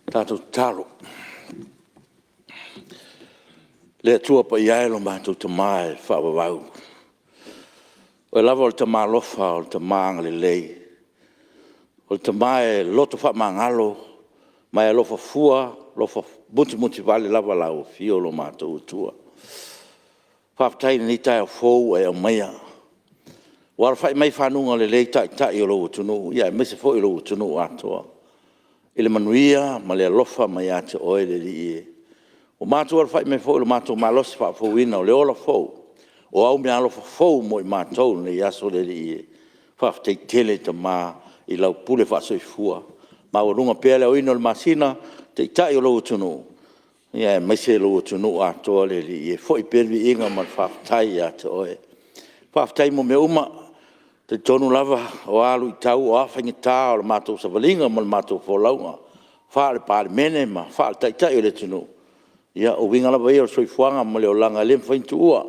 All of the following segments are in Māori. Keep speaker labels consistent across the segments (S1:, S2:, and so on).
S1: Tātou talo. Le tua pa iai lo mātou te mai whawawau. O lava o le te mālofa o le te maanga le lei. O le te mai loto wha mangalo, mai lofa fua, lofa muti vale lava lau fio lo mātou tua. Whawtaina ni tai o fou e o maia. Wara whai mai whanunga le lei tai o lo utunu, ia mese fo i lo utunu atoa. Ile manuia, ma le alofa mai ate oe le li e. O mātou ar whai mai fo, le mātou malosi wha fōwina o le ola fō. O au mea alofa fō mo i mātou le iaso le li e. Whawtei tele te mā i lau pule wha soi fua. Ma o runga pēle o ino le masina, te tai o lo utunu. Ia mai se lo utunu atoa le li e. Fo i pēlvi inga ma whawtai ate oe. Whawtai mo me uma, te tonu lava o alu i tau o awhingi tā o le mātou savalinga mo le mātou fōlaunga. Whaare pāre mene ma whaare tai o le tunu. Ia o winga lava i o soifuanga mo le o langa lem whaintu ua.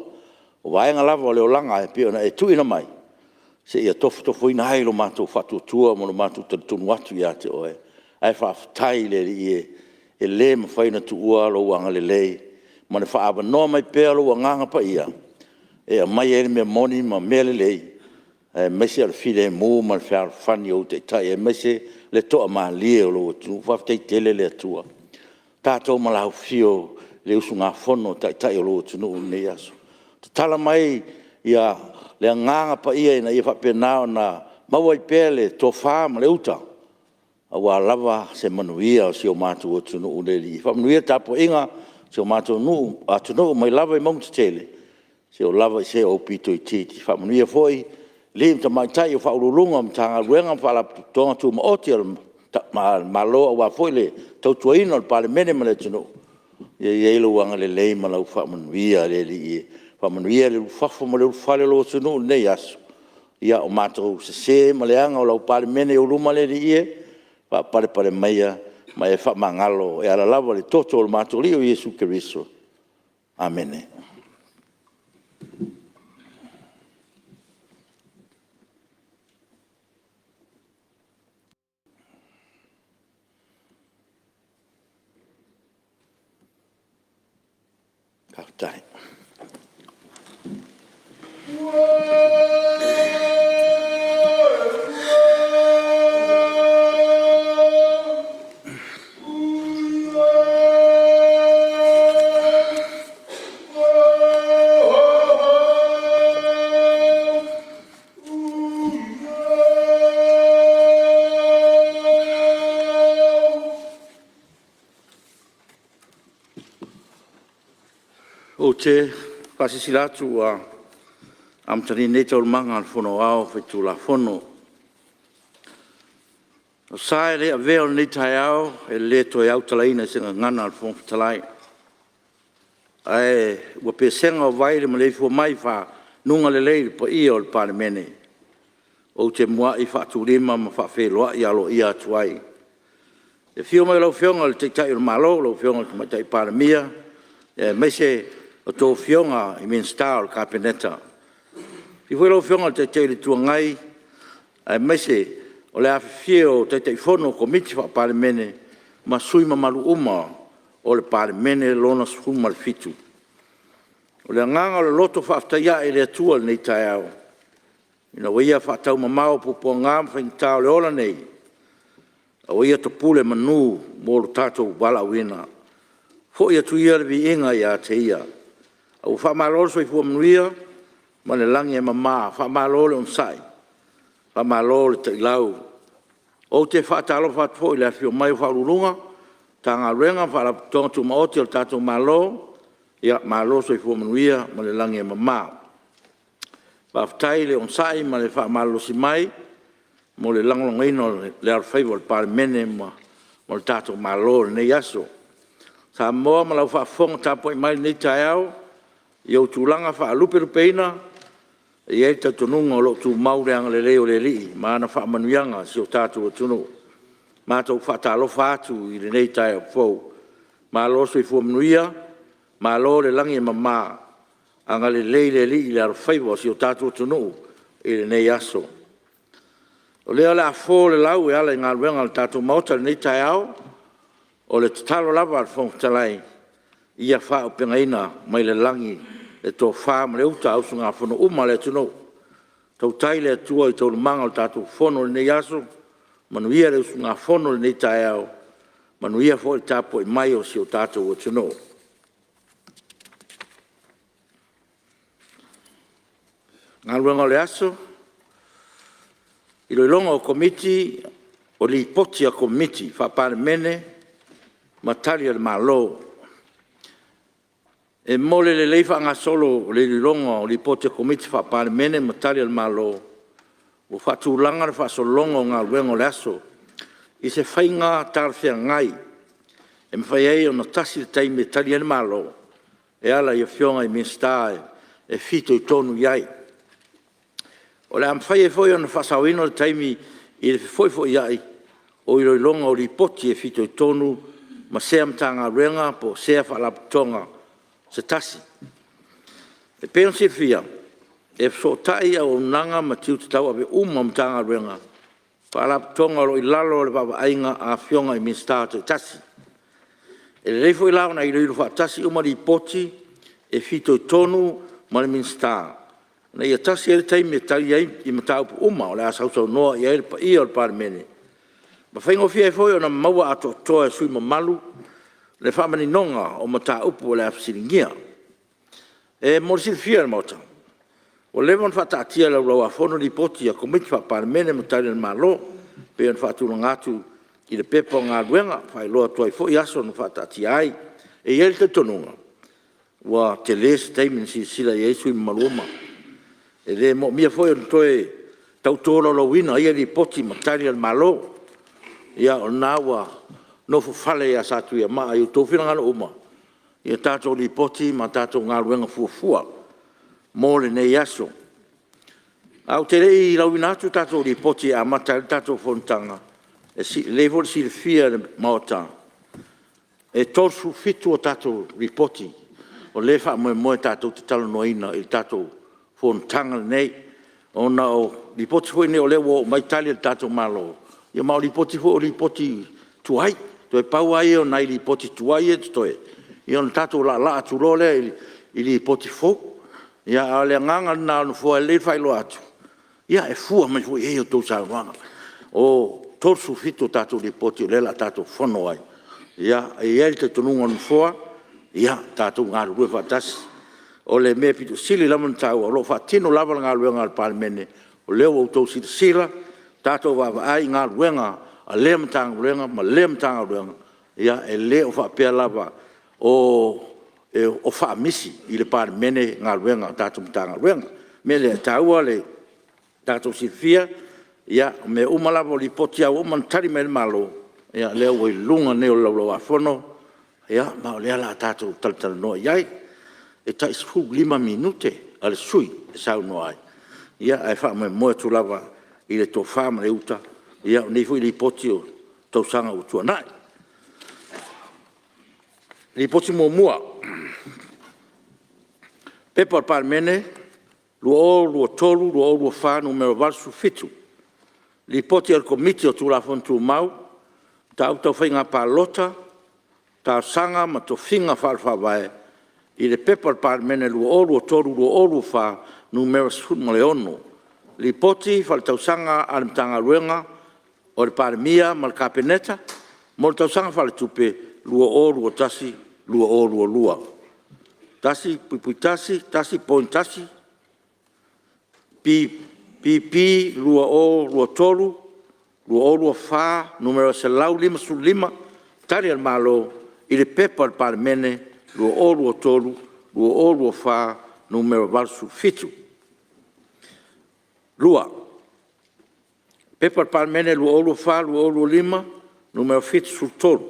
S1: O waenga lava o le o langa e pio na e tuina mai. Se ia tofu ina hai lo mātou whatutua mo le mātou tunu atu i ate oe. Ai whaafutai le li e le ma whaina tu ua lo wanga le lei. Ma ne whaaba noa mai pēa lo wanganga pa ia. E a mai ere mea moni ma mea le lei. Mese al file mo mal fer fani o te tai mese le to ma lie lo tu fa te tele le tua tato mala fio le usunga fono tai lo tu no ne yaso tala mai ia le nganga pa ia na ia fa pena na mawai pele to fa ma le uta awa lava se manuia o si o matu o tu no le li fa manuia tapo inga se o matu no atu no mai lava i mong tele se o lava se o pito i titi fa manuia foi lim ta mai tai o faululunga mtanga ruenga fala tonga tu ma otia ma lo wa foile tau tuaina o pale mene male tuno ye lo wanga le lei ma lau fa manuia le li fa manuia le fafo ma le fale lo tuno ne yaso ia o mato se ma le anga o lau pale mene o luma le li fa pare maia ma e fa mangalo e ala lava le toto o mato li o Yesu Kristo amen. Tai. O te pasisilatu a amtari nei tau manga al fono ao whaitu la fono. O sae rea veo nei tai ao e le toi au talaina singa ngana al fono talai. Ae ua pe senga o vaire ma leifo mai wha nunga le leile pa ia o le pare mene. O te mua i whaatu rima ma whawheloa i alo ia atuai. E fio mai lau fionga le te tai o malo, lau fionga le tai pare mia. E meise o tō fionga i min star o kapeneta. I fwoi lau fionga te te tua ngai, ai mese o le awhio te te whono komiti wha pare mene, ma sui ma maru uma o le pare mene lona suma le fitu. O le nganga o le loto whaaftaia e le atua nei tai au. Ina waia whaatau ma mao pupo ngam whaingtao le ola nei. A waia to pule manu mo lo tātou wala wina. Fo ia tu ia le vi inga ia te ia. Au whamalolo soi fua manuia, ma le langi e mamā, whamalolo on sai, whamalolo te ilau. O te whaatalo whaatfo i le awhio mai whaururunga, tā ngā renga whaala tonga tu maoti o tātou malo, ia malo soi fua manuia, ma le langi e mamā. Whaafutai le on sai, ma le whaamalo si mai, mo le langolongaino le arwhaivo le pare mene, ma le tātou malo le nei aso. Sa moa ma lau whaafonga tāpoi mai nei tai au, Iau tūlanga wha lupe rupeina, i e ta tununga o lo tu maureanga le leo le li, maana wha manuianga si o tātou o tunu. Mātou wha tālo whātu i le nei tai o fau. Mā loso i fua manuia, Malo le langi mama anga le li le arwhai wa si o tātou tunu i le nei aso. O lea le afo le lau e ala i ngā ruenga le tātou mauta le nei tai au o le tatalo lava al fong talai ia wha o pengaina mai le langi le tō wha ma le uta au sunga whono uma le tunu. Tau tai le atua i tau manga le tātou whono le nei aso manuia le usunga whono le nei tai au manuia fo i tāpo i mai o si o tātou o tunu. Ngā ruenga le aso, i loilonga o komiti, o li poti a komiti, whapare mene, matari al malo. E mole le leifa ngā solo le loilonga o li poti a komiti, whapare mene, matari al malo. O whatūlanga le whasolonga o ngā ruenga le aso, i se whainga tarwhia ngai, e mwhai ei o na tasi le taimi tari al malo, e ala i a whionga i minstae, e fito i tonu iai. O le amwhai e foi o na whasawino le taimi i le foi iai o i loilonga o li poti e fito i tonu ma sea mtanga ruenga po sea whalaputonga se tasi. E peon se fia e so tai au nanga ma tiu te tau ape mtanga ruenga whalaputonga lo i lalo le baba ainga a fionga i minsta te tasi. E le reifo i lao na i loilo whaatasi li poti e fito i tonu ma le minsta. Na ia tasi ele taimi e tali ai i mataupu o le asau noa i ele pa ia o le pare mene. Ma whaingo fia e foi o na maua ato toa e sui mamalu le whamani nonga o mataupu o le afsiringia. E morisi fia le mauta. O levon whataatia lau lau a whono li poti a komiti wha pare mene matari le malo pe an whaatuna ngatu i le pepa ngā ruenga whai loa toa i foi aso na whataatia ai e ele te tonunga. Wa te les taimi si sila i sui maluoma. E le mo mia foi on toe tautoro lo wina ia li poti matari al malo ia o nawa no fu fale ia satu ia ma ai to fina ngalo uma ia tato li poti ma tato ngaluenga fuafua mo le nei aso au te rei la wina tu tato li poti a matari tato fontanga e si level si le fia maota e torsu fitu o tato li poti o le fa mo tato te talo noina il tato fontanga nei ona o li poti foi ne o lewo mai tali tato malo ia mau li poti foi li poti tuai to e pau ai o nai li poti tuai e to e ia on tato la tu role i li poti fo ia ale nganga na no fo le fai lo atu ia e fu mai foi e o to sa wanga o torsu fito tato li poti le la tato fono ai ia e el te tonu on fo ia tato ngaru ru fatas o le me pitu sili lamon tau o lo fatino lava ngā luenga al parmene o leo o tau sila tato wa ai ngā luenga a lea mtanga luenga ma lea mtanga luenga ia e le o whapea lava o whaamisi i le parmene ngā luenga tato mtanga luenga me le taua le tato silfia ia me umalava o li poti au umantari me le malo ia leo o i lunga neo lau a fono ia ma o lea la tato taltala noa iai e tai sfu 5 minute al sui sa no ai ia ai fa mo tu lava i le to fama le uta ia nei fu li potio to sanga u tu nai li poti mo mua pepa par mene lu tolu lu fa numero valsu fitu li poti al committee tu la fontu mau ta auto finga palota ta sanga ma to finga falfa vai i le pepa par mene lu toru fa numero sfut mo leono. Li poti fal tausanga al mtanga ruenga o le par mia mal kapeneta mo tausanga fal tupe lu tasi lu lua. Tasi pui tasi point tasi pi lu toru lu fa numero selau 5 tari al malo i le pepa par mene lu tolu, lu fa, numero valsu fitu. Lua. Pepa parmene lu fa, lu 5, numero fitu sul tolu.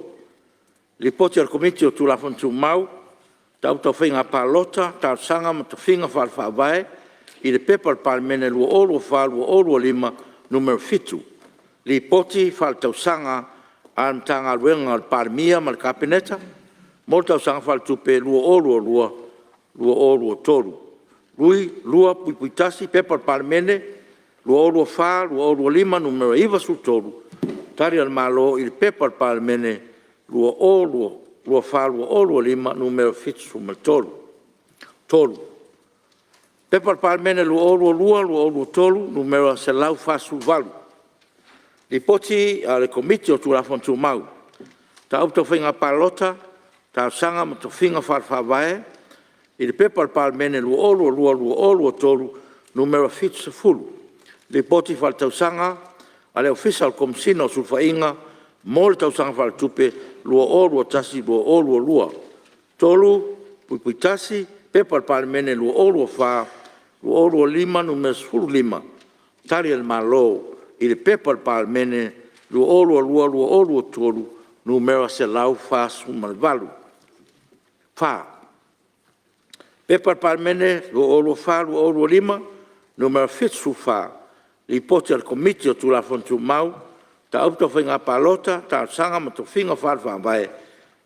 S1: Li poti al komiti o tu la fontu mau, tau finga palota, tau sanga ma finga fa vai, i le pepa parmene lu fa, lu 5, numero fitu. Li poti fal tau sanga al tanga ruenga al parmia mal kapineta, mo tau sanga fal tupe lua o lua tolu. Lui lua puitasi pepa parmene lua o lua fa lua o lua lima numero iwa su tolu. Tari al malo il pepa parmene lua o lua fa lua o lua lima numero fitsu mal tolu. Tolu. Pepa parmene lua o lua tolu numero se lau fa su valu. Li poti ale komiti o tu la fontu mau. Ta auto finga palota, ta sanga ma to finga farfavae, il pepa parmene lua o tolu numero fitsu fulu. Li poti fal tau sanga ale official komsino sul fainga mol tau sanga fal tupe lua o tasi lua o lua. Tolu puitasi pepa parmene lua o fa lua o lima numero fulu lima. Tari el malo il pepa parmene lua o tolu numero se lau fa sumal valu. Fa. Pepa parmene lua o lima numero fitsu fa. Li poti al komiti o tu la fontu mau, ta auto whainga palota, ta sanga ma to whinga wharwha vai.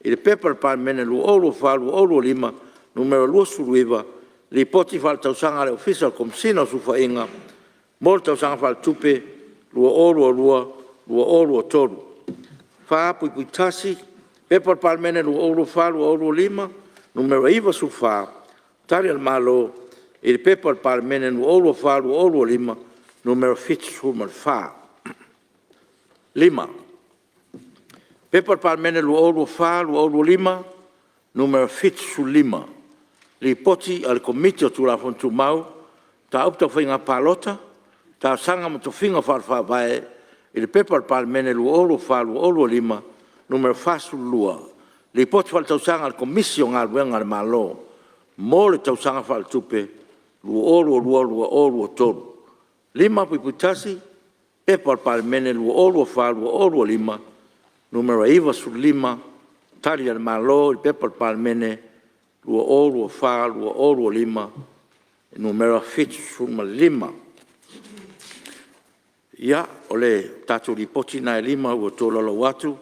S1: Il pepa parmene lua o lima numero lua suluiva, li poti whal tau sanga le official komsino su whainga, mol tau sanga whal tupe lua o tolu. Wha pui tasi, pepa parmene lua o lima, numero iwa su wha, tari al malo, il pepa parmene lua o lima, numero fitsu mal fa. Lima. Pepa parmene lua o lima, numero fitsu lima. Li poti al komiti o tu la fontu mau, ta auta whainga palota, ta sanga ma to whinga wharwha vae, il pepa parmene lua o lima, numero fasu lua. Li poti whal tau sanga al komisio ngā luenga le malo, mo le tau sanga whal tupe, lua o tolu. Lima puitasi, pepa parmene lua o lima, numero iwa su lima, tari al malo, il pepa parmene lua o lima, numero fitsu mal lima. Ia, ole tatu ripoti na lima ua tololo watu,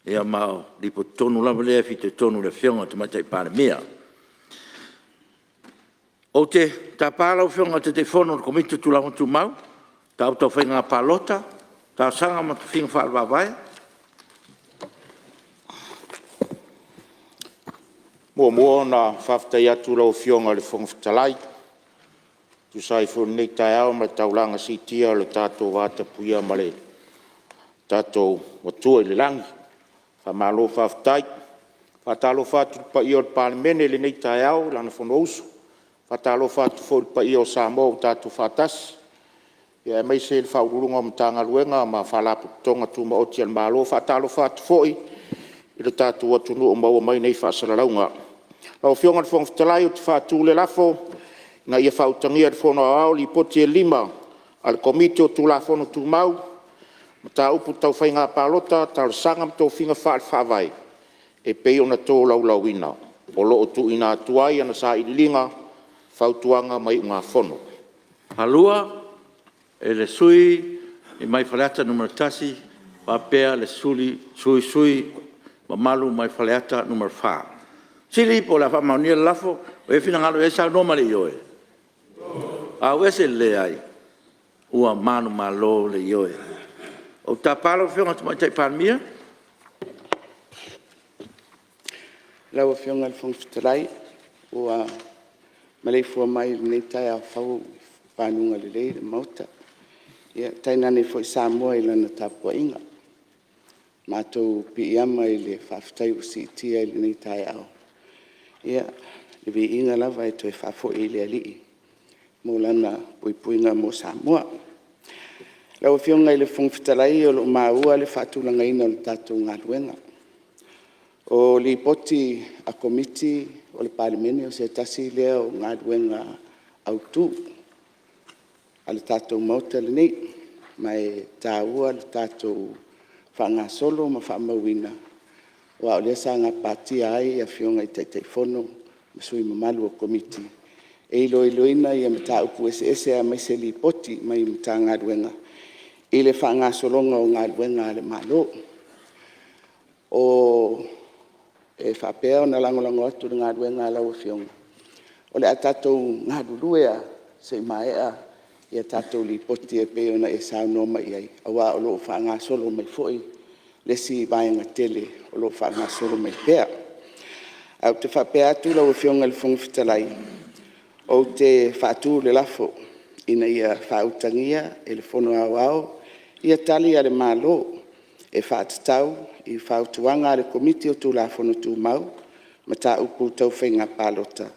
S1: ia mao ripotonu lama lea fite tonu le fionga te matai paramia. O te tapala o whionga te whono komite tu launtu mau, ta auto whainga palota, ta sanga ma tu whinga whaarwawai.
S2: Mua na whaftai atu lau whionga le whongwhitalai. Tu sai whunu nei tai au ma taulanga si tia le tātou wāta puia ma le tātou watua i le langi. Whamalo whaftai. Whatalo whatu pa i o palemene le nei tai au lana whono usu. Whatalo whatu whori pa i o Samoa tātou whatas. Ia mai se le whaururunga o mtanga luenga ma whalapu tonga tu ma oti al malo. Whatalo whatu whoi i le tātou watunu o maua mai nei whaasaralaunga. Lau whionga le whongwhitalai o te whatu le lafo. Na ia whautangia le whono au li poti e lima al komite o tula whono tu mau. Ma tā upu tau whainga pālota, tā sanga mtau whinga whaavai. E pei o na tō lau ina. O loo tu ina atuai ana sa ililinga whautuanga mai ngā whono.
S1: Halua, e le sui, i mai whaleata numero tasi, wapea le sui, ma malu mai whaleata numero wha. Sili po la whamaunia lafo, o e whina ngalo e sa noma le ioe. A wese le ai, ua manu malo le ioe. O ta palo whionga tu mai tai palmia?
S3: Lau whionga le whongwhitalai, ua maleifua mai nei tai a whau whanunga le le mauta. Ia, tai nane fo i Samoa i lana tapua inga. Mātou pi iama i le whawhitai o si tia i le nei tai au. Ia, le vi inga lava e toi whafo i le alii. Mō lana puipuinga mō Samoa. Lau whionga i le whongwhitalai o lo maua le whatulanga ina o le tātou ngā luenga. O li poti a komiti o le palimene o se tasi lea o ngā luenga au tū. A le tātou mauta le nei, mai tāua le tātou whanga solo ma whamauina. Wa o lea sa ngā pātia ai a whionga i teitei whono, ma sui mamalu o komiti. E iloina i a mta upu ese a mai se li poti mai mta ngā luenga. I le whanga solonga o ngā luenga le malo. O e whapea o na langolango atu ngā rue ngā lau whionga. O le a tātou ngā ruruea se maea i a tātou li poti e peo na e sao no mai ai. Awa o loo wha ngā solo mai foi le si vāinga tele o loo wha ngā solo mai pea. Au te whapea atu lau whionga le whonga whitalai. O te whaatu le lafo ina ia whautangia e le whono au au ia tali a le mālo e whaatatau i whautuanga le komiti o tū la whono tū mau ma tā upu tau whenga pālota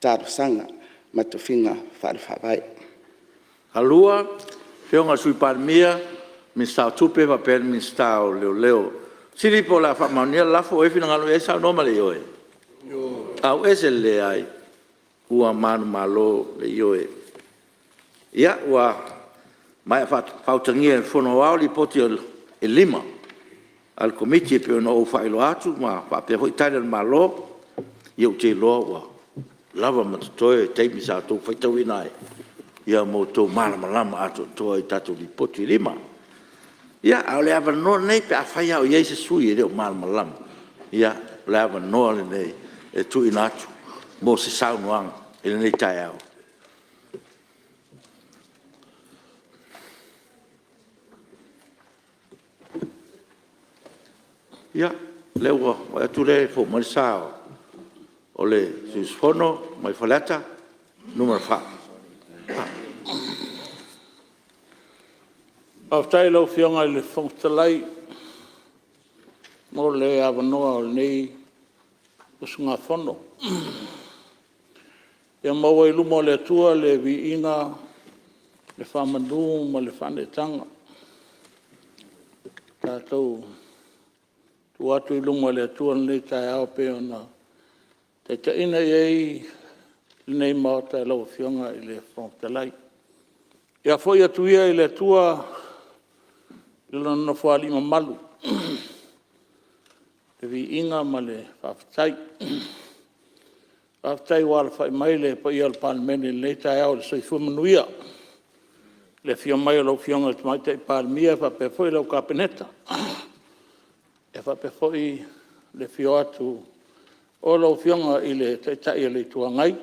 S3: tāro sanga ma to whinga whaalwhawai.
S1: Halua, whionga sui parmia, min stau tupe wa pen min stau leo leo. Siri po la whamaunia lafo e whina ngalo e sao noma le ioe. Au ese le ai, ua manu malo le ioe. Ia, ua mai whautangia e whono au li poti e lima. Al komiti e peo no o whaelo atu, ma whapea hoi taile al malo, iau te loa ua. Lava matatoe, teimi sa tō whaitau inai. Ia mo tō malama atu tō i tatu li poti lima. Ia, au le awa noa nei pe a whai au iei se sui e reo malama. Ia, le awa noa le nei e tu ina atu. Mo se saunuanga, e le nei tai au. Ia, le ua, o atu le fo mali sao. O le susfono, mai faleta, numero 5.
S4: Au tai lau whionga i le whongtalai, mo le awanoa o nei usunga whono. Ia maua i luma o le atua, le vi inga, le whamanu, ma le whanetanga. Tātou, tu atu i luma o le atua nei tai ao peo na te taina iei nei mao tai lau whionga i le whongtalai. Ia foi atu ia i le atua, lona na whaali ma malu. Te vi inga ma le whawhatai. Whawhatai wala whai mai le pa ia le palmene le tai au le soifua manuia. Le whio mai o lau whionga te mai te palmia whape foi lau kapeneta. E whape foi le whio atu o lau whionga i le tai le tuangai.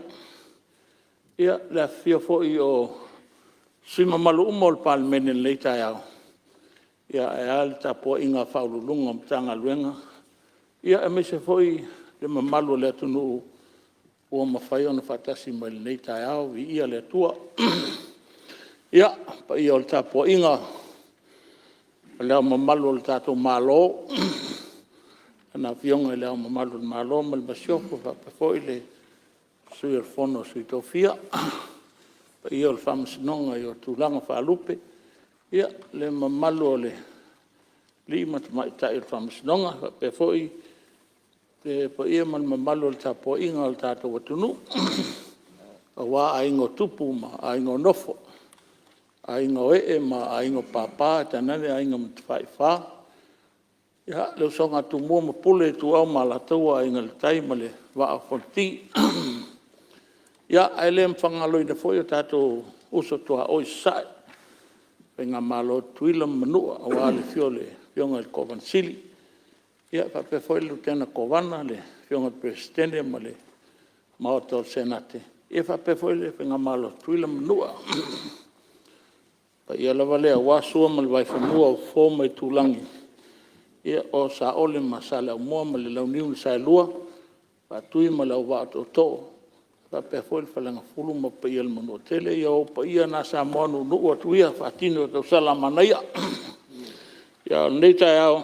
S4: Ia le whio foi o sima malu umo le palmene le tai au. Ia e ale tapo inga whaululunga mtanga luenga. Ia e mese foi le mamalu le atunu ua mawhai ona whatasi mai le nei tai au i ia le atua. Ia, pa ia o le tapo inga leo mamalu le tato malo. Ana fionga leo mamalu le malo ma le masioko pa foi le sui al fono sui tofia. Pa ia o le whamasinonga i o tūlanga whalupe. Ia, le mamalu o le lima te mai tai o whamasinonga, pe foi, pa ia man mamalu o le tapo inga o le tato watunu, a wā a ingo tupu ma, a ingo nofo, a ingo ma, a ingo papa, tanane a ingo mtawhai whā. Ia, leo songa tu mua ma pule tu au ma la taua a inga le tai ma le wā a fonti. Ia, a ele mwhangaloi na foi o tato uso tua oi sai. Penga malo tuila manua a wale fiole fionga le kovan sili. Ia pape foi le lieutenant kovana le fionga presidente ma le maoto senate. Ia pape foi le penga malo tuila manua. Pa ia lava lea wasua ma le waifamua o fō mai tūlangi. Ia o sa ole ma sa leo mua ma le launiu le sa lua. Pa tui ma leo wato to. Pa pe foi le falanga fulu ma pa ia le manu tele ia o pa ia na sa moanu nuu atu ia whaatino o tau salamana ia. Ia nei tai au.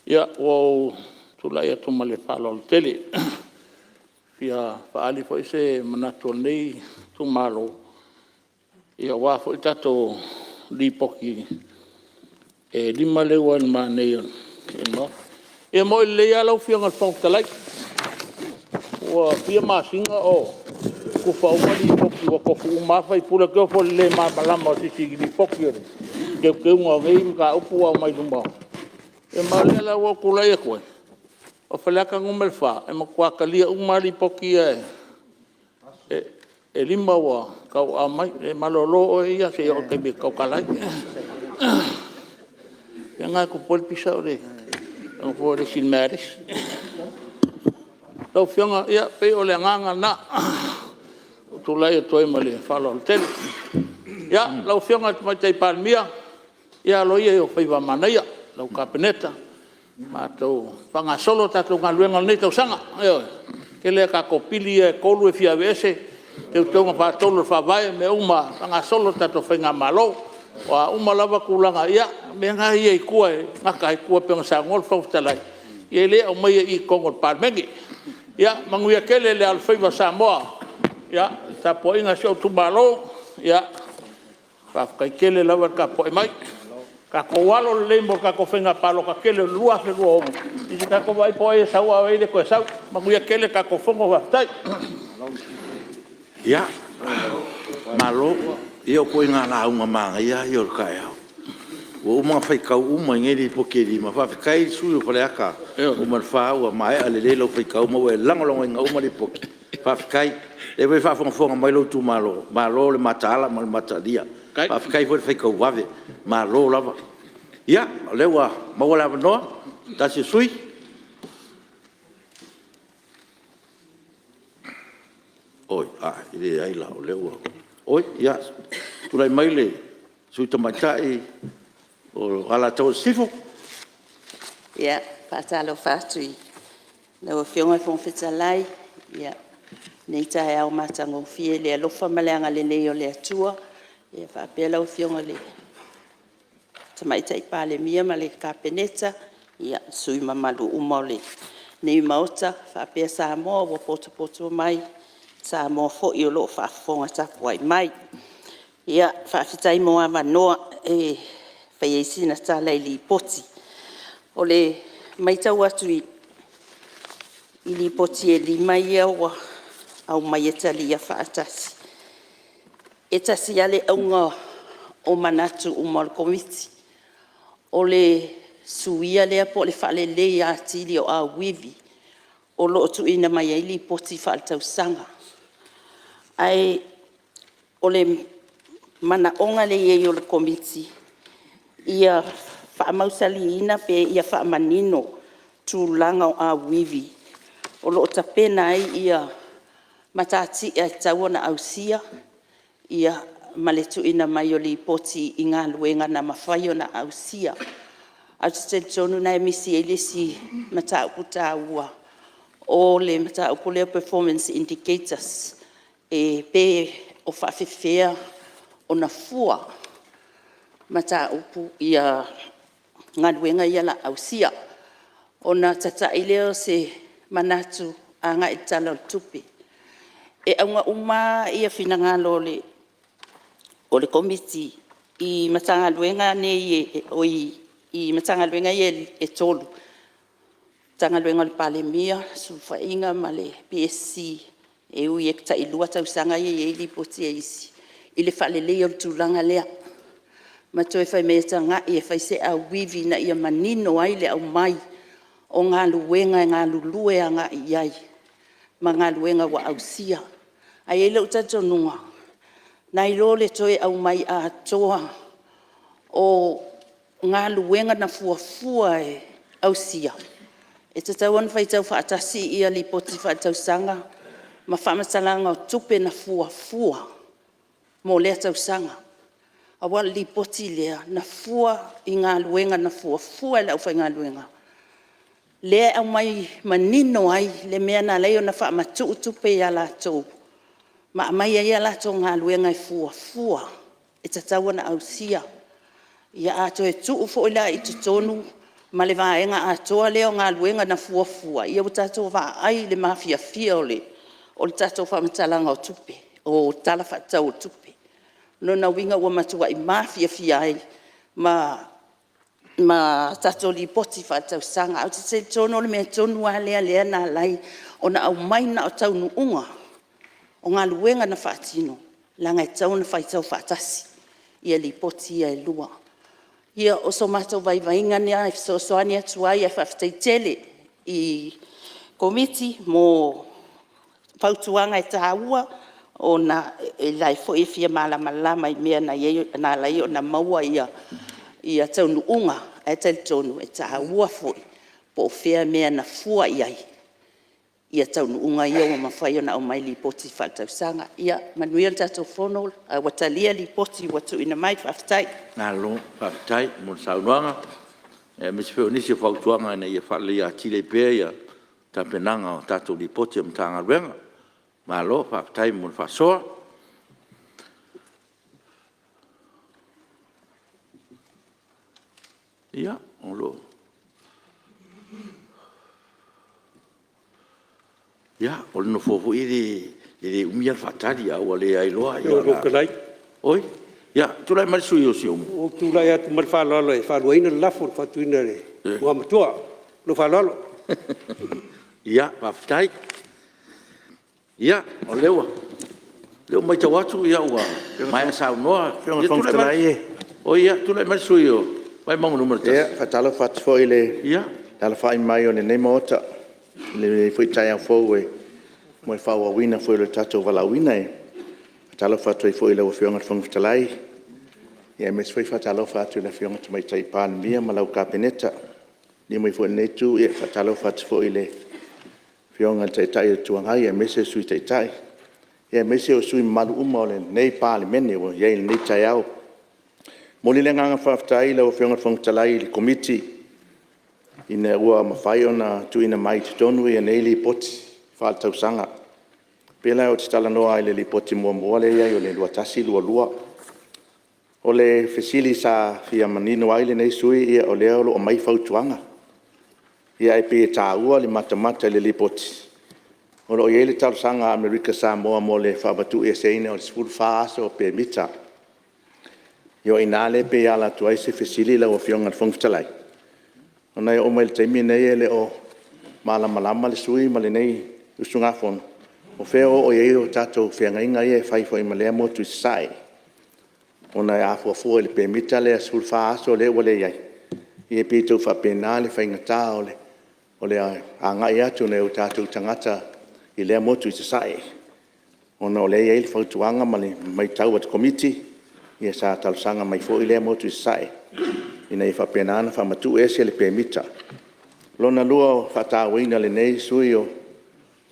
S4: Ia o tulai atu ma le whalo le tele. Ia whaali foi se manatu nei tu malo. Ia wā foi tato li poki e lima lewa ni maa nei on. Ia mo le ia lau whianga le whongtalai. Ua pia masinga o kufa umali poki wa kofu umawhai pula keo po le maa balama o sisi gili poki ori. Keu ngā ngei mga upu au mai lumbao. E maa lela ua kulai e koe. O whaleaka ngumel wha, e makuakalia umali poki e lima ua kau a mai, e malolo o ia se o kemi kau kalai. E ngai ku poli pisa ore. Ang po rin sin Maris. Lau fionga ia pe o le nganga na. Tulai o toi mali whalo al tele. Ia, lau fionga mai tei palmia. Ia loia o whaiwa manaia. Lau kapeneta. Mātou pangasolo tātou ngaluenga nei tau sanga. Ke lea ka kopili e kolu e fia vese. Teu teunga pātolo whawai me uma pangasolo tātou whainga malo. Wa uma lava kulanga ia. Me ngā ia i kua e ngaka i kua peonga sa ngol whautalai. Ia lea o mai i kongol pārmengi. Ia, manguia kele le alwhaiwa Samoa. Ia, ta po inga sio tu malo. Ia, whafkai kele lawa ka po mai. Ka ko walo le mo ka ko whenga palo ka kele lua ke lua omu. Isi ka ko vai po e sau a weide koe sau. Manguia kele ka ko whongo waftai.
S1: Ia, malo, ia ko inga la unga manga, ia i or kai au. O uma fai kau uma ngeri po keri, ma fa kai sui o pale aka. O man fa o mai ale le lo fai kau ma we langolongo inga uma le poki. Fa kai e we fa fonga mai lo tu malo, malo le matala mal matadia. Fa kai fai kau wave, malo lava. Ia, lewa ma wala no, ta se sui. Oi, ile ai la lewa. Oi, ia. Tu lai mai le sui tamatai. O ala tau sifu.
S5: Ia, whātalo whātui. Nau o whionga whongwhitalai. Ia, nei tae au mātango fie lea lofa maleanga le leo lea tua. Ia, whāpela o whionga le. Tamaita i pāle mia ma le kapeneta. Ia, sui mamalu umole. Nei maota, whāpea Samoa, wa poto mai. Samoa fo i o lo whaafonga tapuai mai. Ia, whaafitai moa manoa pai e sina tala i li poti. O le maitau atu i li poti e li mai aua au mai e tali a whaatasi. E tasi ale aunga o manatu umal komiti. O le suia lea po le whale le a tili o a wivi. O lo tu ina mai e li poti whaatau sanga. Ai o le mana onga le e o le komiti. Ia whaamausali ina pe ia whaamanino tūlanga o a wivi. O lo tapena ai ia matati e tauana ausia. Ia maletu ina mai o li poti i ngā luenga na mawhai o na ausia. Au te tonu na emisi e lesi mata ukuta ua. O le mata ukulea performance indicators. E pe o whaafewhea o na fua. Mata upu ia ngaduenga ia la ausia. O na tata ileo se manatu a ngā itala o tupi. E aunga uma ia whinangalo o le komiti i matanga luenga ne i matanga luenga e tolu. Tanga luenga le pale mia, sufa inga ma le PSC e ui e kta ilua tau sanga i li poti e isi. I le whale leo tūlanga lea. Ma toi whai mea tanga i e whai se a wivi na ia manino ai le au mai o ngā luenga e ngā lulue a ngā iai. Ma ngā luenga wa au sia. Ai e leu tato nunga. Nai lo le toi au mai a toa o ngā luenga na fuafua e au sia. E te tauan whai tau whaatasi ia li poti whai tau sanga. Ma whamatalanga o tupe na fuafua. Mo lea tau sanga. Awa li poti lea na fua i ngā luenga na fuafua e lau whai ngā luenga. Lea au mai manino ai le mea na leo na whaamatu utupe i ala tau. Ma mai ai ala tau ngā luenga i fuafua. E tataua na au sia. Ia ato e tuu fo ila i tutonu. Ma le vaenga atoa leo ngā luenga na fuafua. Ia utato va ai le mafia fia o le. O le tato whamatalanga o tupe. O tala whatau o tupe. No na winga ua matua i mafia fia ai. Ma tato li poti whatau sanga. Au te tono le mea tonu a lea na lai. O na au maina o tau nu unga. O ngā luenga na whaatino. Langa e tau na whaitau whaatasi. Ia li poti ia e lua. Ia o so mato vai vainga nea e soani atu ai e whawhitai tele i komiti mo pautuanga e tāua o na e lai fo e fia malama i mea na lai o na maua ia tau nuunga e tele tonu e tāua foi. po fea mea na fua iai. Ia taunuunga ia wa mawhai ona au mai li poti whaatausanga. Ia manuia tatou whono, watalia li poti watu ina mai whaftai.
S1: Nā lo, whaftai, mo saunuanga. Misi wheo nisi whautuanga na ia whalia tile pēr ia tapenanga o tatou li poti o mtanga ruenga. Nā lo, whaftai, mo whasoa. Ia, o lo. Ia, o lino fofo ili umia whatari au ale ai loa.
S6: Yo rokalai.
S1: Oi, ia, tulai marisui o siumu.
S6: O tulai atu marwhalalo e whaluaina lafo whatuina re. Ua matua, lo whalalo.
S1: Ia, whaftai. Ia, o lewa. Leo mai tau atu ia ua. Mai a sau noa.
S2: Whionga whangtalai e.
S1: O ia, tulai marisui o. Mai maunga numero tas.
S2: Ia, whatalo whatfo i le.
S1: Ia.
S2: Tala whai mai o ne nei maota. Le whuitai au fau e. Moe whau a wina fo i le tatou wala wina e. Whatalo whatu i fo i le o whionga whangtalai. Ia, mes whi whatalo whatu i le whionga tumai tai pān mia malau kapeneta. Ni mo i fo i netu, ia, whatalo whatu fo i le whionga tai tai o tuangai, ia mese sui tai tai. Ia, mese o sui malu uma o le nei pāle mene o iei le nei tai au. Moli le nganga whaftai le o whionga whangtalai le komiti. Ina ua mawhai ona tuina mai te tonu ia nei li poti whaatausanga. Pela o te tala noa i le li poti mua mua le iai o le lua tasi lua lua. O le fesili sa fia manino ai le nei sui ia o leo lo o mai whautuanga. Ia e pe tā ua le matamata le li poti. O lo iei le tausanga Amerika sa moa mo le whabatu e seine o le sifuru whaaso o pe mita. Yo ina le pe ala tuai se fesili la o fionga whangtalai. Ona o mai te mine ele o malama le sui ma le nei usunga fon. O feo o ye o tatou whenga inga ye fai fo i malea mo tu sai. Ona e afua le pe mita le sulfa aso le wale yai. Ie pito fa pena le fai ngata o le anga ia tu ne o tatou tangata i le mo tu sai. Ona o le ye le fautuanga ma le mai tau at komiti. Ia sa talusanga mai fo i le mo tu sai. Ina i whapenana whamatu e se le pēmita. Lona lua o whatawina le nei sui o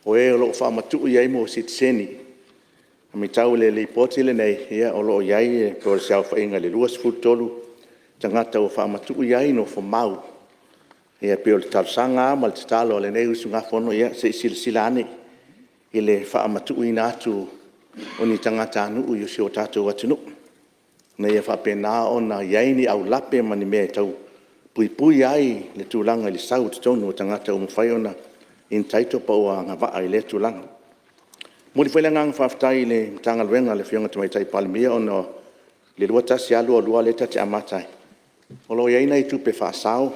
S2: e o loo whamatu i mo sitseni. A mi tau le poti le nei, ia o loo iai e pro le siau whainga le lua sifutolu. Tangata o whamatu i no whamau. Ia peo le talusanga ma le talo le nei usunga fono ia se silane. I le whamatu i nātu o ni tangata anu u yusi o tātou atunu. Na ia whapena o na iaini au lape mani mea tau pui ai le tūlanga le sau te tonu o tangata o mwhai ona in taito pa ua ngawaa i le tūlanga. Mori whaile ngang whaftai le tanga luenga le whionga tamai tai palimia o no le lua tasi alua lua leta te amatai. O lo iaina i tupe whaasau,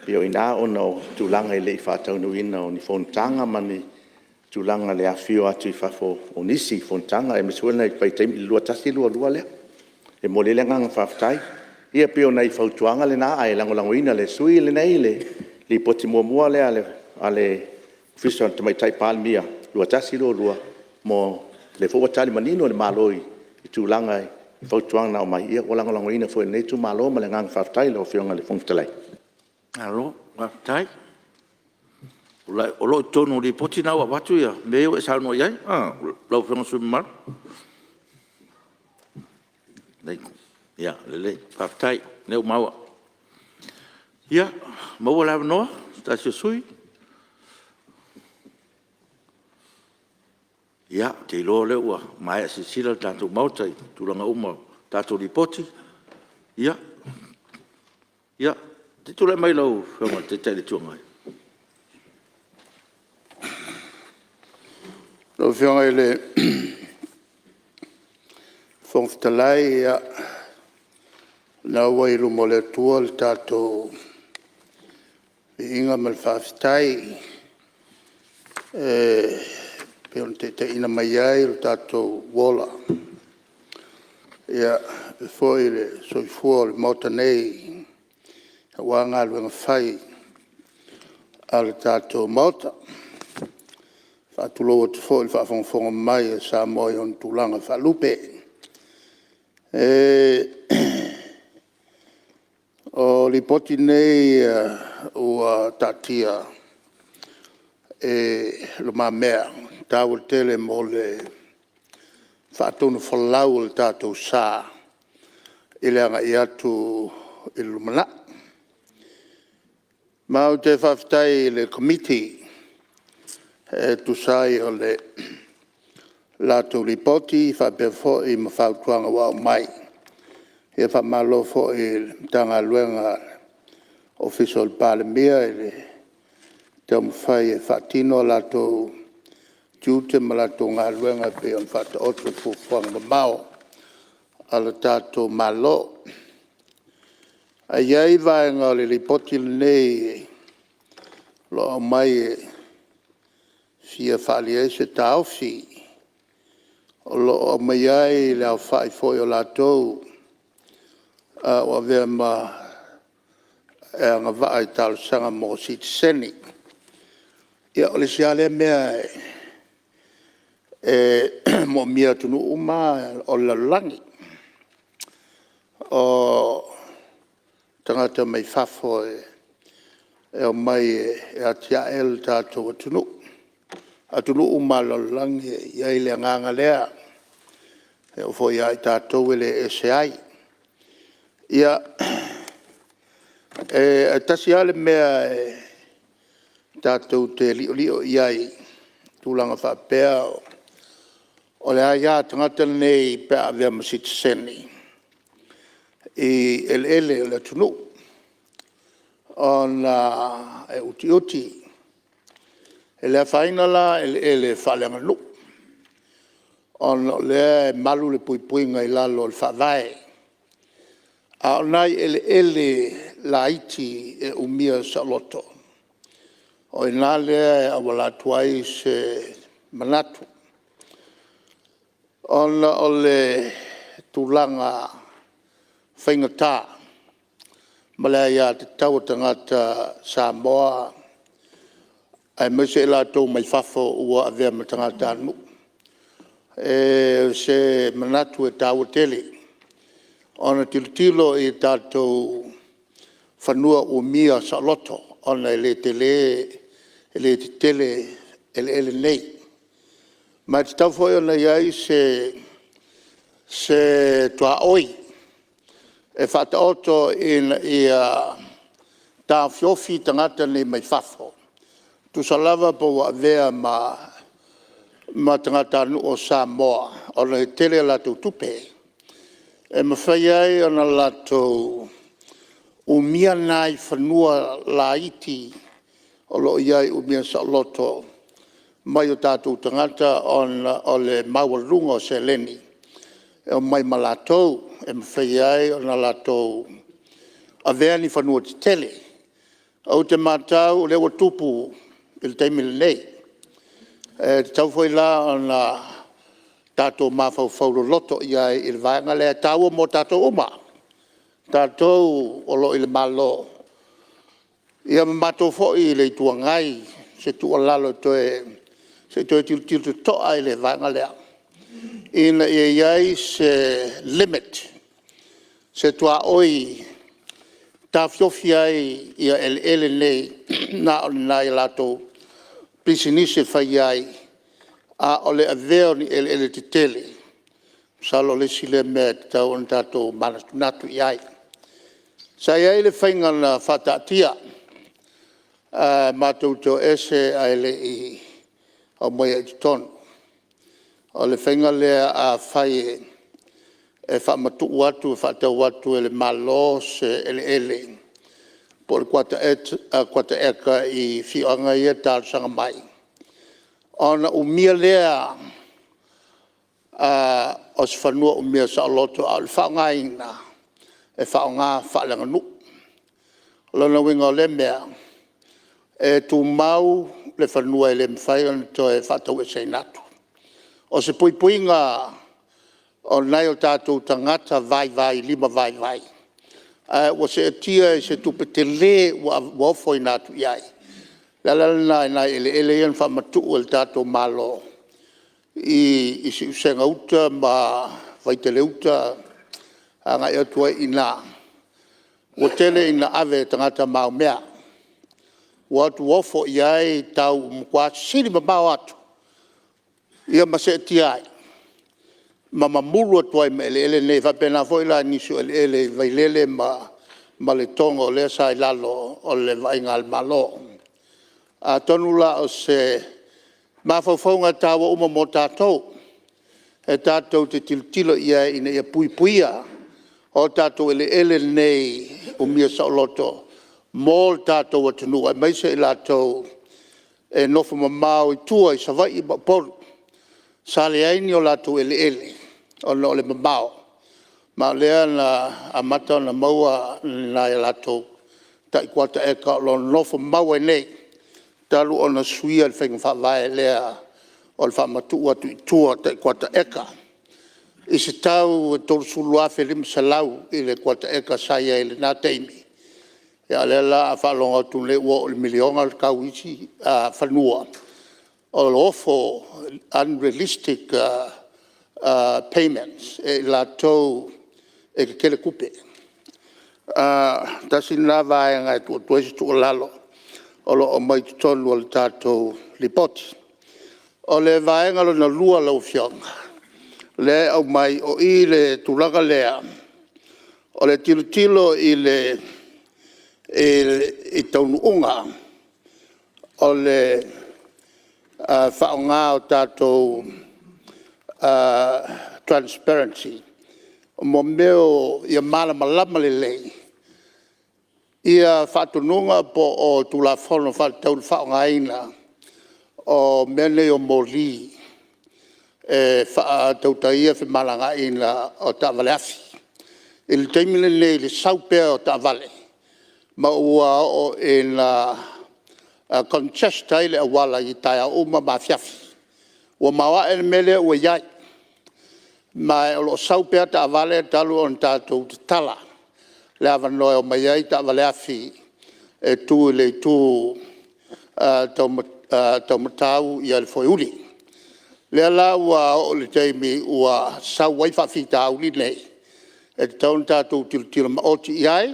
S2: pio ina o no tūlanga i le i whaatau nuina o ni whontanga mani tūlanga le awhio atu i whafo o nisi whontanga e mesuela i paitaimi le lua tasi lua lua lea. E mo le ngang whaftai. Ia pio nei whautuanga le nā ai langolangoina le sui le nei le li poti mua le ale official te mai tai palmia lua tasi lua mo le fōwatali manino le maloi i tūlanga i whautuanga na o mai ia o langolangoina fo nei tu malo ma le ngang whaftai le o whionga le whangtalai.
S1: Alo, whaftai. O lo tonu li poti na wa watu ia. Meo e sao no iai. Lau whionga sui mar. Nei, ia, lele, whaftai, neu maua. Ia, maua lawa noa, tasio sui. Ia, te ilo leua, mai a sisila tātou mautai, tūlanga uma, tātou ripoti. Ia, ia, te tūle mai lau, whionga, te teile tuangai.
S7: Lau whionga ele whangtalai ia na wairu mo le tua le tātou i inga mal whaftai peon te ina mai ai le tātou wola ia foi le soifua le mota nei wanga luenga whai a le tātou mota whatulo atu foi le whawhongwhonga mai sa moi on tūlanga whalupe o li poti nei ua tatia lo mamea tau tele mo le whaatonu whalau le tātou sā i le anga i atu i lumana. Mau te whawhitai le committee tu sai o le lātou ripoti whapea fo i mawhautuanga wau mai. Ia whamalo fo i tanga luenga official palemia i le te mwhai e whaatino lātou tūte ma lātou ngā luenga pe on whata otu fuwhanga mau ala tātou malo. A iai vaenga o le ripoti nei lo mai e fia whaalia se tāwhi o lo mai ai le au whai foi o lātou o vea ma e anga vaai tālu sanga mō siti seni. Ia o le siale mea mo mia tunu uma o lalangi o tangata mai fafo o mai e atia el tātou atunu. Atunu uma lalangi ia ile nganga lea o fo ia i tātou ele SAI. Ia tasi ale mea tātou te lio iai tūlanga whapea o le aia tangata nei pēa vea masiti seni i ele o le tunu o na uti uti e le whainala ele whalenga nu o le malu le puipuinga i lalo le whawai a nai ele la iti e umia sa loto. O ina lea a wala tuai se manatu. Ona o le tūlanga whaingata malaya ia te tau tangata Samoa ai mese e lātou mai whafo ua avea ma tangata anu. Se manatu e tau tele. Ona tilo i tātou whanua o mia sa loto. Ona ele tele ele nei. Ma te tau foi ona iai se tua oi. E whata oto i tā whiofi tangata nei mai whafo. Tu salava po wa vea ma tangata anu o Samoa. Ona he tele la tu tupe. E mawhai ai ana lātou umia nai whanua la iti o lo iai umia sa loto mai o tātou tangata o le mauarunga o se leni. E o mai ma lātou e mawhai ai ana lātou a veani whanua te tele. Au te mātau lewa tupu il teimile nei. Te tau foi la ana tātou mawhau loto iai il vaenga lea tāua mo tātou uma. Tātou o lo il malo. Ia mato fo i le tua ngai se tua lalo se toe til toa i le vaenga lea. Ina iai se limit. Se tua oi tā whiofi ai ia ele nei na o nai lato pisinise whai ai a ole aveo ni ele te tele. Salo le sile mea te tau on tātou manatu iai. Sa iai le whainga na whataatia mātou tō ese a ele i au mai i tonu. O le whainga lea a whai e whamatu watu, whatau watu ele malo se ele. Po le kwata eka i whianga ia tālu sanga mai. Ona umia lea o se whanua umia sa loto a le whaongaina e whaonga whaalanga nu. Lona winga o le mea e tu mau le whanua e le mwhai on to e whatau e seinatu. O se puipuinga o nai o tātou tangata vai, lima vai. O se atia e se tupe te le wa ofoi natu iai. Lalala na ele ian whamatu o le tātou malo i si usenga uta ma vaitele uta anga e atua ina. O tele ina ave tangata mau mea watu wofo iai tau mkwat sili mabao atu. Ia maseti ai. Mama mulu atuai me ele ne vapena foila nisu ele vailele ma le tongo le sai lalo o le vaingal malo. A tonula o se mafafonga tawa uma mo tatou. E tatou te tiltilo ia ina ia puipuia. O tatou ele nei umia sa loto. Mol tatou atunua. E maise i latou e nofo mamau i tua i savai i bapolu. Sale aini o latou ele. O le mamau. Ma lea na amata na maua na i latou. Ta i kuata e ka lo nofo maua nei. Talu o na suia le whenga whawai lea o le whamatu atu i tua ta i kuata eka. I se tau tolu sulu afe lima salau i le kuata eka saia i le nā teimi. Ia lea la a whalonga tu le ua o le milionga le kau isi whanua. O le ofo unrealistic payments e la tau e ke kele kupe. Tasi nā vaenga e tuesi tu o lalo. O lo o mai tonu o le tātou lipoti. O le vaenga lo na lua lau fionga. Le au mai o i le tulaga lea. O le tilo i le i taunu unga. O le whaonga o tātou transparency. O mo meo ia malama le lei. Ia whatununga po o tula whono whatau whaongaina o mene o moli e whaatautaia whi malangaina o Tāwale afi. I le teimile nei le saupea o Tāwale. Ma ua o e na conchesta ile awala i taia uma ma fiafi. Ua mawa e mele ua iai. Ma e lo saupea Tāwale talu on tātou tala. Le avanoe o mai ai Tāwale afi e tu le tu tau matau i al foi uli. Le ala ua o le teimi ua sau wai whawhita uli nei. E tau tātou tila ma oti i ai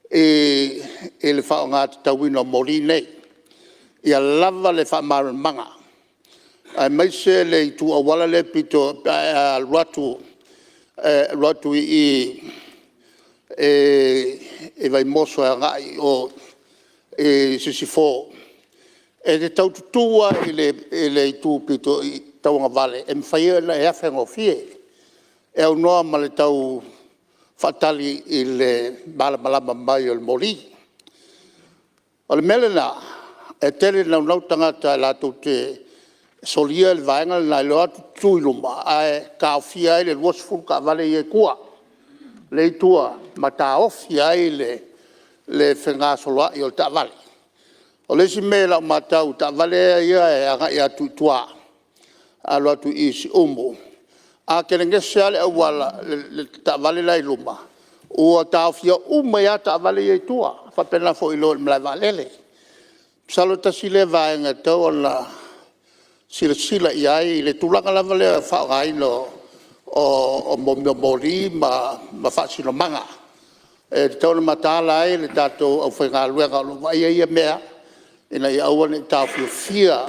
S7: e le whao ngā tauino mori nei. Ia lava le whamaran manga. Ai maise le tu awala le pito ruatu i e vai moso a ngai o sisifo. E te tau tutua i le tu pito i taunga vale. E mwhaia na e awhengo fie. E au noa ma le tau whatali i le malama mai o le mori. O le melena e tele nau tangata la tu te solia le vaenga na lo atu tuiluma. Ai ka ofia i le luasfuru ka vale i e kua. Le tua ma ta ofi ai le whenga soloa i o Tāwale. O le si mea ma tau Tāwale ia e anga i atu tua alo atu i si umu. A kere ngese ale awala le Tāwale lai luma. Ua ta ofia uma ia Tāwale i tua. Whapena fo ilo mlai valele. Salo tasi le vaenga tau ona sila i ai le tulanga lava le whaongaino o mori ma whaasino manga. E tauna matala ai le tātou au whainga luenga o vai ia mea. Ina i awane tāu fia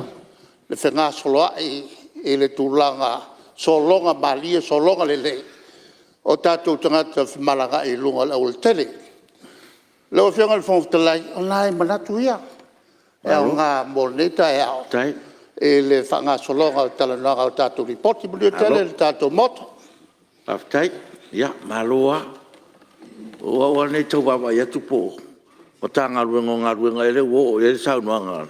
S7: le whainga soloa i le tūlanga solonga malia solonga le lei. O tātou tangata whimalanga i lunga au le tele. Leo whianga le whangwhitalai, o nai manatu ia. E au ngā moneta e au. E le whainga solonga o talananga o tātou ripoti muli o tele le tātou moto.
S1: Aftai, ya, maloa. Ua nei tau wawa ia tupo. O tā ngā ruenga ele wo ele sau noanga.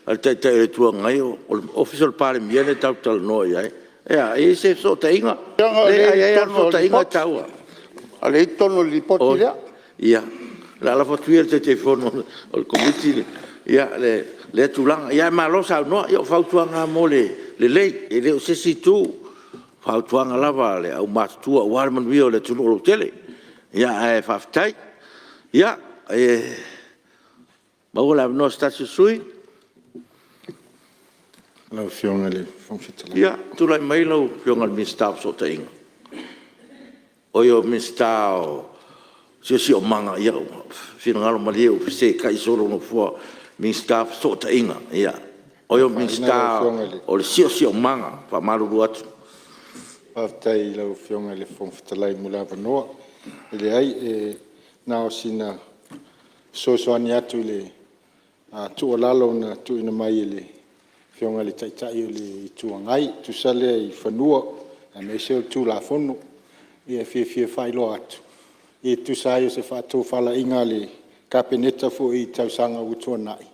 S1: Al tai e tua ngai o official pare miene tau tal noi ai. Ea, e se so ta inga. Le ai so ta inga tau.
S7: Ale tono ripoti lea.
S1: Ia. La fatuia te fono o committee. Ia le tulanga. Ia malo sau no, io fautuanga mole le lei e le se situ. Fautuanga lava le au matua warman vio le tunu o tele. Ia e faftai. Ia maula no stasi sui.
S8: La fionga le fonfitala.
S1: Ia tulai mai lo fionga mista so tainga. Oio mista si o manga ia fina ngalo malio se kai solo no fo Minska so ta inga, ia. Oyo minska o le sio manga, pa maruru atu.
S8: Paftai lau fionga le whongwhitalai mula wanoa. Ele ai nao sina soani atu le tua lalo na tu ina mai le fionga le taitai o le tua ngai, tu sale i whanua, a me seo tu la fono, ia fie whailo atu. I tu sai o se whatou whala inga le kapeneta fo i tausanga utua nai.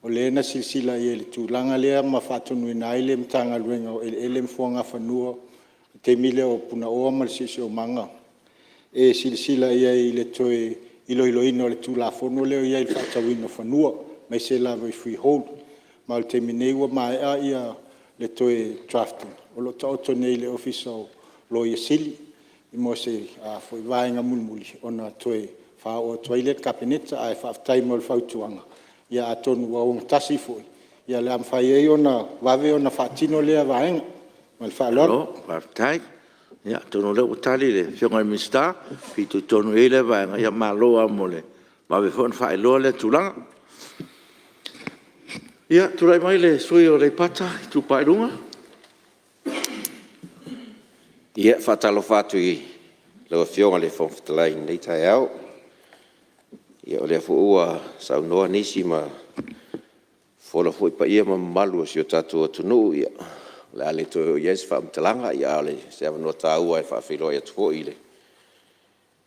S8: O le na silsila i le tūlanga lea ma whatonu ina ile mtanga luenga o ele mfuanga whanua te mile o puna oa ma le sisi o manga. E silsila ia i le toe ilo ino le tūla fono leo ia i le whatawino whanua mai se lawa i freehold. Ma le te mineiwa mai a ia le toe drafting. O lo taoto nei le ofisa o lo ia sili i mo se foi vaenga mulmuli ona toe wha o toilet kabineta ai whaftai mo le whautuanga. Ia atonu wa ong tasi foi. Ia le amwhai e ona wawe ona whatino lea vaenga. Mal whaloro.
S1: Whaftai. Ia, tono leo utali le fionga mista, pitu tonu e le vaenga, ia maloa mo le. Wawe fon whae loa le tulanga. Ia, turai mai le sui o rei pata, tu pai runga.
S9: Ia, whatalo whatu i leo fionga le whongwhitalai nei tai au. Ia o lea fuua sau noa nisi ma whola fui pa ia ma malu si o tatu o tunu ia. Le ale to o yes whaamtalanga ia ale se awa noa tāua e whaafilo ia tuho i le.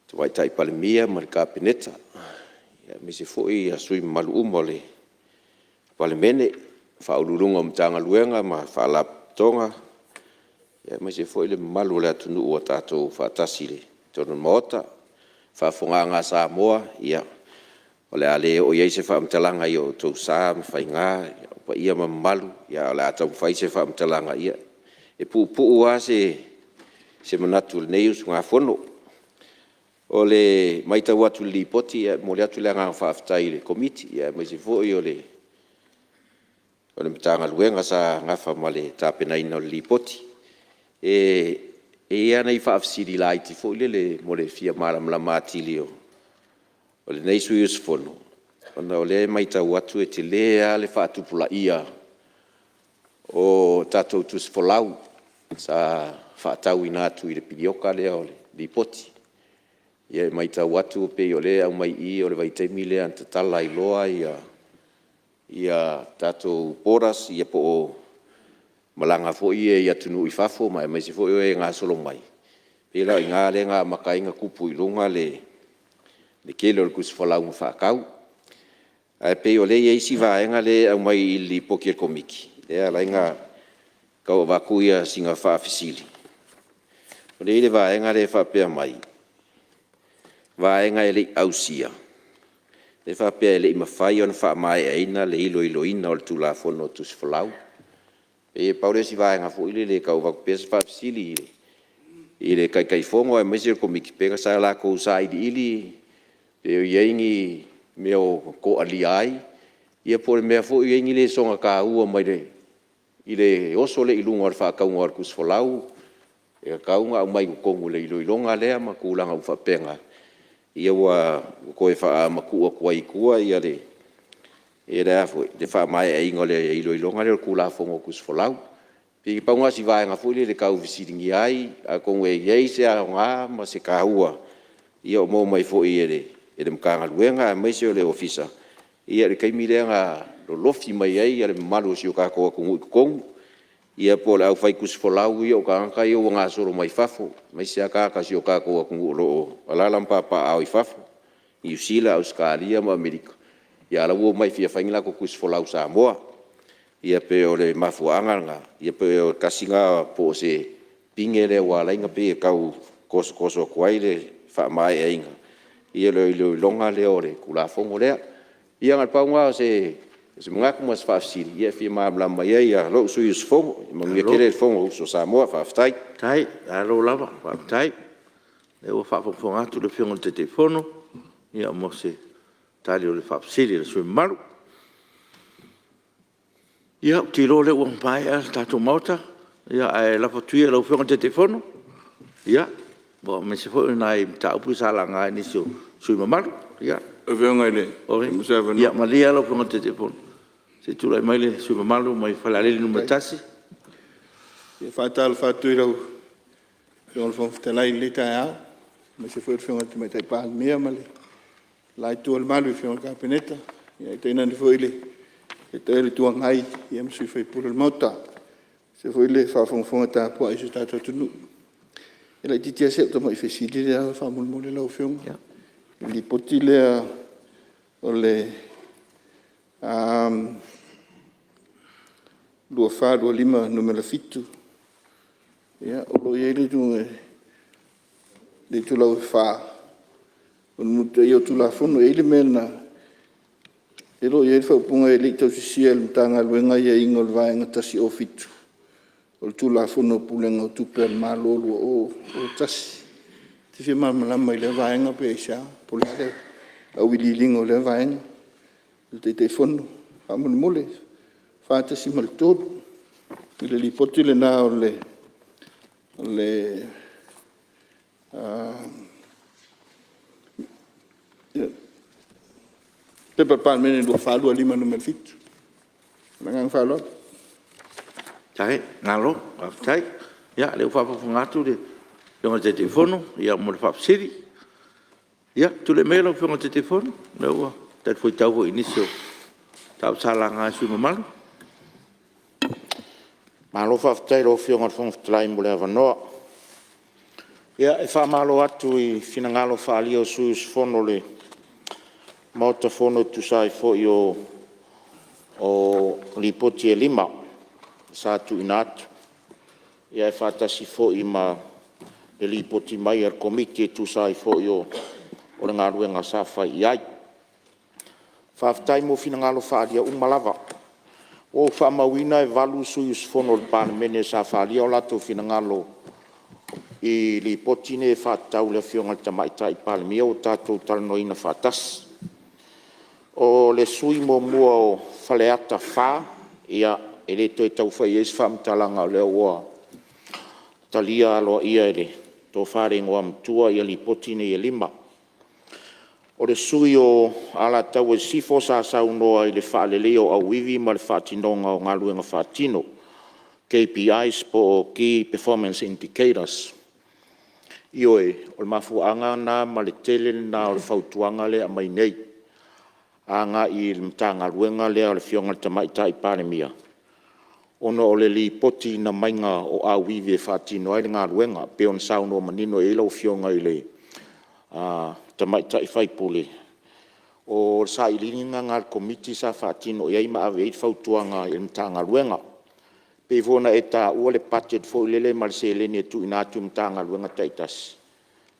S9: Tu mai tai pale mia ma le kāpeneta. Ia misi fui a sui malu umo le pale mene whaululunga mtanga luenga ma whaalap tonga. Ia misi fui le malu le atunu ua tātou whaatasi le tono maota. Whaafonga ngā Samoa ia. O le ale o iei se whaamtalanga i o tau sā, mwhainga, pa ia ma malu, ia o le atau mwhai se whaamtalanga ia. E puu a se manatu le nei usu ngā whono. O le maita watu li poti, ia mo le atu le ngā whaaftai le komiti, ia mai se fōi o le mtanga luenga sa ngafa ma le tāpenaina o le li poti. E ia nei whaafsiri la iti fōi le mo le fia maramla mātili o. O le nei sui usfono. Ona o le maita watu e te lea le whaatupula ia o tātou tusfolau sa whaatau inatu i le pirioka lea o le lipoti. Ia maita watu o pe o le au mai i o le vaitaimi lea antatala i loa ia tātou poras ia po o malanga fo i atunu i fafo mai mai se fo i ngā solo mai. Pela i ngā le ngā makainga kupu i lunga le kele o le kusifolau ma whaakau. Ai pe o le eisi vaenga le au mai i li poki e komiki. Lea lainga kau wakuia singa whaafisili. O le vaenga le whaapea mai. Vaenga e le ausia. Le whaapea e le imawhai o na whaamai aina le ilo ina o le tula fono tusifolau. E pauresi vaenga fo ile le kau wakupea sa whaafisili i le kai fongo e maisi o komiki pega sa la kou sa ili e o iengi me o ko ali ai ia po le mea fo iengi le songa ka ua mai le i le oso le ilunga o le whaakaunga o le kusfolau e kaunga au mai kukongu le ilonga lea ma kulanga u whapenga ia ua koe wha makua kua i kua ia le e rea fo le wha mai e ingo le ilonga le kula fongo kusfolau pi paunga si vaenga fo le kau visitingi ai a kongu e iei se a ngā ma se ka ua ia o mo mai fo i e le mkanga luenga mai se o le ofisa ia le kaimi leanga lo lofi mai ai ia le malu si o kako kungu kongu ia po le au fai kusfolau ia o kanka ia o ngā soro mai fafo mai se a kaka si o kako kungu lo alalam papa au i fafo i usila Australia ma Amerika ia la uo mai fia faingila ko kusfolau Samoa ia pe o le mafuanga nga ia pe o kasinga po se pingele wa lainga pe kau koso kwai le fa mai ainga ia le longa le ore kula fongo le ia ngal paunga se mga kuma fa fsiri ia fi ma bla mai ia lo su is fongo mo ia kele fongo so Samoa fa ftai
S1: Tai, alo lava, whaatai. Le o whaafonga atu le fionga te telefono. Ia mo se tali o le whaapsiri le sui maru. Ia, tiro le uang pai a tato mauta. Ia, e la tuia le fionga te telefono. Ia, bo me se fo nai ta upu sala ngai ni sui maru. Ia.
S8: O veonga ile.
S1: Oi.
S8: Musa va no.
S1: Ia malia lo ponga te telefone. Se tu lai mai le su malu mai falale no matasi.
S8: E fatal fatu ira. Yo fo ftalai le ta ya. Ma se foi fiona te mai tai pa mia male. Lai tu al malu fiona ka peneta. Ia te nani foi le. E te le tu ngai, ia msu foi pur el mota. Se foi le fa fonga ta po ai sta ta tu. E la titia se to mai fesili le fa mul mul le fiona. Li poti le o le lua wha, lua lima, numera fitu. Ia, o lo iei le tu lau wha. O nuta i o tu la fono, e le mena. E lo iei le whaupunga e le tau sisia le mtanga luenga ia inga o le vaenga tasi o fitu. O le tu la fono pulenga o tupe al malo o tasi. Te fia malama i le vaenga pe isa, po le au ililinga o le vaenga. Te fono, amone mole. Fata si mal todo. Le lipoti le na o le pe papa mene do falu ali manu melfit. Mangang falu.
S1: Tai, ngalo, tai. Ya, le fa fa ngatu de. Yo te telefono, ia mo fa siri. Ya, tu le melo fa te telefono. No, dat foi tau inisio. Tau sala nga su malu.
S2: Malo whaftai lo whionga whangwhtalai mo lea wanoa. Ia, e whamalo atu i whinangalo whaali o suus whono le mauta whono tusai fo i o lipoti e lima sa tu inatu. Ia e whatasi fo i ma e lipoti mai ar komiti e tusai fo i o le ngaruenga sa whai iai. Whaftai mo whinangalo whaali a umalawa. O whamawina e walu sui usfono le panemene sa whalia o lato whinangalo i li potine e whatau le whionga tamaita i palemia o tātou talanoina whatas. O le sui mo mua o whaleata wha, ia e le toi tau whai eis whamtalanga leo ua talia aloa ia ele, tō whare ngoa mtua ia li potine i lima. O le sui o ala tau e sifo sa saunoa i le whaaleleo au iwi ma le whaatinonga o ngā luenga whaatino, KPIs po Key Performance Indicators. Ioe, o le mafuanga na ma le tele na o le whautuanga le a mai nei, anga i le mtanga luenga le o le whionga tamaita i panemia. Ono o le li poti na mainga o au iwi e whaatino ai le ngā luenga, pe on saunoa manino e lau whionga i le tamaita i whaipule. O sa ilininga ngā komiti sa whaatino iai ma awe i whautuanga i mtanga luenga. Pe vona e tā ua le budget fo ilele ma le seleni e tu inatu mtanga luenga taitas.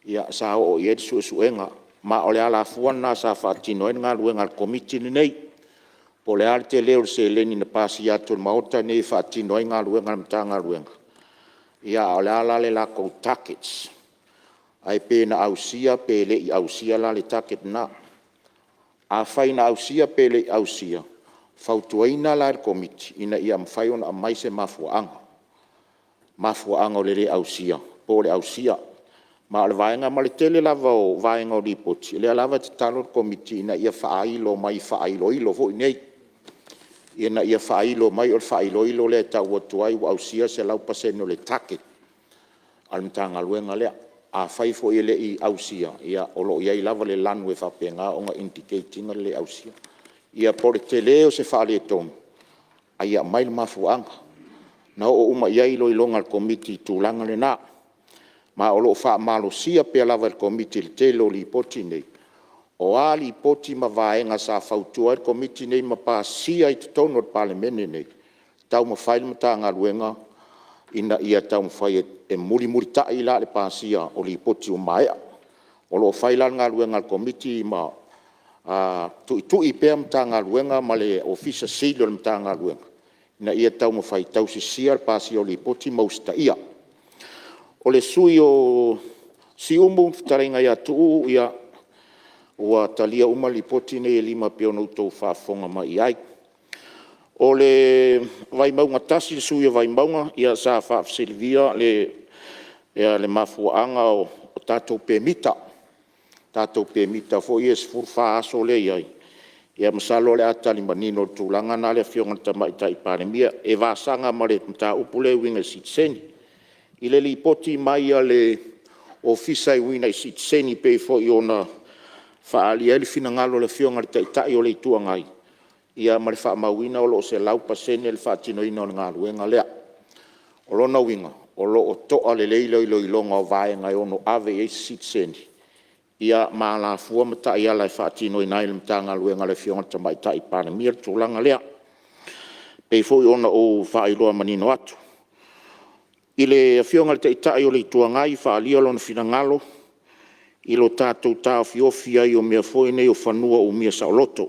S2: Ia sa o i edu suenga. Ma o le ala fuana sa whaatino e ngā luenga komiti ni nei. Po le ale te leo le seleni na pasi atu le maota nei whaatino e ngā luenga mtanga luenga. Ia o le ala le la kou targets. Ai pe na ausia pe le i ausia la le target na. A whai na ausia pe le i ausia. Fautuaina la le komiti ina ia mwhai ona a mai se mafuanga. Mafuanga o le ausia. Po le ausia. Ma le vaenga ma le tele lava o vaenga o lipoti. Le lava te talo komiti ina ia whaailo mai whaailo ilo vo inei. Ina ia whaailo mai o whaailo ilo le tau atuai o ausia se lau paseno le target. Alimtanga luenga lea. A whai fo ele i ausia, ia olo iai lava le lanu e whapenga o nga indicating le ausia. Ia pore te leo se whaale e tonu, a ia mai le mafuanga. Na o uma iai lo ilonga le komiti tūlanga le nā. Ma olo wha malo sia pe lava le komiti le te lo li poti nei. O a li poti ma vaenga sa whautua le komiti nei ma pa sia i te tonu le palemene nei. Tau ma whaile mata ngā luenga, ina ia tau mwhai e muri ta i la le pasia o li poti o maea. O lo whaila ngā luenga le komiti ma tu i pēr mta ngā luenga ma le ofisa silo le mta ngā luenga. Ina ia tau mwhai tau si sia le pasia o li poti mausta ia. O le sui o si umu mftarenga ia tuu ia ua talia uma li poti ne e lima peo nou tau whaafonga ma i ai. O le vai maunga tasi le sui vai maunga ia sa whaafsilvia le mafuanga o tātou pēmita. tātou pēmita fo i es furwha aso le iai. Ia masalo le atali manino tūlanga nā le fionga tamaitai pāremia e vāsanga ma le mta upule winga sitseni. I le li poti mai a le ofisa i wina i sitseni pe fo i ona whaali ele fina ngalo le fionga le taitai o le tuangai. Ia ma le wha mawina o lo se lau pasene le wha tino ina o le ngālu e ngalea. O lona winga, o lo o toa le leilo i lo i longa o vae ngai ono ave e sitseni. Ia maala fua mata ia lai whaatino i nai le mtanga luenga le fionga tamaitai pāremia tūlanga lea. Pei fo i ona o whaailoa manino atu. I le fionga le teitai o le tuangai whaalia lona finangalo, i lo tātou tāo fiofia i o mea foine o whanua o mea saoloto.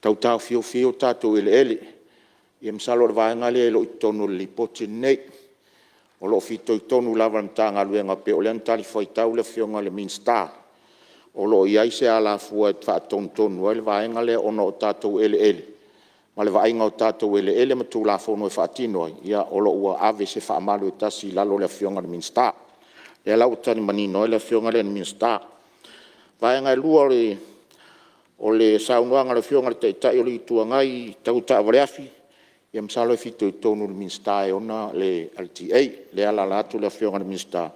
S2: Tau tāo fiofia o tātou ele ele. I msalo le vaenga le lo i tonu le lipoti nei. O lo fito i tonu lava le mtanga luenga pe o le antali whaitau le fionga le Minstar. O lo iai se ala fua e whaatonu e le vaenga le ono o tātou ele ele. Ma le vaenga o tātou ele ele ma tū la fono e whaatino ai. Ia o lo ua ave se whaamalu e tasi lalo le fionga le Minstar. Le lau tani manino e le fionga le Minstar. Vaenga e lua o le saunuanga le fionga le teitai o le tuangai tau taavareafi. Ia msalo e fito i tonu le Minstar e ona le LTA. Le ala latu le fionga le Minstar.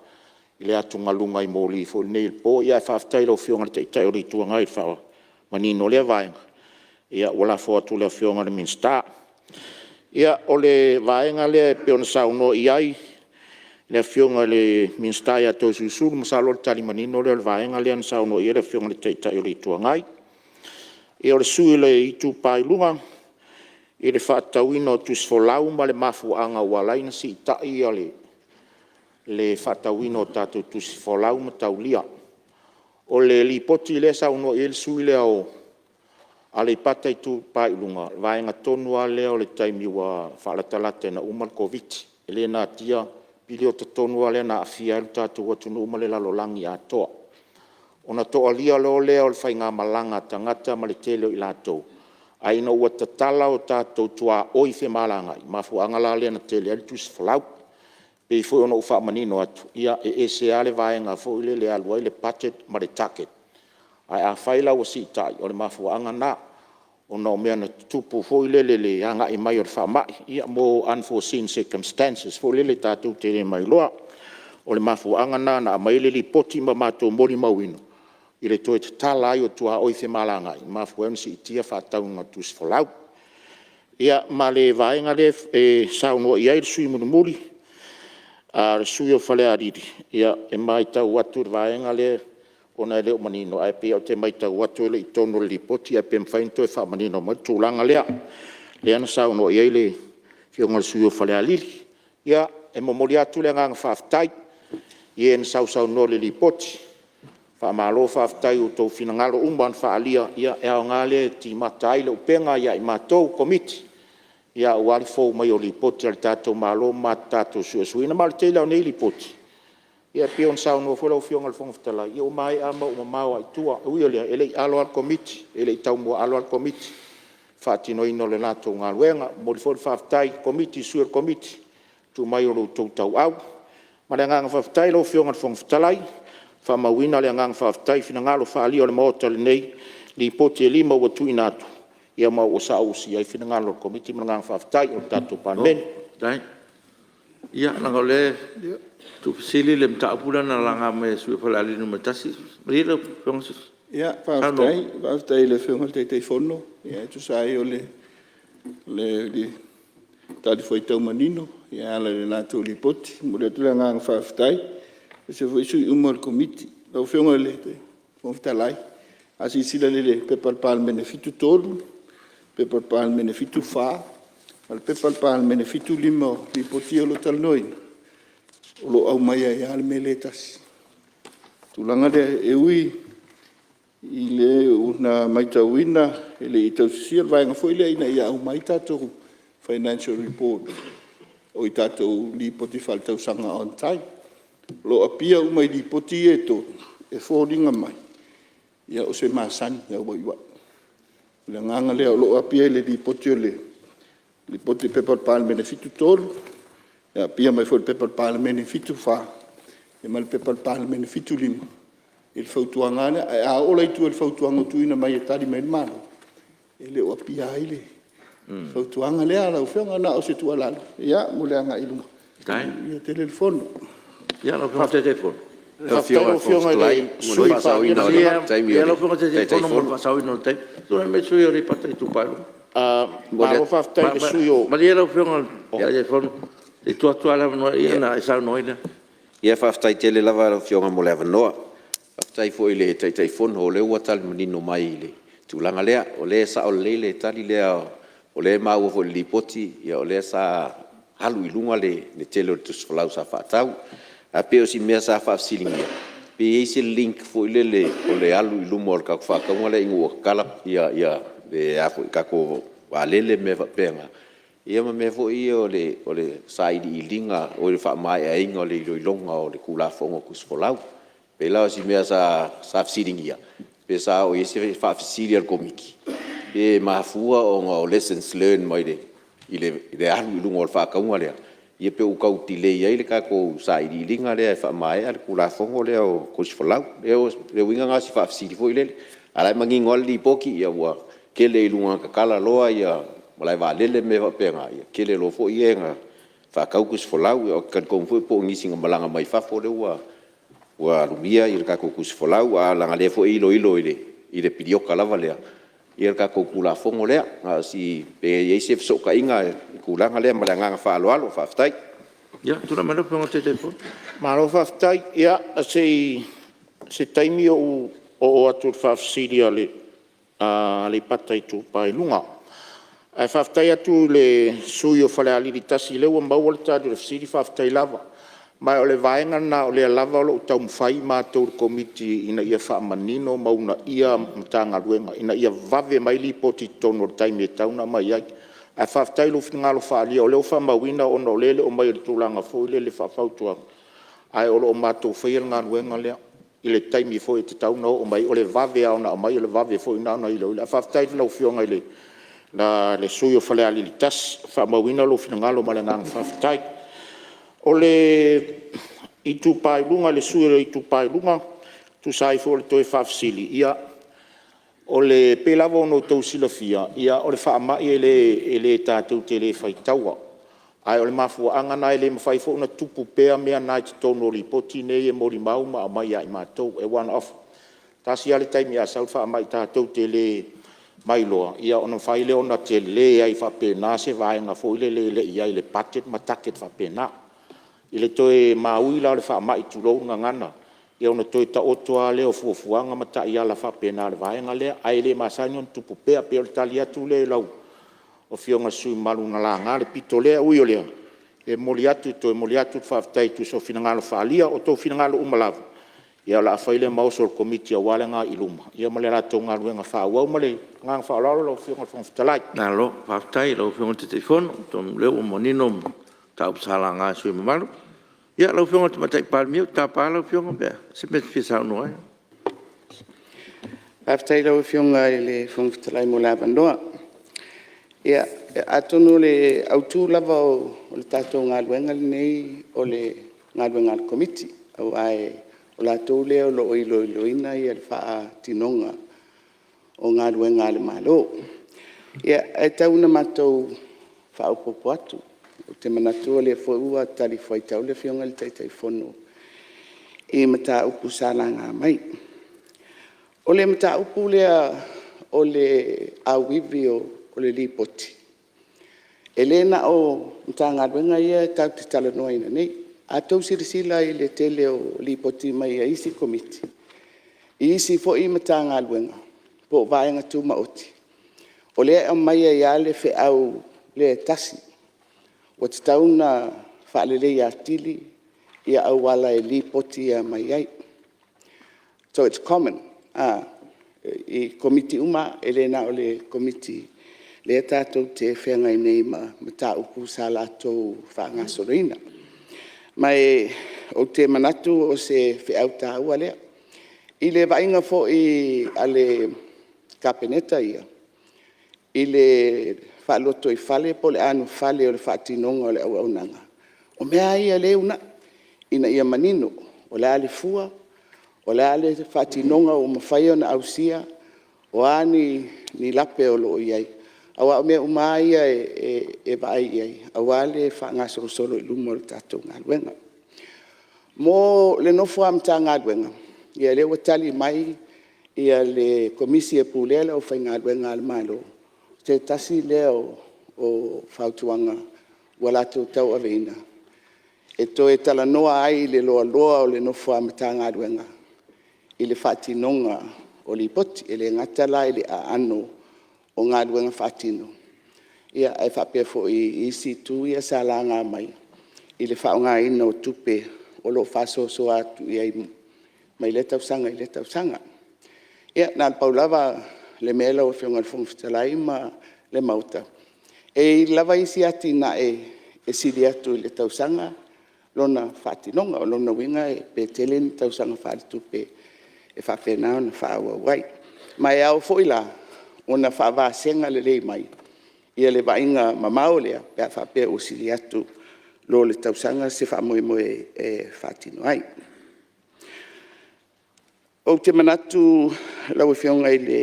S2: I le atu ngalunga i mōli fo nei po ia e whaafitai lau fionga le teitai o le tuangai whawa manino le vaenga. Ia wala fo atu le fionga le Minstar. Ia o le vaenga le peona sauno i ai le fionga le Minstar ia tau susuru masalo le tali manino le vaenga le an sauno i le fionga le teitai o le tuangai. Ia o le sui le itu pailunga i le whaatauina o tusfolau ma le mafuanga walaina si tai a le whaatauina o tātou tusfolau ma taulia. O le lipoti le sauno i le sui le au a le pata i tu pailunga. Vaenga tonua lea o le taimi wa whaalatalate na umal COVID. E le nā tia pili o ta tonua lea na afia ilu tātou watunu umale lalo langi a toa. O na toa lia leo lea o le whainga malanga tangata ma le tele o i lātou. Aina ua tatala o tātou tua oi whi malanga. Mafu angala lea na tele ali tusi whalau. Pei fo ona uwha manino atu. Ia e se ale vaenga fo ile le alua ile budget ma le target. Ai a whaila o si tai o le mafu angana. O na o mea na tupu fo ile le anga i mai o le whamai. Ia mo unforeseen circumstances fo ile tātou tere mai loa. O le mafu angana na mai le li poti ma mātou mori mawino. I le toe te tala ai o tua oi whi malanga. I mafu eun si itia whātaunga tusi whalau. Ia ma le vaenga le sauno i air sui munu muri. A sui o whale ariri. Ia e mai tau atu vaenga le ona leo manino. Ai pe o te mai tau atu le i tono le poti. Ai pe mwhainto e wha manino mai tūlanga lea. Le ana sauno i aile fionga le sui o whale ariri. Ia e momori atu le ngang whaftai. Ia en sauno le li poti. Wha malo whaftai o tau finangalo umban whaalia. Ia e ao ngale ti matai le upenga ia i mātou komiti. Ia wali fo mai o li poti al tātou malo ma tātou suasuina ma le teila o nei li poti. Ia pion sauno fulau fionga le whongwhatala. Ia o mai ama o mamau ai tua. Ui o lea, ele i alo al komiti. Ele i tau mua alo al komiti. Whaatino ino le nātou ngā luenga. Mori fo le whaftai komiti, suer komiti. Tu mai o lo tau tau au. Ma le nganga whaftai lo fionga le whongwhatalai. Whamawina le nganga whaftai fina ngalo whaali o le maota le nei. Li poti e lima ua tui nātu. Ia mau o sa usi ai fina ngalo le komiti ma nganga whaftai o tātou pāmen.
S1: Dai. Ia langa le tu sili le mta pula na langa me sui pala ali no matasi. Rilo pong.
S7: Ia whaftai le whiunga te whono. Ia tu sai o le tadi foi tau manino. Ia ala le nātou li poti. Mure tu le nganga whaftai. Se foi sui umar komiti. Lau whiunga le te whaftalai. Asi sila le pepal pal benefitu tolu. Pepal pal benefitu fa. Al pepal pal benefitu lima li poti o lo talnoin. O lo au mai ai al meletas. Tulanga de ui i le una maitawina ele i tau sisia vaenga foi le ina ia au mai tātou financial report. O i tātou li poti fal tau sanga on time. Lo apia umai li poti e to e fōringa mai. Ia o se masani ia ua iwa. Le nganga lea o lo apia le li poti o le. Li poti pepal pal benefitu tolu. Ia apia mai fo le pepal pal benefitu fa. Ia mai le pepal pal benefitu lima. il fautuanga ne a ola itu il fautuanga tu ina mai tali mai mano ele o pia ile fautuanga le ala o fenga na o se tu ala ya mule anga ilu
S1: Tai.
S7: ia telefono
S1: Ya lo fionga telefono.
S9: O fionga le sui pa
S1: Ya lo fionga telefono mo pasau ino te. Tu me sui ori pata tu paro.
S2: Maro whaftai le suyo.
S1: Ma ya lo fionga ya telefono. E tu ala no ia na sa no ina.
S9: Ia whaftai tele lava o fionga mo le avanoa. Whaftai fo i le tai fono o le ua tali manino mai i le tūlanga lea. O le sa o le tali lea o le maua fo i lipoti. Ia o le sa halu i lunga le tele o le tusifalau sa whaatau. A pe o si mea sa whaafsilingia. Pe eise link fo i le o le alu i lunga o le kako whakaunga le ingu o kala ia le afo i kako walele me whapenga. Ia ma me fo i o le saidi i linga o le whaamai a inga o le iloilonga o le kulafonga kusifalau. Pe lao si mea sa whaafsilingia. Pe sa o eise whaafsilia le komiki. Pe mahafua o lessons learned mai i le alu i lunga o le whakaunga lea. Ia pe u kau tile ia ile ka ko sa i linga le fa mai al kula fongo le o kusifalau le winga nga si fa fisi fo ile ala mangi ngol li poki ia wa kele lunga ka kala loa ia malai va lele me va penga ia kele lo fo ia nga fa kau kusifalau o kan ko fo po ngisi malanga mai fa fo le wa lumia ia ka ko kusifalau ala nga le fo ilo ile pidioka lava le ia ka ko kula fongo le si pe yesef so ka inga kula ngale malanga fa alo fa ftai
S1: Ya, tu na malo fionga telefono.
S2: Maro whaftai, ia, se taimi o atu whafsiria le patai tu pai lunga. Ai whaftai atu le sui o whale aliritasi leu ambau le tātu le whasiri whaftai lava. Mai o le vaenga na o le lava o lo tau mwhai mātou komiti ina ia whaamanino mauna ia mtanga luenga. Ina ia vave mai li poti tono taimi e tauna mai ai. Ai whaftai lo whingalo whaalia o leo whamawina o no lele o mai le tūlanga fo le whawhautua. Ai o lo o mātou whaia ngā luenga lea. I le taimi fo e te tauna o mai o le vave au na o mai o le vave fo ina ana i leo. Ai whaftai lau whionga i le sui o whale ali tas. Whamawina lo whingalo ma le ngā whaftai. O le i tu pai lunga, le sui le i tu pai lunga. Tu sai fo le toi whafsili ia. O le pelava no tau silafia ia o le whaamai e le tātou te le whaitaua. Ai o le mafuanga na e le mawhai fo na tupu pēa mea nai te tono ripoti nei e mori mauma a mai ai mātou e one off. Tasi ale taimi a sau whaamai tātou te le mailoa. Ia o na whai le ona te le ai whapena se vaenga fo ile le ia i le patet ma taket whapena. I le toe maui la o le whaamai tulou ngangana. Ia ona toi ta otoa leo fuafuanga mata ia la whapena le vaenga lea. Ai le masani on tupu pea pea le tali atu le lau. O fionga sui malu na la ngā le pito lea ui o lea. E moli atu toi moli atu whaftai tu so fina ngalo whaalia o tau fina ngalo umalavu. Ia la awhaile mauso le komiti a wale ngā iluma. Ia male rato ngā ruenga whaawau male ngā whaalaro lau fionga whangfitalai.
S1: Na lo whaftai lau fionga te telefono. Tom leo o monino tau psala ngā sui mamalu. Ya, lau fionga te matai palmiu, tā pā lau fionga bea. Se me fisau noa.
S3: Whaftai lau whionga i le whangfitalai mo la vandoa. Ia, atonu le autu lava o le tātou ngā luenga nei o le ngā luenga le komiti. Au ai o la tau leo lo iloina i le wha tinonga o ngā luenga le malo. Ia, e tauna matou wha upopo atu. O te manatua le fo ua tali fo tau le fionga le taitai fono. E mata upu sala ngā mai. O le mata upu lea o le awivi o le lipoti. E le na o mta ngā ruenga ia tau te tala noa ina nei. A tau sirisila i le tele o lipoti mai a isi komiti. I isi fo i mata ngā ruenga. Po vaenga tu maoti. O le a mai a ia le fe au le tasi. O te tauna whaalele i atili, ia awala e li poti a mai ai. So it's common. I komiti uma, e le na o le komiti, le tātou te whenga i nei ma tā upu sa lātou whaanga sorina. Mai o te manatu o se whiau tā ua lea. I le vainga fo i ale kapeneta ia. I le whaaloto i whale, po le anu whale o le whaatinonga o le au nanga. O mea ia leuna, ina ia manino, o le ali fua, O le ale whatinonga o mawhai ona ausia, o ani ni lape o loo iai. Awa mea umaia e vai iai. Awa le whaangaso solo i lumo le tātou ngā luenga. Mo le nofo amta ngā luenga. Ia le watali mai, ia le komisi e pūlele o whai ngā luenga al malo. Te tasi leo o whautuanga walatou tau aveina. E to e tala noa ai le loa loa o le nofo amta ngā luenga. I le whatinonga o li poti, e le ngatala i le ano o ngā luenga whatino. Ia e whapea fo i isi tu ia sa la ngā mai. I le whaonga ina o tupe o lo whasoso atu i ai mai le tausanga i le tausanga. Ia nā paulava le mela o whionga le whongwhitalai ma le mauta. E lava isi ati na e siri atu i le tausanga lona whatinonga o lona winga e pe tele ni tausanga whare tupe e whawhenao na whaaua wai. Mai au foila o na whaava senga le lei mai. Ia le vainga mamao lea, pia whapea o sili atu lo le tausanga se whamoe moe e whatino ai. O te manatu lau e whionga i le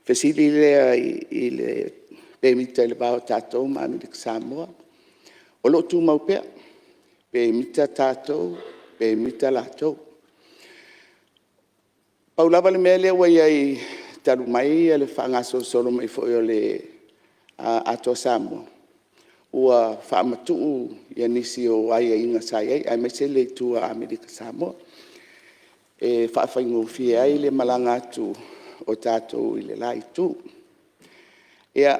S3: whesili lea i le pēmita i le bao tātou maami le Samoa. O lo tū mau pea, pēmita tātou, pēmita lātou. Paulava le mea lea wai ai talu mai le whaangaso solo mai fo o le ato Samoa. Ua whaamatuu ia nisi o ai inga sai ai mai se le tua Amerika Samoa. E whaawhaingo fie ai le malanga atu o tātou i le lai tū. Ia,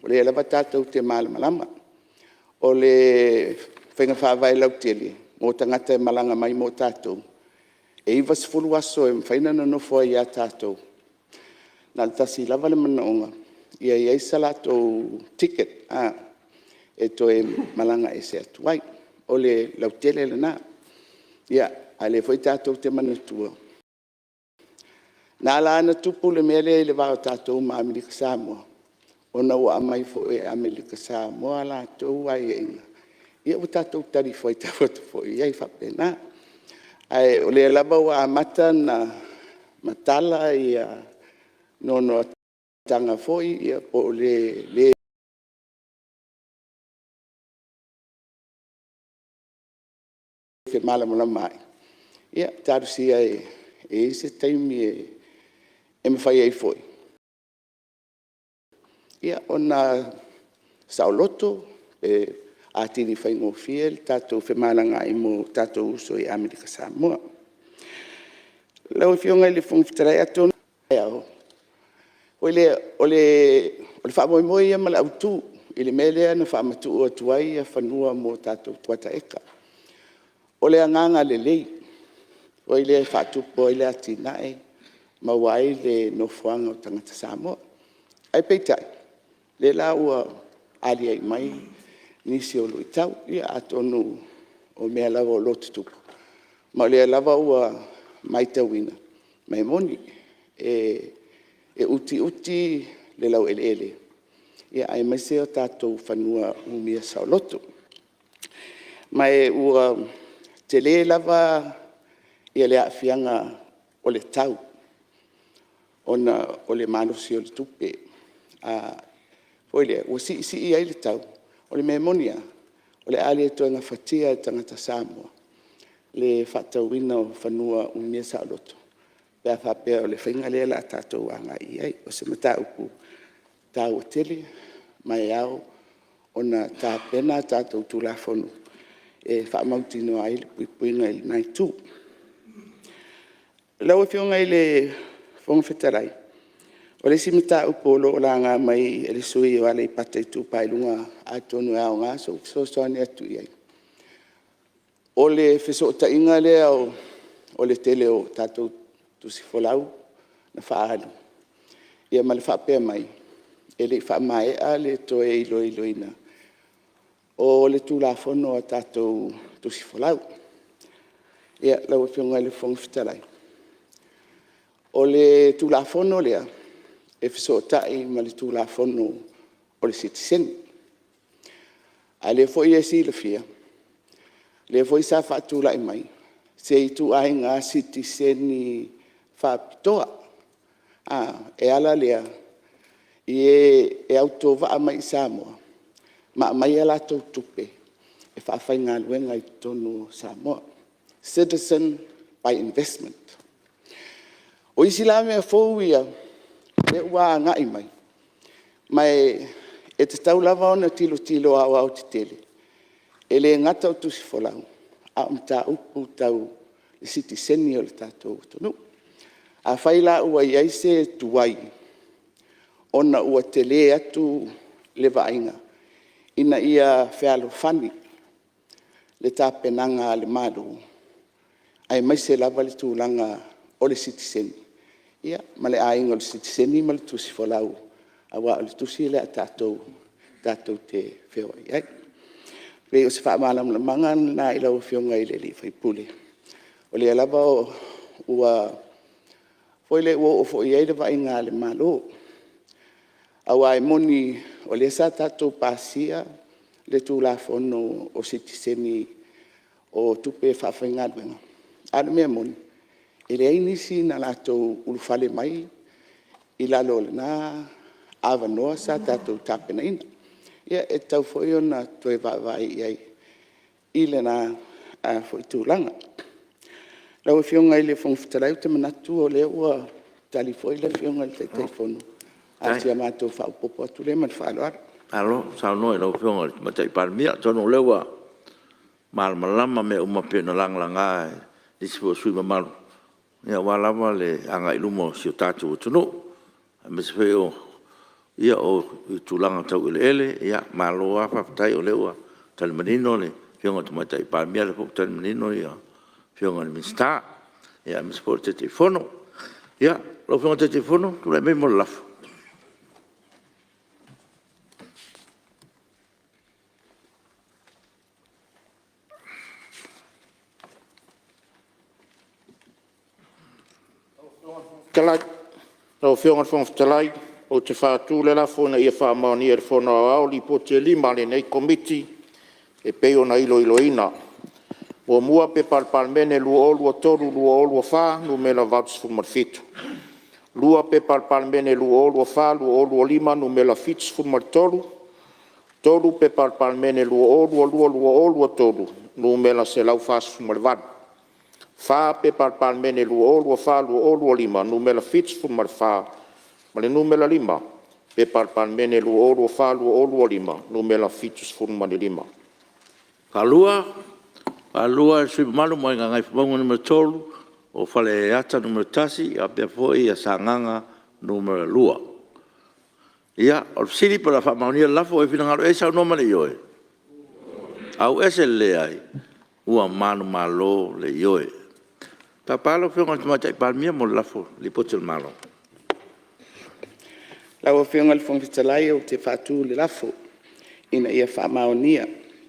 S3: o le alawa tātou te malama. O le whainga whaawai lau tele, mō tangata e malanga mai mō tātou. E iwa sifuru aso e mwhaina na nofo i a tātou. Nā tasi lava le manaonga. Ia iai salatou ticket. E to e malanga e se atuai. O le lau tele le nā. Ia, a le foi tātou te manatua. Nā la ana tupu le mele le wao tātou ma Amerika Samoa. O na ua amai fo e Amerika Samoa la tau ai e inga. Ia o tātou tari foi tawatu fo i ai whapena. Ai o le lava wa amata na matala ia nono tanga foi ia po le ke mala mai. Ia taru sia e se taimi e me fai ai foi. Ia ona sauloto atini fai ngō fiel, tātou whemalanga i mō tātou uso i Amerika Samoa. Lau e whionga i le whongwhitarai atona. O le whamoimoi ia mala autu, i le melea na whamatu o tuai a whanua mō tātou tuata eka. O le anganga le lei, o i le whatupo i le atinae, mawai le nofuanga o tangata Samoa. Ai peitai, le la ua ali ai mai, nisi o lui tau, ia atonu o mea lava o lotu tupu. Ma lea lava ua mai tauina, mai moni, e uti le lau ele. Ia ai mai se o tātou whanua umia sao lotu. Mai ua te le lava ia le awhianga o le tau, ona o le manosi o le tupe. Foi le, ua si i ai le tau, o le memonia, o le ali e toenga whatia e tangata Samoa, le whatauina o whanua umia sao lotu. Pea whapea o le whainga lea la tātou anga i ai, o se mata upu tāu tele, mai au, ona tā pena tātou tūlafonu, e whaamautino ai le puipuinga i nai tū. Lau e whionga i le whongwhitarai, o le simita upolo o la ngā mai e le sui o ale i pata i tūpa i lunga a tonu e ao ngā so soani atu i ai. O le wheso ta inga lea o le tele o tātou tusi folau na whaalu. Ia ma le whapea mai, e le whaamae a le toe iloina. O le tūlafono a tātou tusi folau. Ia lau e whionga i le whongwhitarai. O le tūlafono lea, e whesotai ma le tūlafono o le citizen. A le foi e si le fia. Le foi sa whaatūlai mai. se i tu ai ngā sitiseni whapitoa. E ala lea, e auto vaa mai Samoa, ma mai ala tau tupe, e whaafai ngā luenga i tonu Samoa. Citizen by investment. O isi la mea fōu ia, le ua ngai mai, mai e te tau lava ona tilo au te tele, e le ngata o tusi wholau, a mta upu tau le sitiseni o le tātou tonu. A whaila ua iai se tuai, ona ua te le atu le vainga, ina ia whialo whani, le tāpenanga le māru, ai mai se lava le tūlanga o le sitiseni. Ia, ma le ainga o le sitiseni ma le tusi wholau, awa o le tusi le a tātou te whio iai. Pei o se whaamalam le mangan na ila o whionga i le li whaipule. O le alava o ua foi le ua o fo iai le vainga le malo. Awa e moni o le sa tātou pāsia le tūla whono o sitiseni o tupe whawhainga duenga. Anu mea moni, e le ainisi na lātou ulufale mai i lalo le nā awa noa sa tātou tāpena ina. Ia e tau foi ona toe vāvai iai i le nā foi tūlanga. Lau e whionga i le whongwhitarau te manatu o le ua tali foi le whionga i te telefonu. A tia mātou whaupopo atu le man whaaloara.
S1: Alo, sao noi lau whionga ma te iparmia, tono lewa malama me umapena langlanga i sipo sui mamalu. Ia walawa le anga ilumo si o tātou o tunu. Me se wheo ia o tūlanga tau ele, ia maloa whaptai o lewa tali manino le whionga tu mai tai pāmia le pok tali manino ia whionga le minsta. Ia me se po te telefono. Ia, lau whionga te telefono, tu le me mo lafu.
S2: Talai, o whionga whonga talai, o te whātū le la whona ia whāmaoni e whona au li po te lima le nei komiti e peo na ilo ina. O mua pe palpalmene lua olua toru, lua olua whā, nu mela vats fumarfitu. Lua pe palpalmene lua olua whā, lua olua lima, nu mela fits fumartoru. Toru pe palpalmene lua olua toru, nu mela se lau fās fumarvadu. Fa pe palpalmene lua olua lima, numela fits fumar fa, ma le numela lima, pe palpalmene lua olua lima, numela fits fumar lima.
S1: Palua e sui malu mo ngai fumongo numero tolu, o fale ata numero tasi, a pe foi a sanganga numero lua. Ia, o siri pa la whamaunia lafo e finangaro e sao noma le ioe. Au ese le ai, ua manu malo le ioe. Papalo whionga te matai palmia mo lafo li potel malo.
S3: Lau o whionga le whongwhitalai o te whātū le lafo, ina ia whamaonia,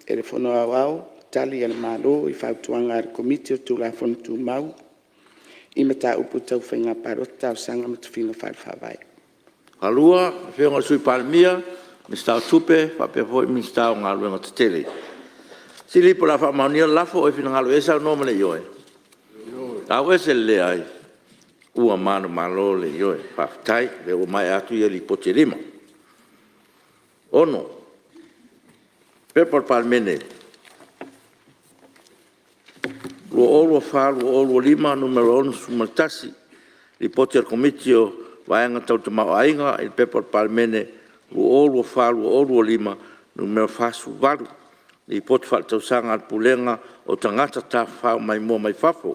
S3: e le whono au, tali e le malo, i whautuanga ar komiti o tū la whono tū mau, i mata upu tau whainga parota o sanga matu whinga whawhawai.
S1: Kalua, whionga sui palmia, mistau tupe, whapefoi mistau ngā luenga te tele. Sili po la whamaunia lafo e finangalo e sao noma le ioe. Tau ese le ai, ua manu malo le ioe, whaftai, le o mai atu ia li pote lima. Ono, pepor palmene, lua olua wha, lua olua lima, numero ono sumartasi, li pote al komitio, vaenga tau te mau ainga, il pepor palmene, lua olua wha, lua olua lima, numero fasu varu, li pote wha tau sanga al pulenga, o tangata ta wha mai mua mai fafo,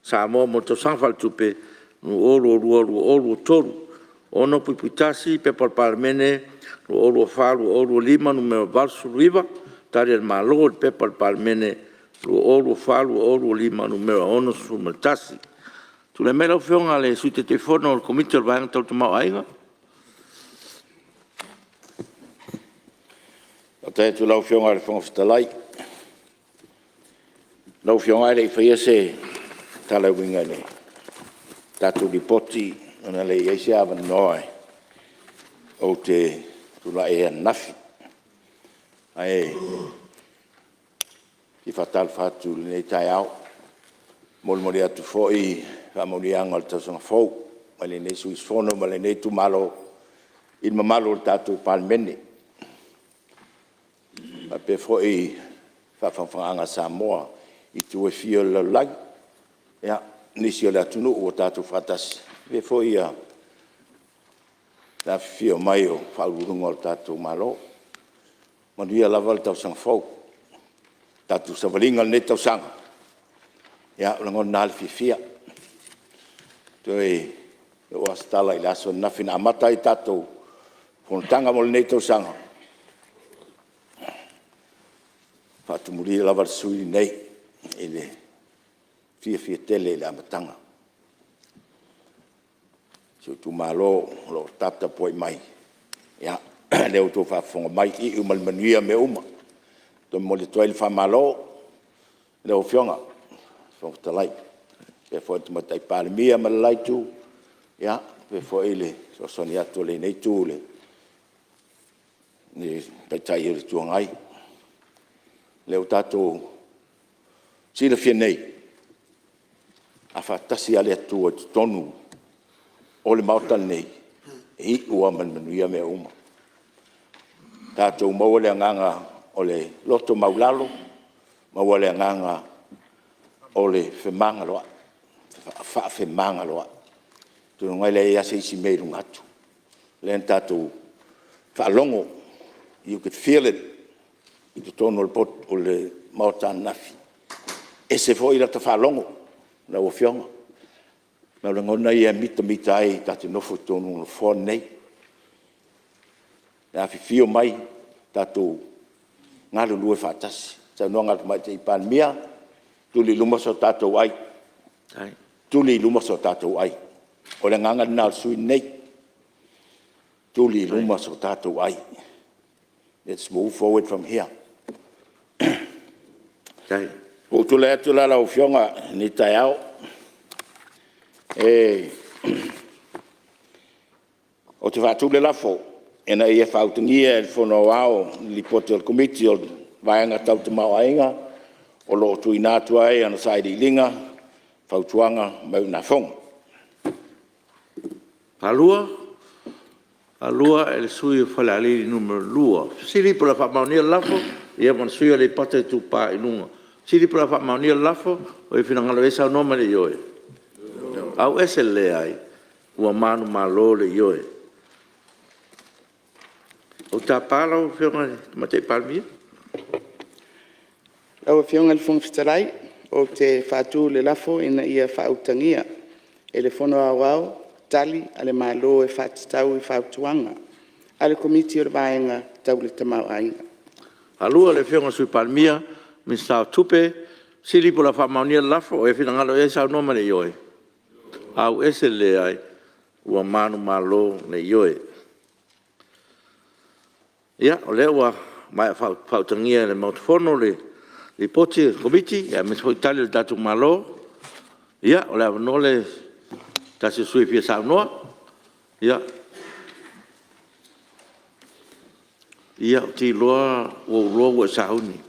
S1: sa mo mo to sang fal tupe no olu toru ono puiputasi pe por palmene no olu falu olu lima numero valsu riva tari el malo pe por palmene no olu falu olu lima numero ono sumertasi tu le melo fiona le su telefono il comité va en todo mau aiga
S2: Até tu lau fiona le fong stalai. Lau fiona le faiese tala winga ne tatu di poti ona le yesi ava noi o te tula e nafi ai ki fatal fatu le tai au Mol atu foi fa mo li angal ta sanga fo male nei suis fono male nei tu malo il mamalo tatu palmeni ma pe foi fa anga Samoa I tu e fio la lag ya nisi la tunu o tatu fatas pe foi ya la fio maio fa urungo tatu malo ma dia la volta sanga fo tatu savalinga ne tau sanga ya ngon nal fifia toi o astala I laso na fina mata I tato kon tanga mol nei to sanga fatu muri la var sui nei ele fia tele la matanga so tu malo lo tata poi mai ya le auto fa fonga mai I umal manuia me uma to mol to el fa malo le o fionga from the light. Before to matai palmia malai tu, ya before ele so sonia to le nei tu le ni petai ele tu ngai le utato si le fienei a fatasi ale tu tonu o le mautal nei I ua manuia me uma tato mo le nganga o le loto maulalo mo le nganga ole fe mangaloa fa fe mangaloa tu ngai le ya se si me ngatu len tatu fa longo you could feel it I tono el pot o le mautan nafi e se foi la fa longo na o fionga na le ngona ia mita ai tatu no foto no fo nei ya fi fio mai tatu ngalu lu fa tas sa no ngal mai te pan mia tuli luma so tatou ai. Tuli luma so tatou ai. O le nganga na sui nei. Tuli luma so tatou ai. Let's move forward from here. O tule atu la o fionga ni tai au. O te whātu le lafo. Ena ia whautungia e whono au li pote o komiti o vaenga tau te mau ainga. O lo tu inatu ai ana saidi linga fautuanga mau na fong
S1: alua el sui fala ali numero lua sili por fa maunia lafo ia mon sui le pate tu pa inunga sili por fa maunia lafo o fina ngalo esa no male yoe au ese le ai o manu malo le yoe o tapala o fiona mate palmia
S3: Lau fionga le fonga fitarai, o te whātū le lafo ina ia whautangia, e le fono awao, tali, ale malo e whātitau I whautuanga, ale komiti o le vaenga tau le tamau ainga.
S1: Alua le fionga sui palmia, min sao tupe, sili po la whamaunia lafo, e fina ngalo e sao noma le ioe. Au ese le ai, ua manu malo le ioe. Ia, o le ua, mai whautangia le mautufono le, Li poti komiti ya me foi tali datu malo ya ola no le tasi sui pia sa no ya ti lo sa uni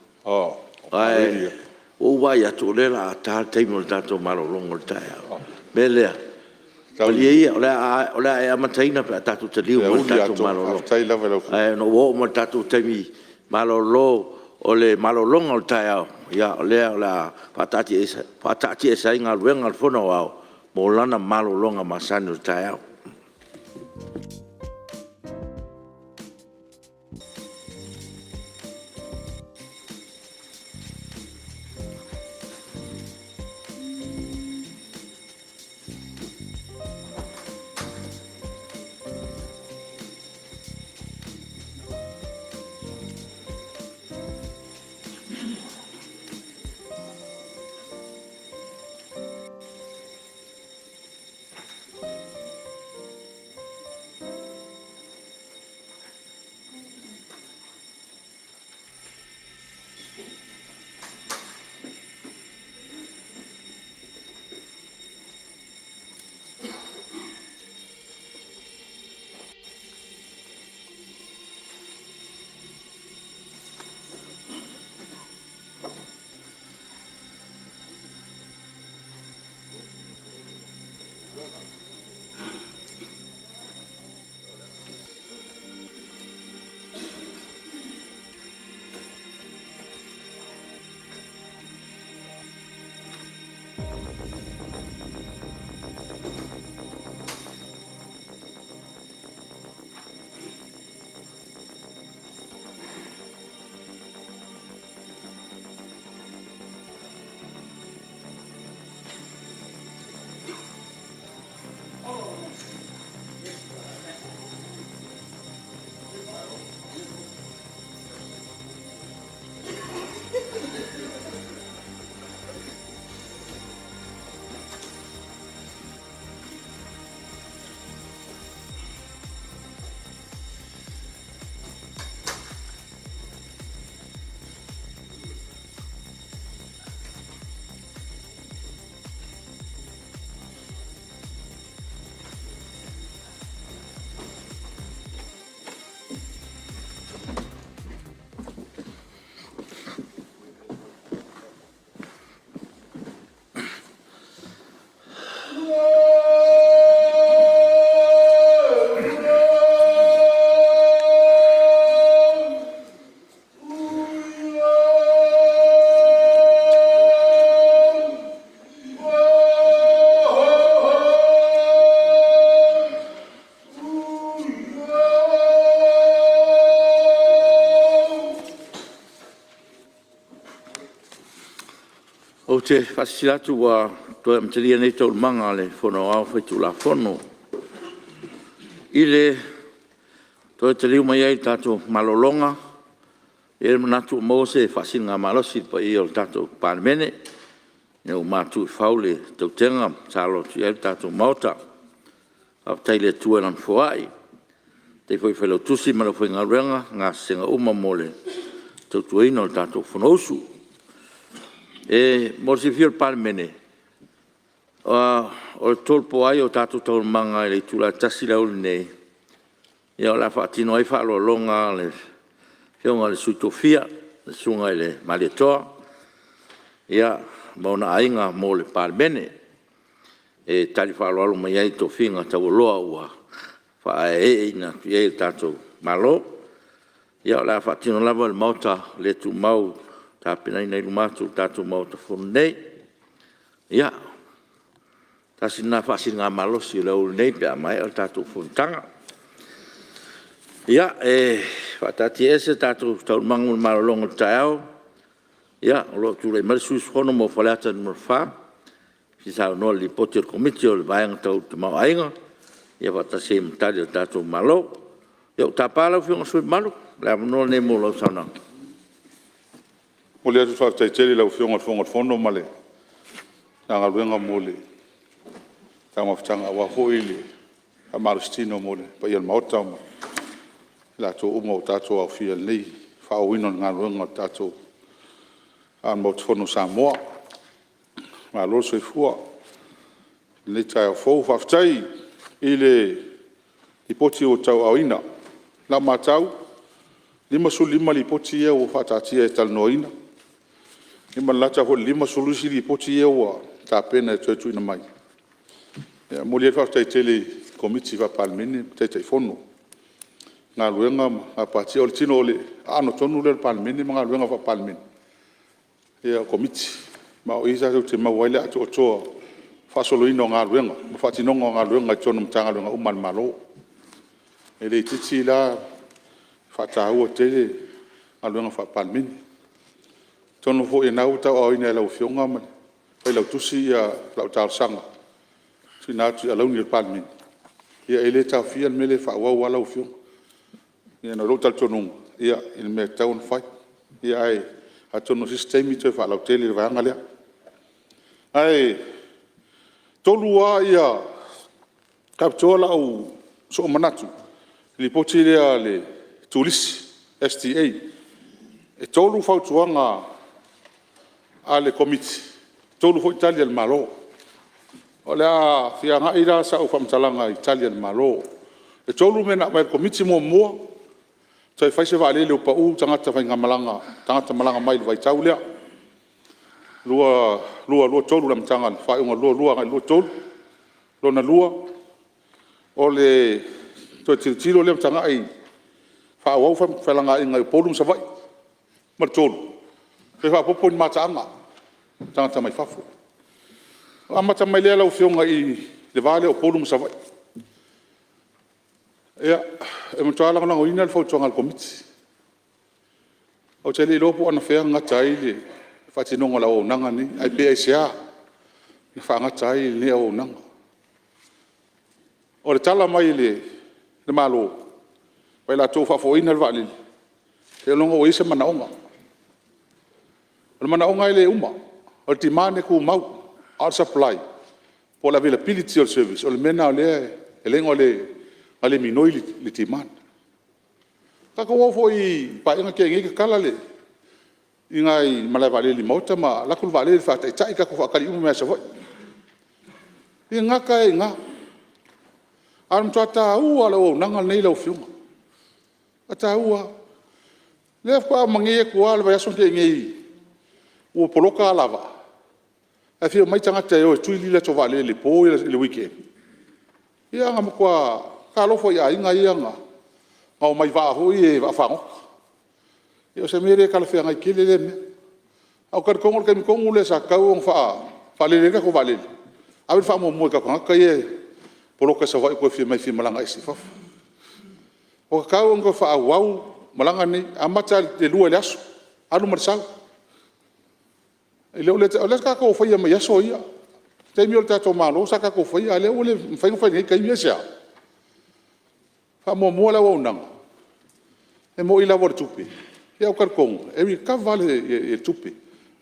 S1: ai o wa ya to le la ta te mo datu malo longo ta ya bele Oli ola e amataina pa tatu te liu mo tatu malo ai no wo mo tatu te mi malo lo ole malolonga o taiao ia ole la patati esa inga luenga fono au mo lana malolonga masani o taiao O te fasilatu wa toi mteria nei tau manga le fono au whaitu la fono. Ile toi te liu mai ai tātou malolonga. E manatu mo se fasil ngā malosi pa i o tātou pārmene. Neu mātu I whaule tau tenga tālo tu e tātou mauta. Au taile tuanan fuai. Te foi whalau tusi mana foi ngā renga ngā senga uma mole. Tau tuaina o tātou whanausu. E morsi fio pārmene. O le tolpo ai o tātou tau manga le tula tasi lau nei. Ia o la whaatino ai whaalo longa le whionga le suitofia, le sunga le maletoa. Ia mauna ainga mo le pārmene. E tali whaalo alo mai ai to whinga tau loa ua. Wha e ina tu e tātou malo. Ia o la whaatino lava le mauta le tu mau tāpina ina ilu mātou tātou mauta whonu nei. Ia. Tasi nā whasi ngā malosi le ulu nei pia mai o tātou whuntanga. Ia, whatati ese tātou tau mangu marolongo tai au. Ia, o lo tūrei marisus hono mo whaleata numero wha. Fisau noa li poti o komiti o le vaianga tau te mau ainga. Ia whatasi e mtari o tātou malo. Ia o tāpālau whionga sui malu. Le amanoa ne mo lau saunang.
S10: O le atu whakataiteri lau whionga whono male. Nā ngā ruenga mole. Tā mawhitanga awa hoi le. A marustino mole. Pa ial maota mo. La tō uma o tātou au whia nei. Whaoino ngā ruenga o tātou. An maut whono Samoa. Mā loso I fua. Nei tai au whou whaftai. I le I poti o tau au ina. La mātau. Lima li poti e o whatatia e tal noina. Lima lata ho lima sulusi li poti e o tā pena e tuetu ina mai. Moli e whaftai tele komiti whapalmene, teitai whono. Ngā luenga, ngā pātia o le tino o le ano tonu le palmene, ngā luenga whapalmene. Ia komiti. Ma o isa te mawai atu o toa whasoloina o ngā luenga. Ma whatinonga o ngā luenga I tonu mtanga luenga uman malo. E le titi la whatau o tele ngā luenga whapalmene. Tonu fo e nau tau au ina e lau whionga mani. Pai lau tusi ia lau tau sanga. Tui nātu ia launi il palmene. Ia ele tau fia mele whawau a lau whionga. Ia na rau tal tonunga. Ia il mea tau na whai. Ia ai a tonu sistemi tue wha lau tele vanga lea. Ai tolu a ia kapitoa lau so manatu. Li poti lea le tulisi STA. E tolu whautuanga a le komiti. Tolu fo Italia le malo. O lea whianga ira sa u whamtalanga Italia le malo. E tolu mena mai komiti mua. Tai whaise wa alele upa u tangata whainga malanga. Tangata malanga mai le waitau lea. Lua tolu lam tangan. Whaunga lua ngai lua tolu. Lona lua. O le toi tiro lea tanga ai. Whawau whalanga inga polum sa vai. Mar tolu. Ke whapopo ni mataanga. Tangata mai whafu. Amata mai lea lau whionga I le vale o polum sa vai. Ia, e mtuala kona ngoina le whautuanga le komiti. O te le lopo ana whea ngata I le whatinonga la o nanga ni. Ai pe ai sea. I wha ngata I le o nanga. O le tala mai le malo. Pai la tō whafoina le vali. Te longa o isa manaonga. O le manaonga I le uma. O le timane ku mau. Art supply. Po la availability of service. O le mena o le lengo le minoi le timane. Taka wofo I paenga ke ngi kala le. Ingai malai vale li mauta ma lakul vale fa tai ka ko akali ume sa foi. Inga ka inga. Aram tata u ala o nanga nei lo fiuma. Ata ua. Le fa mangi ko ala va yaso ke ngi. O poloka lava. A fio mai tanga te o tui lila to vale le po le weekend. Ia ngam kwa ka lo fo ia inga nga. Ngau mai va ho I va fa. Ia se mere ka le fia ngai kile le. Au ka kongol ka mi kongule sa ka o fa le ko vale. A fa mo ka ka ye poloka sa vai ko fia mai fia malanga isi fa. O ka o ngo fa wau malanga ni amata le lua le asu. Alu marsal. le ole ka ko fai ma yaso ia te mi o tato malo sa ka ko fai ale ole fai ngai kai mi sia fa mo la wo nang e mo ila vor tupi ia o karkong e mi ka vale e tupi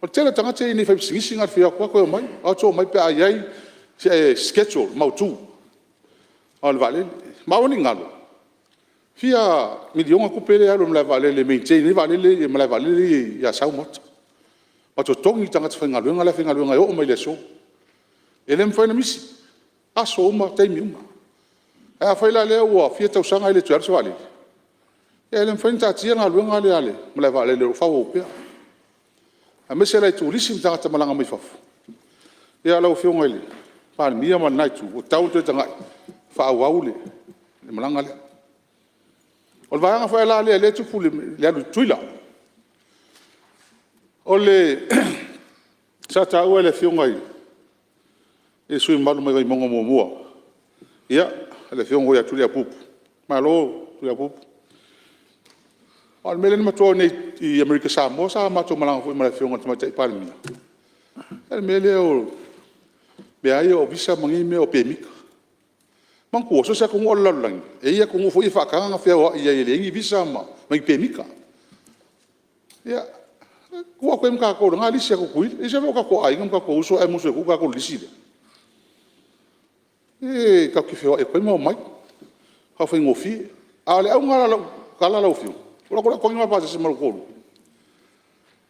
S10: o tele tanga te ni fai singa fia ko mai o to mai pe ai schedule mau tu al vale mau ni ngalo fia miliona ku pele alo mla vale le maintain ni vale le mla vale le ya sa mot o to tongi tanga te ngalo ngala finga lo ngai o mai le so ele mfai na misi a so ma te mi uma a fai la le o fia tau sanga ile tuar so vale ele mfai ta tia ngalo ngale ale mla vale le fa o pe a me se la tu lisim tanga te malanga mai fafu ya la o fio ngale pa mi ma nai tu o tau te tanga fa waule le malanga le o vaanga fa la le tu fu le alu tuila o le sa ta o le fio ngai e sui malu mai mongo mo ia le fio ngai tu le pup malo tu le pup o melen ma to nei i America sa ma to malanga fu ma le fio ngai ta pa mi el mele o be ai o visa mangi me o pemika mang ko so sa ko ngol lang e ia ko fo i fa ka nga fia ia ile ngi visa ma mai pemika ia ko ko im ka ko nga lisi ko kui e se ka ko ai ngam ka ko so e mo so ko ka ko lisi e ka ki fio e ko mo mai ka fo ngofi ale au nga kala la fio ko nga pa se mal ko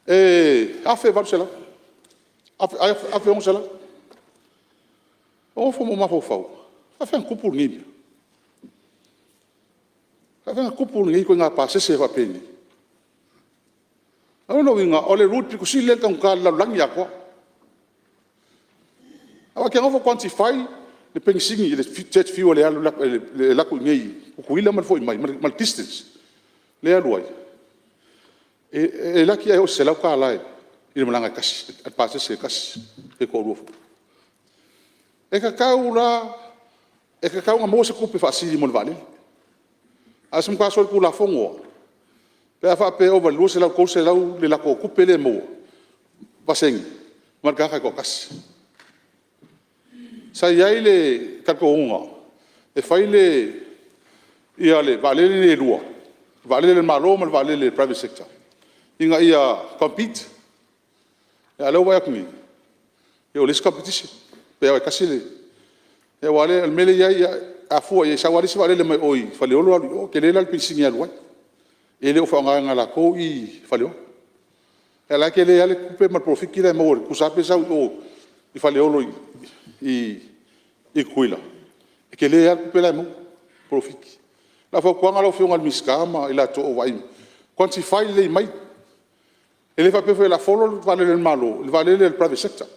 S10: e a fe Barcelona a fe on sala o fo mo ma fo a fe un couple ngi a fe un couple ngi ko nga pa se va peni a no winga ole route ko sile kan ka la lang ya ko a ke ngo quantify le pensingi le jet fuel le la ko ngi ko ila man fo mal distance le aloi e la ki ai o se la ka lai il malanga kas pa se kas e ko ro e ka kaula e ka kaunga mo se kupe fa sili mo vale asum ka sol pula fongo pe fa pe over lu se la ko se la le la ko kupe le mo baseng marka ka ko kas sa yaile ka ko unga e faile ia le vale le lua vale le malo mal vale le private sector inga ia compete ya lo wa yakni yo les competition pe ai kasile e wale al mele ya a fu e sa wale se vale le mai oi fale o ke le la pising ya lo ele o fa nga la ko i fale o ela ke le ale kupe mal profit ki le mo ku sa pe sa o i fale o i kuila e ke le ale kupe la mo profit la fa ko nga lo fi nga miskama ila to o vai quantify le mai ele fa pe la follow vale le malo vale le private sector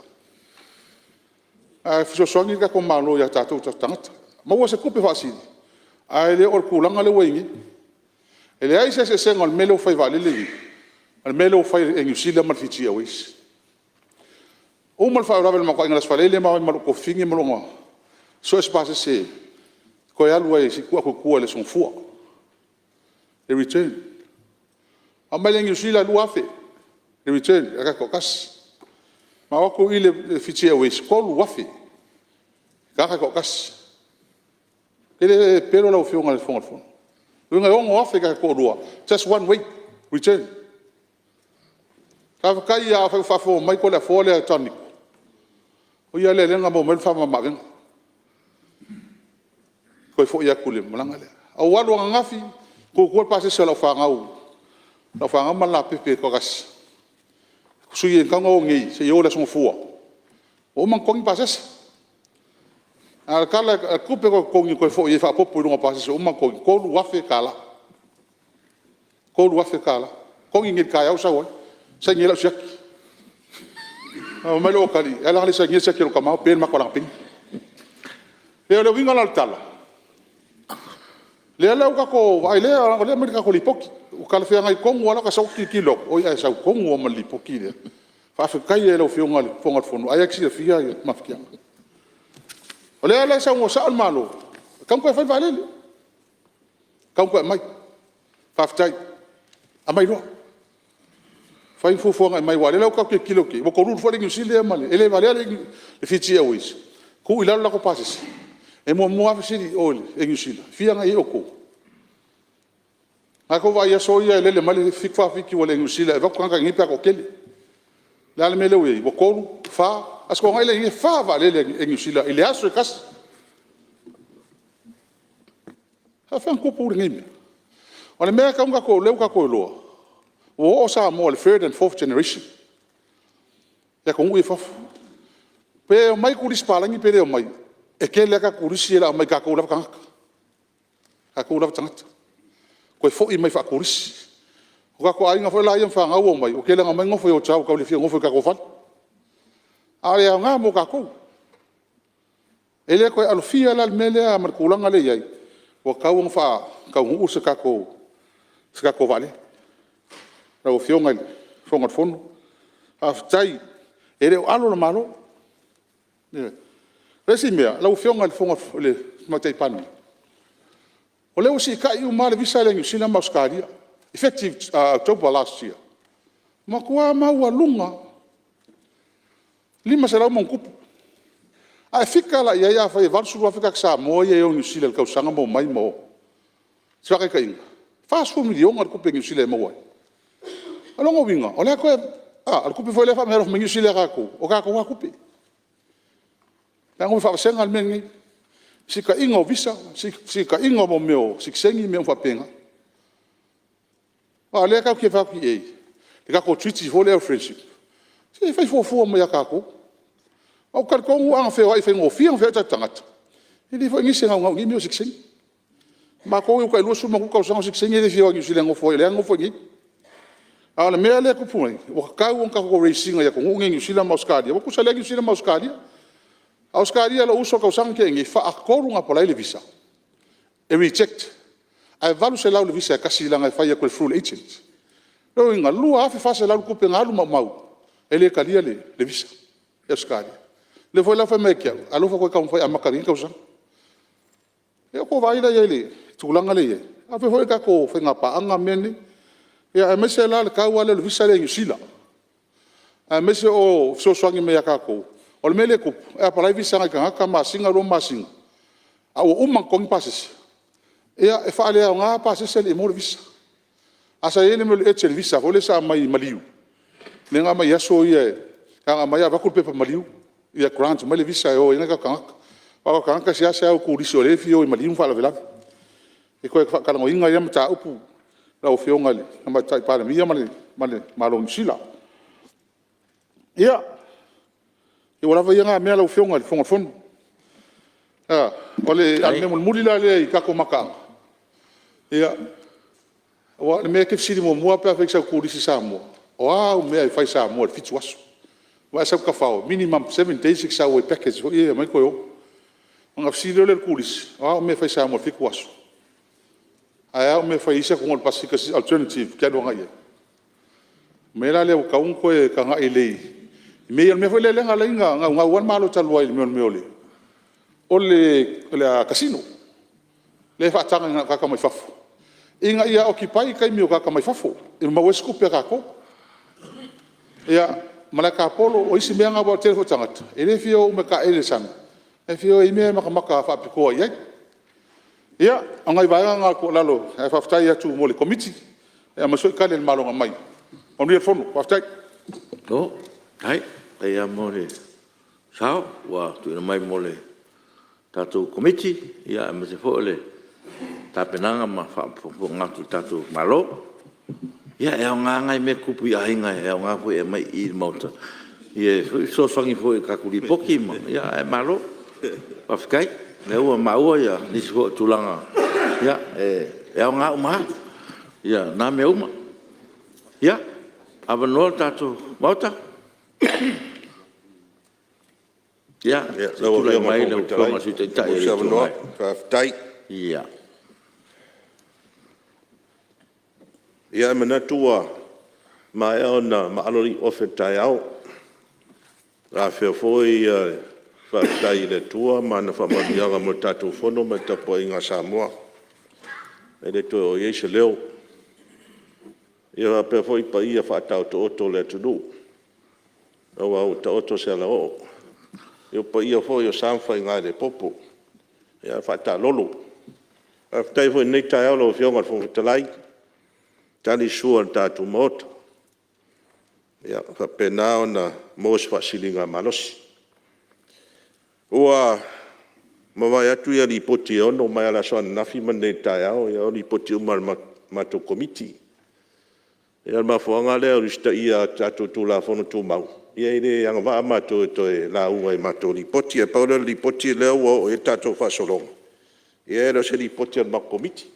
S10: a fiso songi ka ko malo ya tatou tangata ma wo se kupe fasi a ele or kulanga le wengi ele ai se ngol melo fai vale le al melo fai en usila mal fiti awis o mal fa ravel ma ko nglas fale le ma ko fingi mo ngo so es passe se ko ya luai si ko le son fu e return a mal en usila luafe e return ka ko kas ma ko ile fiti awis ko luafe ka ko kas ele pero la ofio ngal fon nga on off ka ko lua just one way return ka ya fa fo mai ko la fo le tonic o ya le nga mo mel fa ma gen ko fo ya kule malanga le o wa lo nga fi ko pase se la fa nga ma la pepe ko gas su ye ka ngo ngi se yo la son fo o man ko pase al kala kupe ko ngi ko fo ye fa popo no pase o man ko lu afe kala ko ngi ka ya usa wo sa ngi la sak o malo kali ala ali sa ngi sa kilo kama pe ma ko lang ping le winga la tala le ala ko ai le amerika ko lipoki o kala fe ngai ko wala ka sa kilo o ya sa ko mo ma lipoki le fa fa kai le o fi ngal fo ngal fo no ayaksi le fia ma fikia ole ala sa mo sa malo kam ko fa vale kam ko mai fa ftai amai lo Fai fufuanga mai wale lau ka ke kilo ke. Mo koru fo le New Zealand male. Ele vale le Fiji Airways. Ku ila la ko pases. E mo mo afisi ole e New Zealand. Fianga i oko. Ako va ya soya le male fikfa fiki wale New Zealand. Va kwanga ngi pa ko kele. La le mele we mo koru fa asko ngai le fa vale le e New Zealand. Ile aso kas. Ha fa ko pour ngi. Ona me ka nga ko le ka ko lo. O sa mo le third and fourth generation. Ya ko ngui fa. Pe mai ku rispalangi pe mai. E ke le ka ku risi la mai ka ko la ka. Ka ko la tanga. Ko fo i mai fa ku risi. Ko ko ai nga fo la ia fa nga wo mai. O ke la nga mai ngofo yo chau ka le fi ngofo ka ko fa. Ale nga mo ka ko. Ele ko alfia la mele a mar kulanga le yai. O ka wo fa ka ngu se ka ko vale. O fionga fonga fono aftai ere alo na malo resi mea la fionga fonga le matai pan o le usi kai u male visa le sila maskaria effective October last year makua mau lunga lima sala mon kupu a fika la ia fa varsu fika sa mo ye o sila ka sanga mo mai mo saka kai fast food milionga kupu ngi sila mo alongo winga ole ko al kupi foi le fa mero mingi sile ka ko o ka ko wa kupi tango fa senga al mengi sika ingo visa sika ingo mo meo siksengi me fa penga ale ka ke fa ki e ka ko treaty for their friendship si fa fo mo ya ka ko o ka ko wa fa wa fa ngo fi fa ta tangata ili fo ngi senga ngo ngi me siksengi ma ko ko lu su mo ko sa siksengi le fi wa ngi sile ngo fo le ngo fo ngi ala mea le kupui o kau on ka ko racing ya ko ngi sila mauskadia o kusala ngi sila mauskadia auskadia lo uso ka sang ke ngi fa akoru nga pola ile visa e reject ai valu se la le visa ka sila nga fa ya ko full agent lo nga lu a fa se la ku pe ngalu mau ele kalia le visa auskadia le foi la fa mekia alo fa ko ka fa amakari ka usang e ko vai la ile tulanga le a fa foi ka ko fa nga pa anga meni ya mese la ka wala le visa le sila a mese o so swangi me ka ko o mele ko a para visa nga ka ma singa ro ma singa a o umman ko passes ya e fa le nga passes le mo visa asa yele me le etel visa vole sa mai maliu le nga mai yaso ye nga mai va ko pe maliu ya grant mai le visa o nga ka sia o ku riso le fio maliu fa la vela e ko ka nga inga ya mata upu la o fionga le ma tai para mia male malo sila ia e wala va yanga me la o fionga le fonga fon ole al me muli la le ka ko maka ia wa me ke fisi mo mo pa feksa ku risi sa mo o me fai sa mo fitu waso wa sa ka fa minimum 7 days sa o package o ia mai ko yo nga fisi le ku risi o me fai sa mo fiku waso aya me fa isa ko ngol pasika alternative ka do ngai me la le ka un ko e ka ngai le me fa le nga nga wan malo talwa me ole ole la casino le fa tanga nga ka mai fafo inga ia occupy kai mi ka mai fafo e ma wesku pe ka ko ya malaka polo o isi me nga bo telefo tangata ele fio me ka ele sang e fio i me maka fa piko ia ia angai vai nga ko lalo e fa ftai atu mo le committee e ma so ka le malo nga mai on ri fono fa ftai
S1: no ai e mo le sao wa tu na mai mo le tatu committee ia me se fo le ta penanga ma fa po nga tu tatu malo ia e nga ngai me kupu ia hinga e nga fu e mai I mota ia so fangi fo ka ku ri poki ma ia e malo fa ftai le ua maua ia nisi fo tulanga ia e nga uma ia na me uma ia ava no tatu mota ia
S11: la o le mai le ko si te tai no tai
S1: ia
S11: ia mana tua mai ona ma alori ofetai au a fe foi fa tai le tua mana fa maria mo tatu fono ma tapo inga Samoa e le to ye se leo Ia pe foi pa ia fa tau to le tunu. O to se la o. Ia pa ia foi o sanfa nga de popo. Ia fa ta lolo. Aftai foi nei tai lo fionga fo talai. Tani suan ta tu mot. Ia fa pena na mos fa silinga malos. Ua mawai atu ia li poti ono mai ala soan nafi man nei tai au ia li poti umar mato komiti. Ia mafuanga leo rista ia tatu tu la fono tu mau. Ia ide yang va mato to la unga i mato li poti e paula li poti leo o e tatu fa solong. Ia era se li poti al makomiti.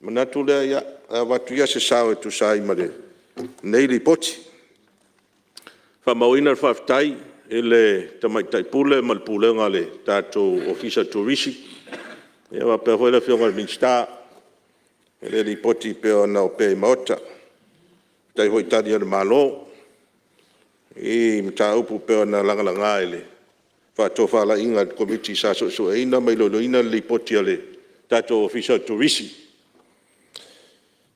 S11: Manatu lea ia watu ia se sao e tu sai mare. Nei li poti. Fa mauina fa ftai ele tamaitai pule mal pulenga le tatu ofisa turisi. Ia wa pe hoela fionga minsta. Ele li poti pe ona o pe maota. Tai hoi tani ana malo, i mta upu peo na langa ele. Whato whala inga komiti sa so eina mai lolo ina li poti ale tato ofisa turisi.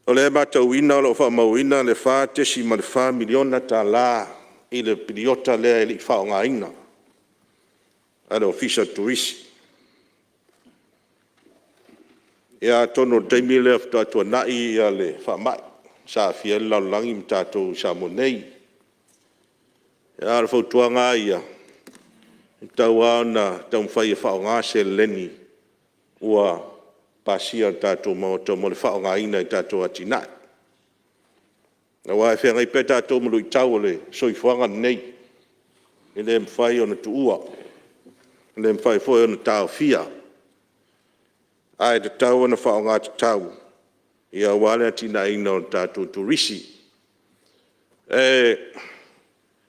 S11: O le mata uina lo wha mauina le wha tesi ma le wha miliona ta la i le piliota lea ili wha o ngā ina. Ale ofisa turisi. Ia tono teimi lea whatua nai ia le wha mai. Sa fiel la langi mtato sa monei. Ya alfo tuanga ia. Tawa na tamfai fa nga se leni. Ua pasia tato mo to mo fa nga ina tato atina. Na wa fe ngai peta to mo tawole so ifanga nei. Ele mfai ona tuua. Ele mfai fo ona tau fia. Ai de tawa na fa nga tau. Ia wale tina ina o tatu turisi.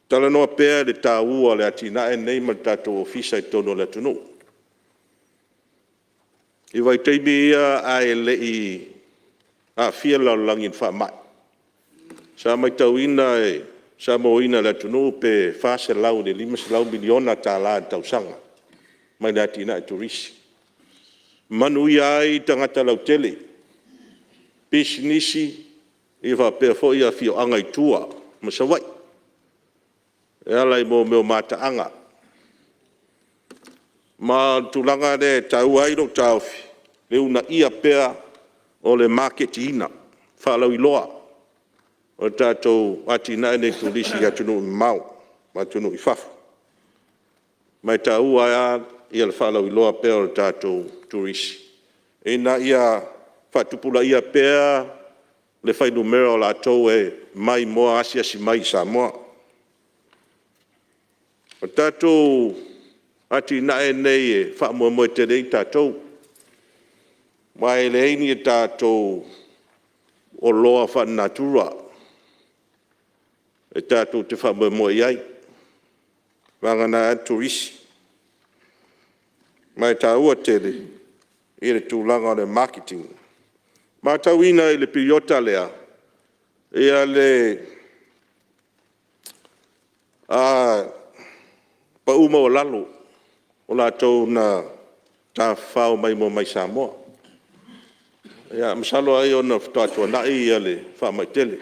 S11: Tala noa pēr le tā ua le atina e nei ma tatu ofisa i tono le tunu. I vai teimi ia ai le i a fia lau langin wha mai. Sa mai tau ina e sa mo ina le tunu pe fase lau le 5 miliona tā la tau sanga. Mai le atina e turisi. Manu ia ai tangata lau tele. Pisnisi i va pe fo ia fio anga i tua ma sawai e ala i mo meo mata anga ma tulanga de tau ai lo taufi le una ia pea o le market ina fa lau i loa o tatou atina e ne tulisi ya tunu mau ma tunu i fafu mai tau ai ia le fa lau i loa pea o tatou turisi ina ia Fatupula ia pea le fai numero la tau e mai moa asia si mai sa moa. O tatou ati na e nei e wha mua moe te rei tatou. Mai le eini e tatou o loa wha natura. E tatou te wha mua moe iai. Wangana turisi. Mai ta ua tele i le tūlanga o le marketing. Matawina i le piliota lea, ia le pauma o lalo, o la tau na ta whao mai mo mai Samoa. Ia masalo ai o na whatatua nai ia le wha mai tele.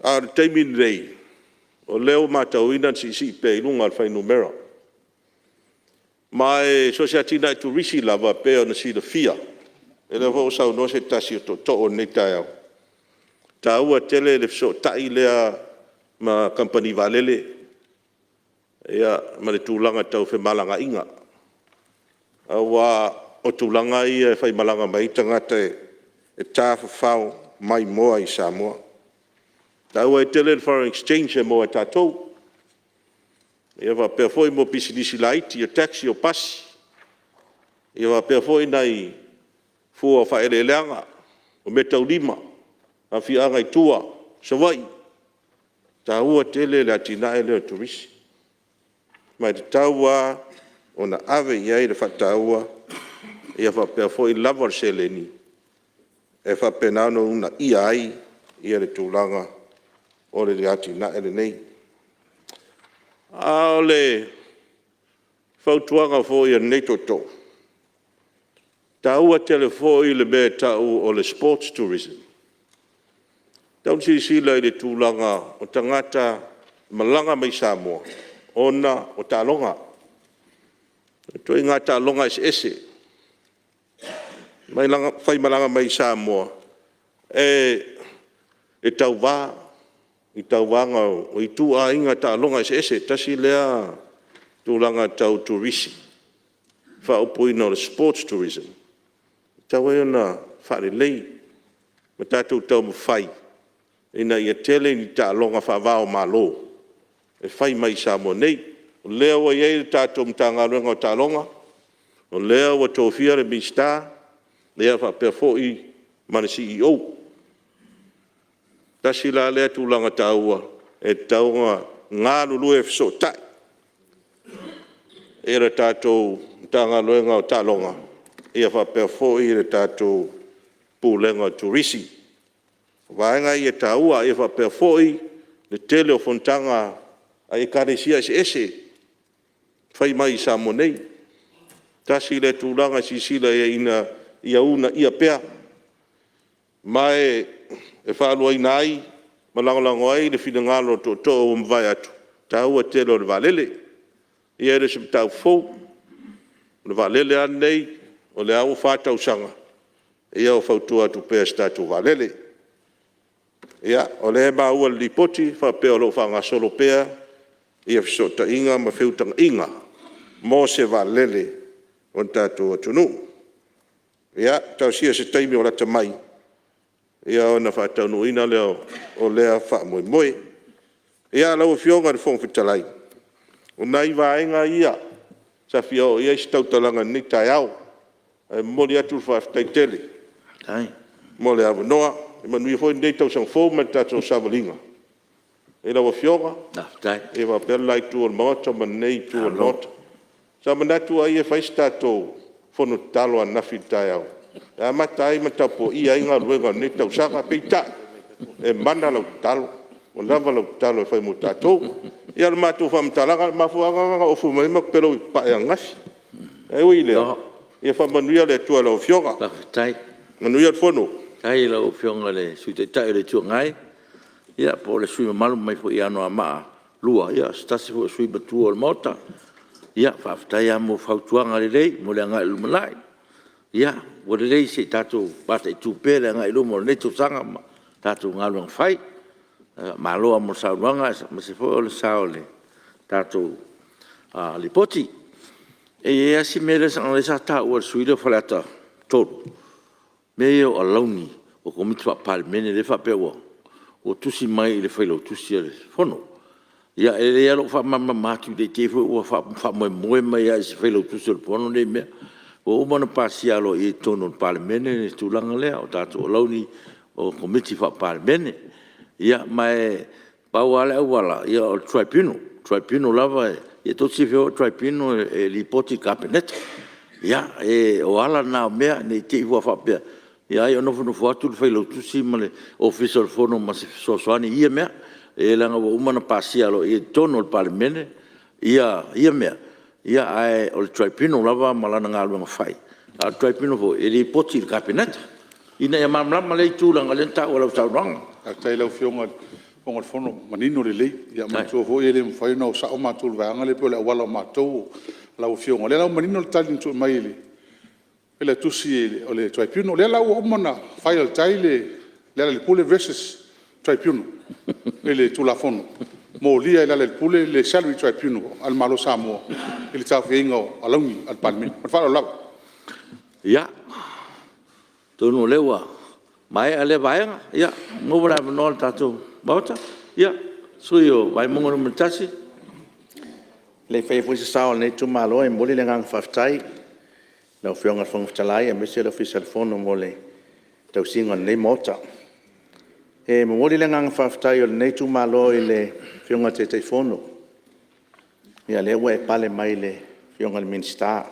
S11: A teimi rei, o leo matawina si pe ilunga al whai numera. Mai sosiatina i turisi lava pe o na si le fia. Ele vo sa no se tasi to o nei tai. Ta ua tele le so tai lea ma company valele. Ia ma le tūlanga tau fe malanga inga. Awa o tūlanga i e fai malanga mai tangata e tā whao mai moa i Samoa. Ta ua e tele le foreign exchange e moa tātou. Ia wa pia foi mo pisinisi laiti o taxi o pasi. Ia wa pia foi nai fua fa ele leanga o metau lima a fianga i tua sawai ta ua tele la tina ele turisi mai te taua ona ave iai le whataua ia whapea foi lava seleni e whapenano una ia ai ia le tūlanga o le atina ele nei a le whautuanga foi a neitoto ta ua telefoi le mea tau o le sports tourism. Tau sila i le tūlanga o tangata malanga mai Samoa. Ona o tālonga. Toi ngā tālonga ese. Mai langa, whai malanga mai Samoa. E tau wā. I tau wanga o i tū a inga tālonga ese. Tasi lea tūlanga tau turisi. Whaopuina o le sports tourism. Tau e ona whare lei. Ma tātou tau mawhai. Ina ia tele ni tālonga whawao malo. E whai mai Samoa nei. O lea wa iei le tātou mtanga ruenga o tālonga. O lea wa tōwhia le mista. Lea whapea fōi mana CEO. Tasi la lea tūlanga tāua. E taunga ngā lulu e fiso tai. E le tātou mtanga ruenga o tālonga. Ia whapea fōi le tātou pūlenga turisi. Vaenga i e tāua e whapea fōi le tele o fontanga a e karesia ese. Whai mai Samoa nei. Tasi le tūlanga sisila e ina ia una ia pea. Mai e whaalua ina ai, malangolango ai le whingalo to o mwai atu. Tāua tele o le valele. Ia ere sim tau fōu. Le valele an nei, o le au whātau sanga. Ia o whautua tu pēa statu valele. Ia, o le maua li poti, whapea o lo whanga solo pēa, ia fisota inga, ma whiutanga inga, mō se valele, o tātou atunu. Ia, tau sia se taimi o lata mai. Ia, o na whātau nuina leo, o lea wha moe moe. Ia, lau fionga le whongwhitalai. O nai vaenga ia, sa fio, ia isi tautalanga ni tai au, mori atu whaftai tele. Mo le awa noa, e manui foi nei tau sang fōu mai tātou savalinga. E lawa fionga, e wa pela i tu on mota, ma nei tu on mota. Sa manatu ai e whaisi tātou whono talo a nafi tai au. E amata ai matapo i ainga ruenga nei tau sanga peita. E mana lau talo, o lava lau talo e whai mo tātou. Ia le mātou whamtalanga, mafuanga o fumaima pero i pae angafi. E ui lea, e whamanuia le tua lau fionga. Manuia le whono.
S1: Ai la ofionga le suite tai le tu ngai. Ia po le sui malu mai fo ia no ama lua ia stasi fo sui batu o mota. Ia fa tai amo fautuanga le lei mo le ngai lu malai. Ia o le lei se tatu bata tu pele ngai lu mo le tu sanga tatu ngalu fai. Malo mo sa ruanga ma se fo le saole tatu li poti. E ia si mele sa le sa ta o sui le falata todo. Meo alauni o komiti wa palmene le fa pewa o tusi mai le failo tusi le fono ia ele ia lo fa mama matu de te fo o fa mo mai ia se failo tusi le fono le me o mana pasialo e tono palmene tu langa le o tatu alauni o komiti fa palmene ia mai pauala wala ia o tribunal lava e tosi fo tribunal e li poti cabinet ia e o ala na me ne te fa pe ia io no fono foto le failo tusi male official fono ma se soani ia me e langa o umana pasialo e tono il palmene ia me ia ai o tribunal lava malana ngalo fai a tribunal fo e li poti il cabinet ina ia mamla le tu langa le ta o la tauranga
S10: a tai lau fionga o fono manino le lei ia ma tu fo ele fai no sa o ma tu vanga le pole wala ma tu lau fionga le lau manino le tali tu mai le ele tusi o le tribunal le lau o mana fai tai le pole versus tribunal ele tu la fono mo lia le pole le salary tribunal al malo Samoa ele ta vengo alongi al palmin fa la
S1: ia tono lewa mai ale vaenga ia mo bra no tatu bauta ia suio vai mo no mtasi
S2: Le fai fu se sao ne tu malo e moli le ngang faftai. Na fionga fong talai e mese le official fono mole. Tau singa ne mota. E moli le ngang faftai o ne tu malo e le fionga te fono. Ia le we pale mai le fionga le minsta.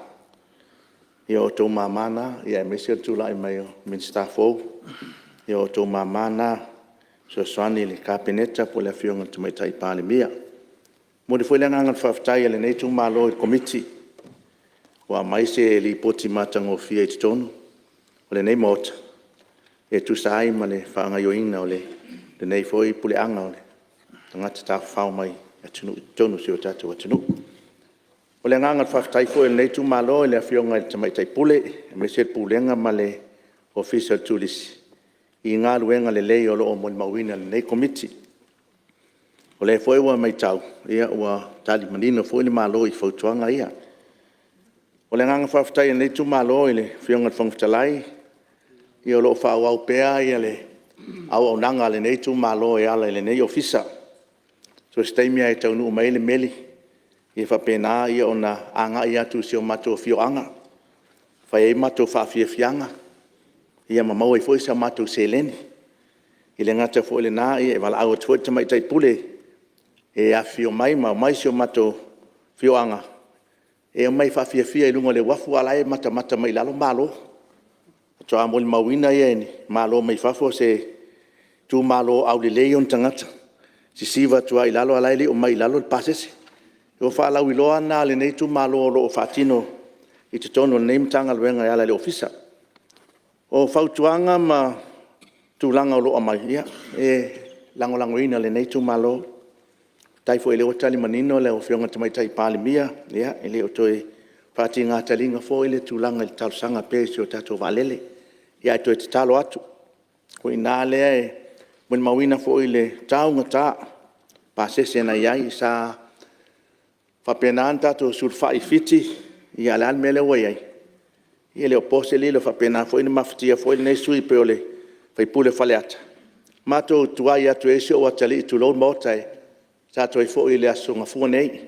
S2: Ia o to mamana ia mese tu lai mai o minsta fo. Ia o to mamana so swani le kabineta po le fionga tu mai tai pale mia. Mo de foi le ngang faftai le ne tu malo e committee. Wa mai se li poti matango fia i tonu. O le nei mota. E tu sai ma le whaanga yoina o le le nei foi pule anga ole tangata ta fau mai atunu tonu si o tatu atunu o le nganga whaftai foi nei tu malo le afionga te mai tai pule me se pulenga male official tulis i ngā luenga le lei o lo o mo mawina le nei komiti o le foi wa mai tau ia wa tali manino foi le malo i fautuanga ia o le nganga whaftai nei tu malo le fionga whangtalai i o lo whau au pea ia le au nanga le nei tu malo e ala le nei ofisa so steimia e tau nu mai le meli e fa pena ia ona anga ia tu si o mato fioanga fa e mato fa fianga ia mamau e foi sa mato seleni i le ngata foi le na e wala au tu te mai tai pule e a fio mai mai si o mato fioanga e mai fa fia i lunga le wafu ala e mata mai lalo malo to amol mawina ye ni malo mai fa fo se tu malo au le leon tangata si siva tu ai lalo ala le o mai lalo pasese o fa la wiloa na le nei tu malo lo fatino i te tono nei mtanga luenga ala le ofisa o fautuanga ma tu langa lo mai ia e lango ina le nei tu malo tai fo ele o tali manino le o fionga tamai tai palimia ia ele o toi fatinga talinga fo ele tu langa le tal sanga pesi o tato valele ia toi te talo atu ko ina le mun mawina fo ele tau ngata pasese na ia sa fa penanta to sulfa ifiti ia la mele wai ia le opose le fa pena fo ina maftia fo ele nei sui peole fa pule faleata mato tuai atu ese o atali tu lo motai sa toi fo ile asunga fu nei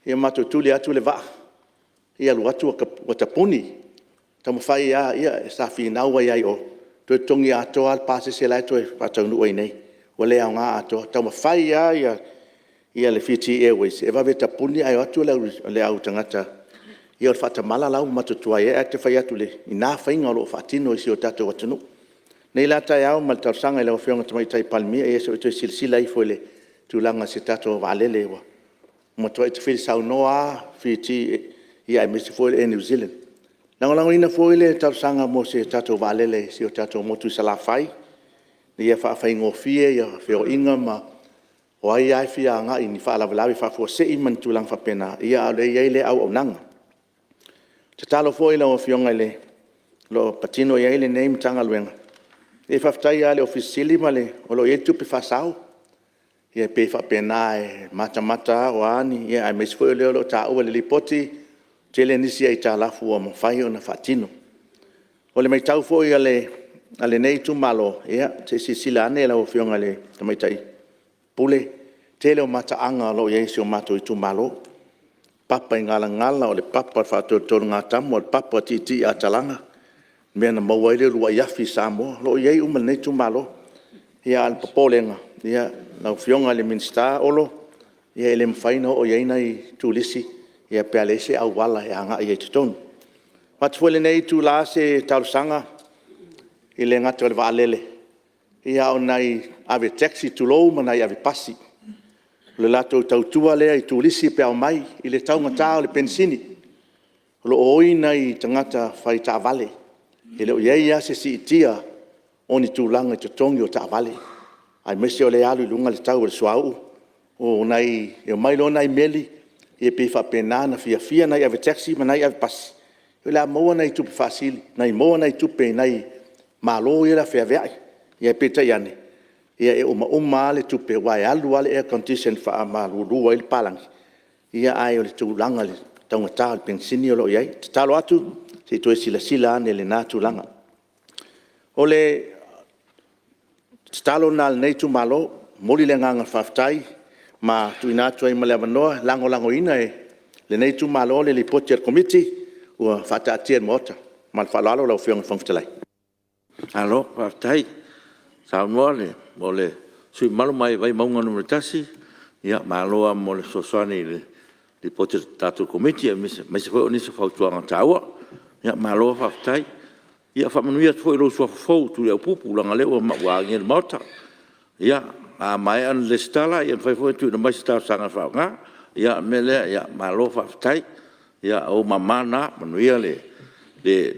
S2: ia mato tuli atu le va ia lu atu o tapuni tamo fai ia sa fina wa ia o to tongi ato al pase se la to pa tonu ai nei wale nga ato tamo fai ia le Fiji Airways e va veta puni ai atu le au tangata ia fata mala lau mato tua e te fai atu le ina fai ngalo fatino si o tato watunu nei la tai au mal tarsanga le ofionga tamai tai palmi e so to silsila i foi le tulanga se tato valele wa mo to te fil sau noa Fiji ia me se foi e New Zealand lango ina foi le tarsanga mo se tato valele si o tato mo tu sala fai ia fa fai ngofie ia feo inga ma o ai fia nga ini fa la la fa fo se i man tulang fa pena ia le ia le au nang te talo fo ile o fionga le lo patino ia le name tanga luenga e fa ftai ale officially male o lo e tu pe fa sau ia pe fa pena e mata o ani ia ai mes fo le lo ta o le lipoti tele ni si ai ta la fu mo fai ona fatino o le mai tau fo ia le ale nei tu malo ia te si silane la o fionga le mai tai pule tele o mata anga lo ye si o mato i tu malo papa ngala o le papa fa to ngā tamu o le papa titi a talanga mena mawaile rua yafi samo lo ye umal nei tu malo ia al popolenga ia na fionga le minsta olo ia ele mfaina o ye nei tu lisi ia pelese au wala ia nga ye ton pat fole nei tu la se tausanga ile ngata le valele ia o nai ave taxi tu lo mana ia ave pasi le lato tautua le ai tulisi pe mai i le tau ngata o le pensini lo oina i tangata fai ta vale i le ia ia se si tia oni tulanga te tongi o ta vale ai mesi o le alu lunga le tau o le suau o nai e mai lo nai meli e pe fa pena na fia nai ave taxi mana ia ave pasi i la mo nai tu fasili nai mo nai tu pe nai malo ia la fe vai ia pe taiane ia e uma le tupe wai alu ale air condition fa ma lu il palang ia ai o le tulanga le tonga tal pensini lo ia talo atu se to sila ne le na tulanga ole talo nal nei tu malo moli le nganga faftai ma tu ina tu ai male manoa lango ina e le nei tu malo le reporter committee o fata atien mota mal falalo lo fiong fongtelai
S1: alo faftai sa mole sui malo mai vai maunga no tasi ia malo mole sosani le pote tatu committee me se foi onisa fautuanga taua ia malo faftai ia fa manuia foi lo so fo tu le pupu langa le o wa ngel mota ia a mai an le stala ia foi tu no mai sta sanga fa nga ia mele ia malo faftai ia o mamana manuia le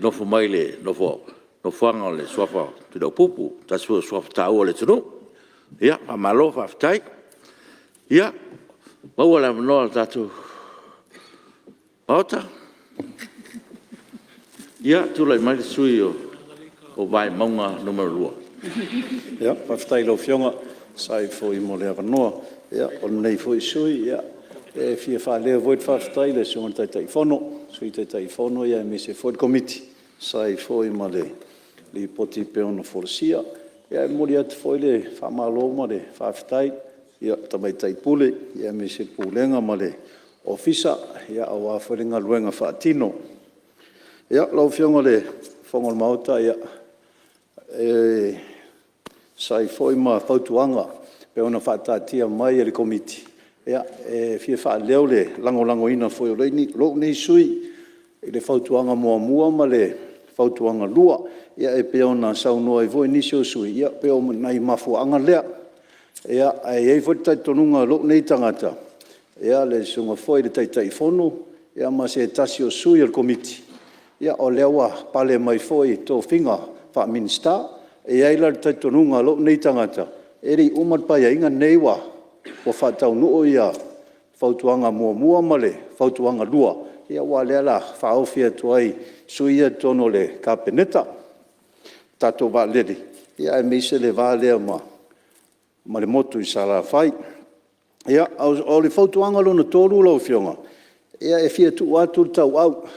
S1: no fo mai le no fo no fanga le sofa tu do pupu ta so tau le tunu Ia, whamalo, whaftai. Ia, maua la manoa tātou. Maota. Ia, tūlai mai sui o vai maunga numero 2.
S12: Ia, whaftai lau fionga, sai fōi mo lea wanoa. Ia, o nei fōi sui, ia. E fia whalea voit whaftai le sunga taitai whono. Sui taitai whono, ia, me se fōi komiti. Sai fōi ma le poti peona whorasia. Ia, e mori atu fōi le whamalo ma le whaftai. Ia, tamai tai pule. Ia, me se pūlenga ma le ofisa. Ia, au a wharinga luenga whaatino. Ia, lau fionga le whongol mauta, ia. Sai fōi ma whautuanga. Peona whaatatia mai e le komiti. Ia, fia whaaleo le lango ina fōi o reini. Lo nei sui, e le whautuanga mua ma le whautuanga lua. Ia, e peona saunoa i voi nisi o sui. Ia, peona nei mafuanga lea. Ia, e foi tai tonunga lo nei tangata. Ia, le sunga fōi le taitai whono. Ia, ma se tasi o sui al komiti. Ia, o lewa pale mai fōi tō whinga wha minsta. Ia, ila le tai tonunga lo nei tangata. Eri umat pai a inga neiwa o whatau nuo ia whautuanga mua male, whautuanga lua. Ia wa lea la whaofia tuai suia tono le kapeneta. Tato wa lere. Ia e meise le wa lea ma le motu i sala whai. Ia o le whautuanga lona tōru lau fionga. Ia e fia tu atu tau au.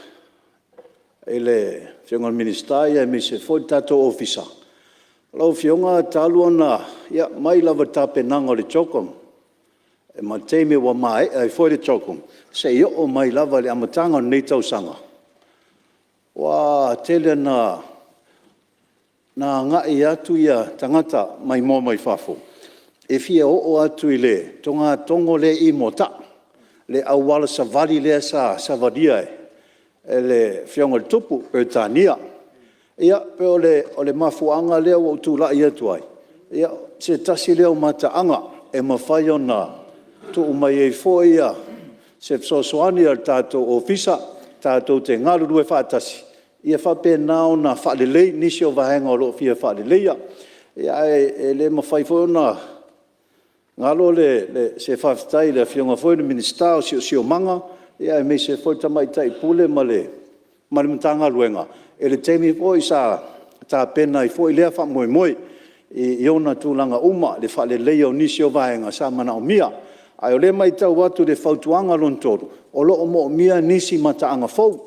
S12: E le fionga minister ia e meise foi tato ofisa. Lau fionga taluana, ia, mai lava tapenanga le chokong. E ma teime wa mai, ai foi le chokong. Se i o mai lava le amatanga nei tausanga. Wa tele na ngai atu ia tangata mai mo mai fafo. E fia o atu i le, tonga tongo le i mota. Le awala savali le sa savadia e le fionga le tupu, Britania. Ia, pe o le mafuanga lea o tūla ia tuai. Ia, se tasi leo mataanga e mawhai o nā. Tu umai e fōi ia, se psosoani al tātou ofisa, tātou te ngaruru e whātasi. Ia whape nāo nā whalelei, nisi o vahenga o lo fia whaleleia. Ia, e le mawhai fōi o nā. Ngalo se whaftai le fionga fōi na minister o sio manga. Ia, e me se fōi tamai tai pule ma le matanga luenga. E le teimi fōi sa tā pena i fōi lea wha moi. I ona tūlanga uma le wha le leia o nisi o vaenga sa mana o mia. Ai o le mai tau watu le whautuanga lontoru. O lo o mo mia nisi mataanga fōu.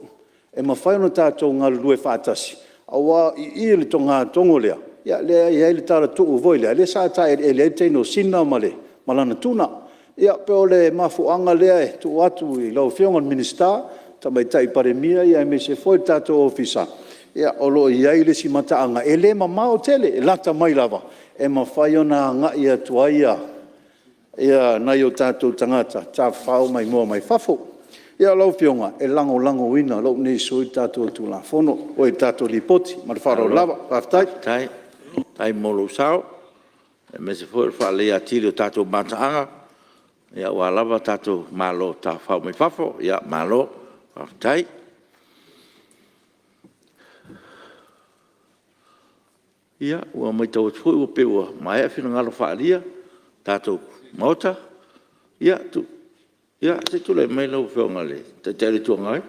S12: E ma whaino tātou ngā lue whātasi. Awa i le tonga tongo lea. Ia lea i le tāra tuu voi lea. Le sa tā e le teino sina ma le malana tūna. Ia pe o le mafuanga lea e tu watu i lau whionga minister. Tamai tai pare mia ia e me se foi tātou ofisa. Ia olo i ai le si mataanga. E le mamao tele, e lata mai lava. E ma whai ona ngā ia tuaia. Ia nai o tātou tangata. Tā whao mai mua mai whafo. Ia lau whionga, e lango ina. Lau nei sui tātou tu la whono. O e tātou li poti. Ma le wharo lava. Whaftai.
S1: Tai molo sao. E me se foi whale a tiri o tātou mataanga. Ia ua lava tātou malo tā whao mai whafo. Ia malo. Whaftai. Ia, ua mai tau tui ua peua. Mai a whina ngalo whaalia. Tātou mauta. Ia, se tule mai lau whionga le. Te tere tua ngai.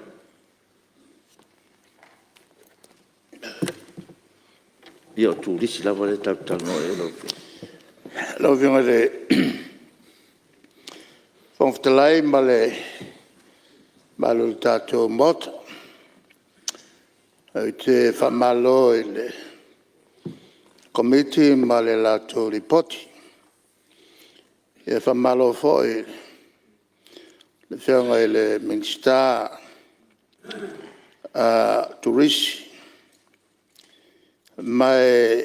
S1: Ia, o tū risi lava le tau tano e lau whionga.
S7: Lau whionga le whongwhitalai ma le malo tātou mota. Au te whamalo i le komiti ma le lātou ripoti. Ia whamalo fōi le whionga i le minister turisi. Mai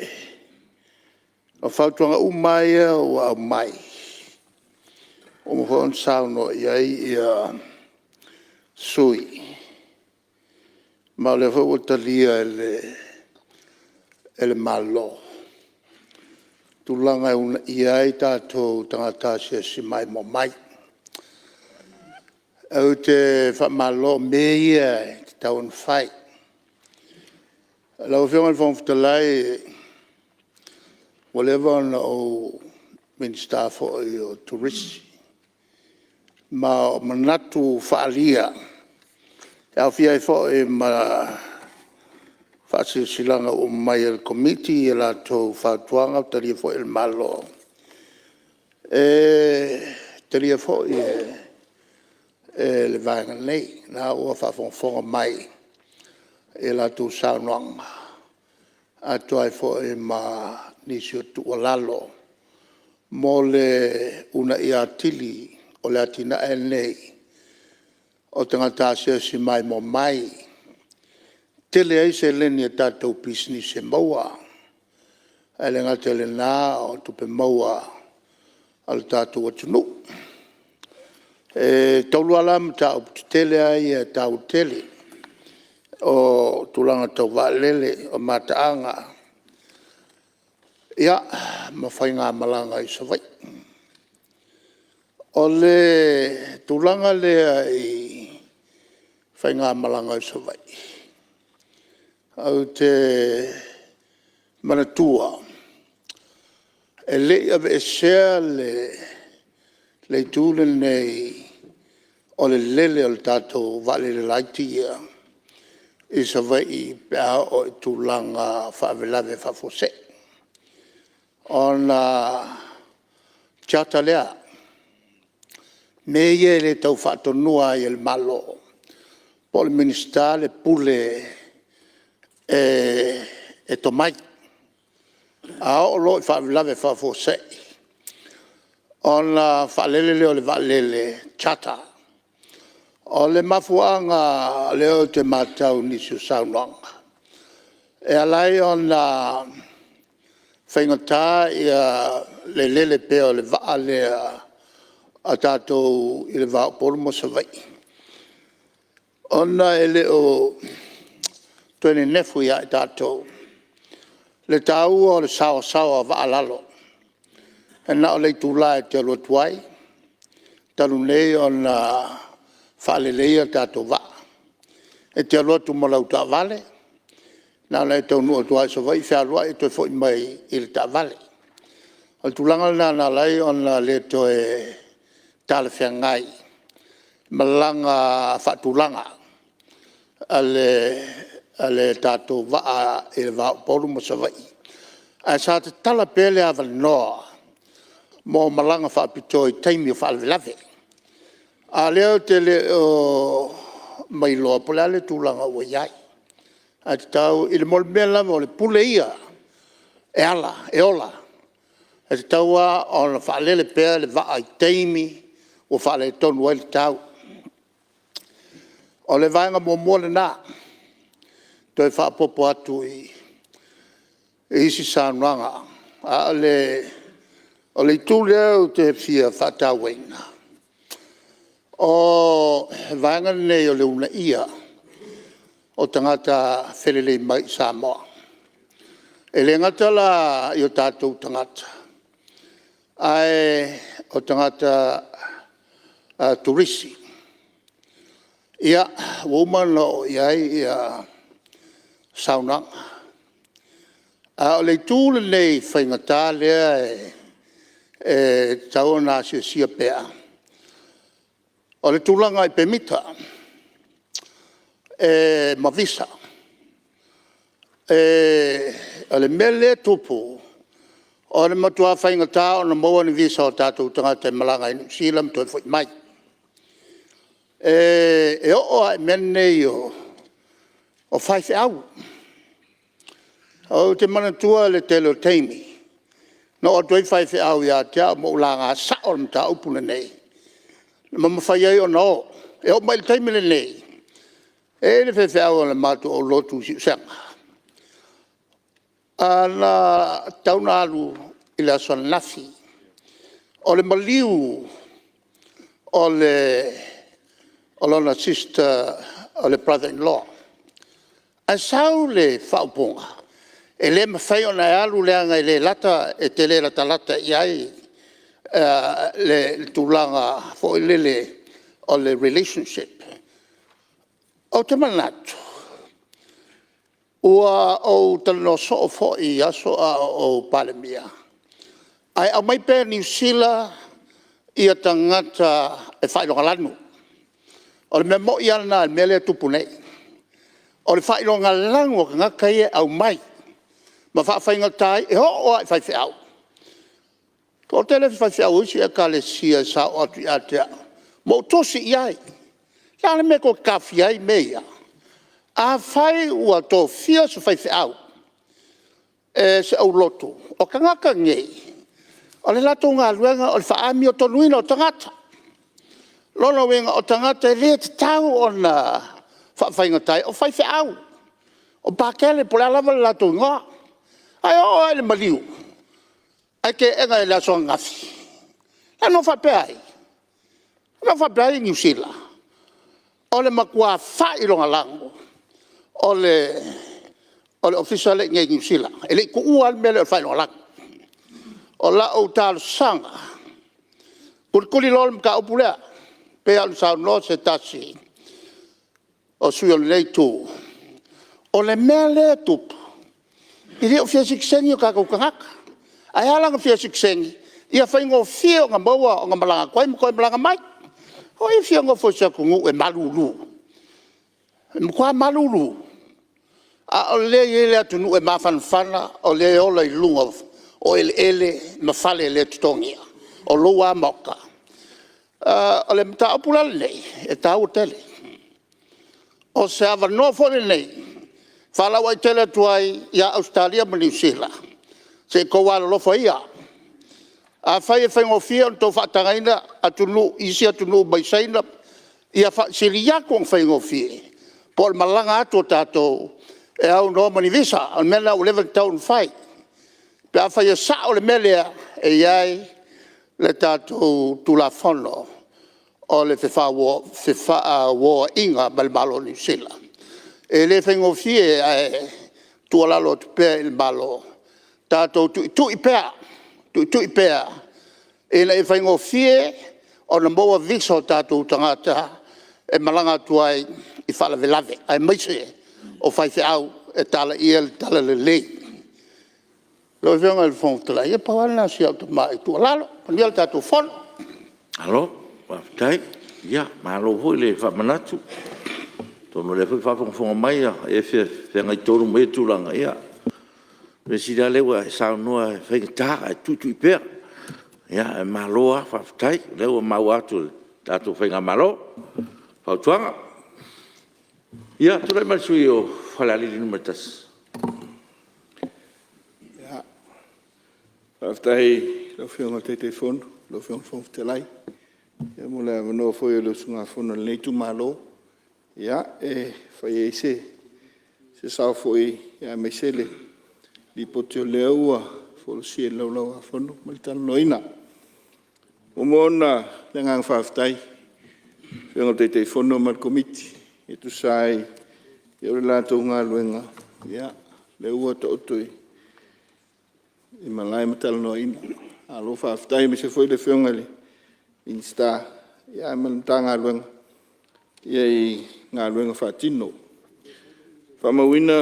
S7: o whautuanga umaia o au mai. O mwhon sauno iai ia sui. Ma le fo talia ele malo. Tulanga una iai tātou tangata si mai mo mai. Au te whamalo meia te taun whai. Lau whionga whongwhitalai whatever o Minister for Tourism. Ma manatu faalia. Au fia fo e ma fasilanga o mai el committee e la to fatuanga tari fo el malo. Tari fo le vanga nei na o fa fo mai e la to saunanga. Ato ai fo e ma nisio tu lalo. Mole una ia tili o le atina e nei, o tangata se si mai mo mai, tele ai se leni e tātou pisni se maua, e le ngate le nā o tupe maua al tātou atunu. Taulu alam tāu tele ai e tāu tele, o tulanga tau waalele o mataanga, ia, mawhai ngā malanga i savai. O le tulanga lea i whai ngā malanga i savai. Au te manatua. E lea ve e sea le tūle nei o le lele o le tātou vale le laiti ia. I savai i pēa o i tulanga whavelave whafose. O na chata lea. Me ye le tau whatonua i el malo. Po le minister le pule e tomai. A o lo i whavelave whafosei. O na whalele leo le whalele chata. O le mafuanga leo te matau nisu saunanga. E alai o na whaingata ia le lele peo le waalea a tātou i le vāo polomo sa vai. Ona ele o tuene nefu ia i tātou. Le tāu o le sawa vaalalo. E na o le tūla e te alo tuai. Talu nei o na whaalelei a tātou va. E te alo tu malau tā vale. Na le tau nua tuai sa vai. Whialua e toi fwoi mai i le tā vale. O tūlanga na lai o na le toi tala whiangai, malanga whatulanga, ale tātou waa e wā polu mo sa vai. A sa te tala pele awa noa, mo malanga whapito i taimi o whalawelave. A leo te le o mai loa pole ale tūlanga ua iai. A te tau i le mole mea lama o le pule ia, e ala, e ola. A te tau a o na whalele pea le waa i taimi, o whale tonu ai le tau. O le vaenga mo mole nā, toi whapopo atu i isi sānuanga. O le tūle au te whia whataweina. O vaenga nei o le una ia, o tangata whelelei mai Samoa. E le ngata la i o tātou tangata. Ai o tangata turisi. Ia, wumano iai ia saunanga. O le tūle nei whaingata lea e tau nā sia pēa. O le tūlanga i pemita, mavisa. O le mele tupu, o le matua whaingata o na maua ni visa o tātou tangata e malanga i Silam toi fwoi mai. E o ai mene o whaife au. O te manatua le telo teimi. No o toi whaife au ia te au mo langa sa o le mta upuna nei. Mama whai ai o no. E o mai le teimi le nei. E le whaife au le matu o lotu si usanga. Ana tauna alu i le aswan nafi. O le maliu o lona sister, o le brother-in-law. A sau le whauponga. E le mawhai o na alu leanga i le lata, e te le lata iai le tūlanga fo i lele o le relationship. O te manatu. Ua o tano so fo i aso a o palemia. Ai au mai pe New Zealand ia tangata e whailonga lanu. O le mea mo i ana me le tupu nei. O le whailonga langu ka ngaka ia au mai. Ma whaafai tai e ho o ai whai whiau. Ko te le whai whiau isi e ka le sia sa o atu i atea. Mo tosi i ai. Lana me ko kawhi ai mea. A whai ua tō fia su whai whiau. E se au loto. O ka ngaka ngei. O le lato ngā luenga o le whaami o tonuina o tangata. Lono wenga o tangata e rea te tau o na whaafai tai o whai whiau. O pākele po le alawa le lato ngā. Ai o ai le maliu. Ai ke enga e la soa ngafi. Ano whape ai. Ano whape ai New Zealand. O le makua whai longa lango. O le official ngai New Zealand. E le ku ua mele o whai longa lango. O la o talo sanga. Kuri lol mka upulea. Pe alu sao no se tasi. O sui o le leitu. O le mea le tupu. I reo fia siksengi o kakau kangaka. Ai halanga fia siksengi. Ia whaingo fia o ngā maua o ngā malanga koe malanga mai. O i fia ngā fwisia kungu e malulu. E mkua malulu. A o le ele atunu e mawhanwhana o le ola i lunga o ele mawhale le tutongia. O lua moka. O le mta opula nei e tau tele. O se awa no fole nei. Whala wai tele tuai ia Australia ma New Zealand. Se koua lofo ia. A whai e whaingo fia on tō whaatangaina atunu, isi atunu maisaina. Ia siriako on whaingo fia. Po al malanga ato tātou e au no mani visa. Al mena o lewa taun whai. Pe a whai e sa o le melea e iai le tātou tulafono. O le whiwha inga malmalo New Zealand. E le whaingo fie e tualalo tu pēr il malo. Tātou tu i pēr. Tu i pēr. E le whaingo fie o na moa viso tātou tangata e malanga tuai i whala velave. Ai maise o whaife au e tala ia le tala le lei. Lo venga il fontela. E pawana si au tu mai tualalo. Paniel tātou fono.
S1: Alo, waftai. Ia, malo hui le whamanatu. Tono le whawhawhonga mai e whengai tōru mai tūranga ia. Me sira lewa e saunua e whenga tāka e tutu i pēr. Ia, e maloa whawhtai. Lewa mau atu tātou whenga malo. Whautuanga. Ia, tūrai marisui o whalalili numatas.
S13: Ia, whawhtai lau whionga te fono, lau whionga whawhtelai. Ia, mole a wanoa whoi o lau sunga fono le neitu malo. Ia, e whai e se sao fwoi, ia me sele, li potio lea ua, fwolo si e lau a whono, malitana noina. O mōna, le ngang whawhtai, whionga te whono mal komiti, e tu sai, e ore lātou ngā luenga, ia, le ua ta otoi, e malai matala noina, alo whawhtai, me se fwoi le whionga le, insta, ia, e malita ngā luenga, ia i ngā luenga whātino. Whamawina,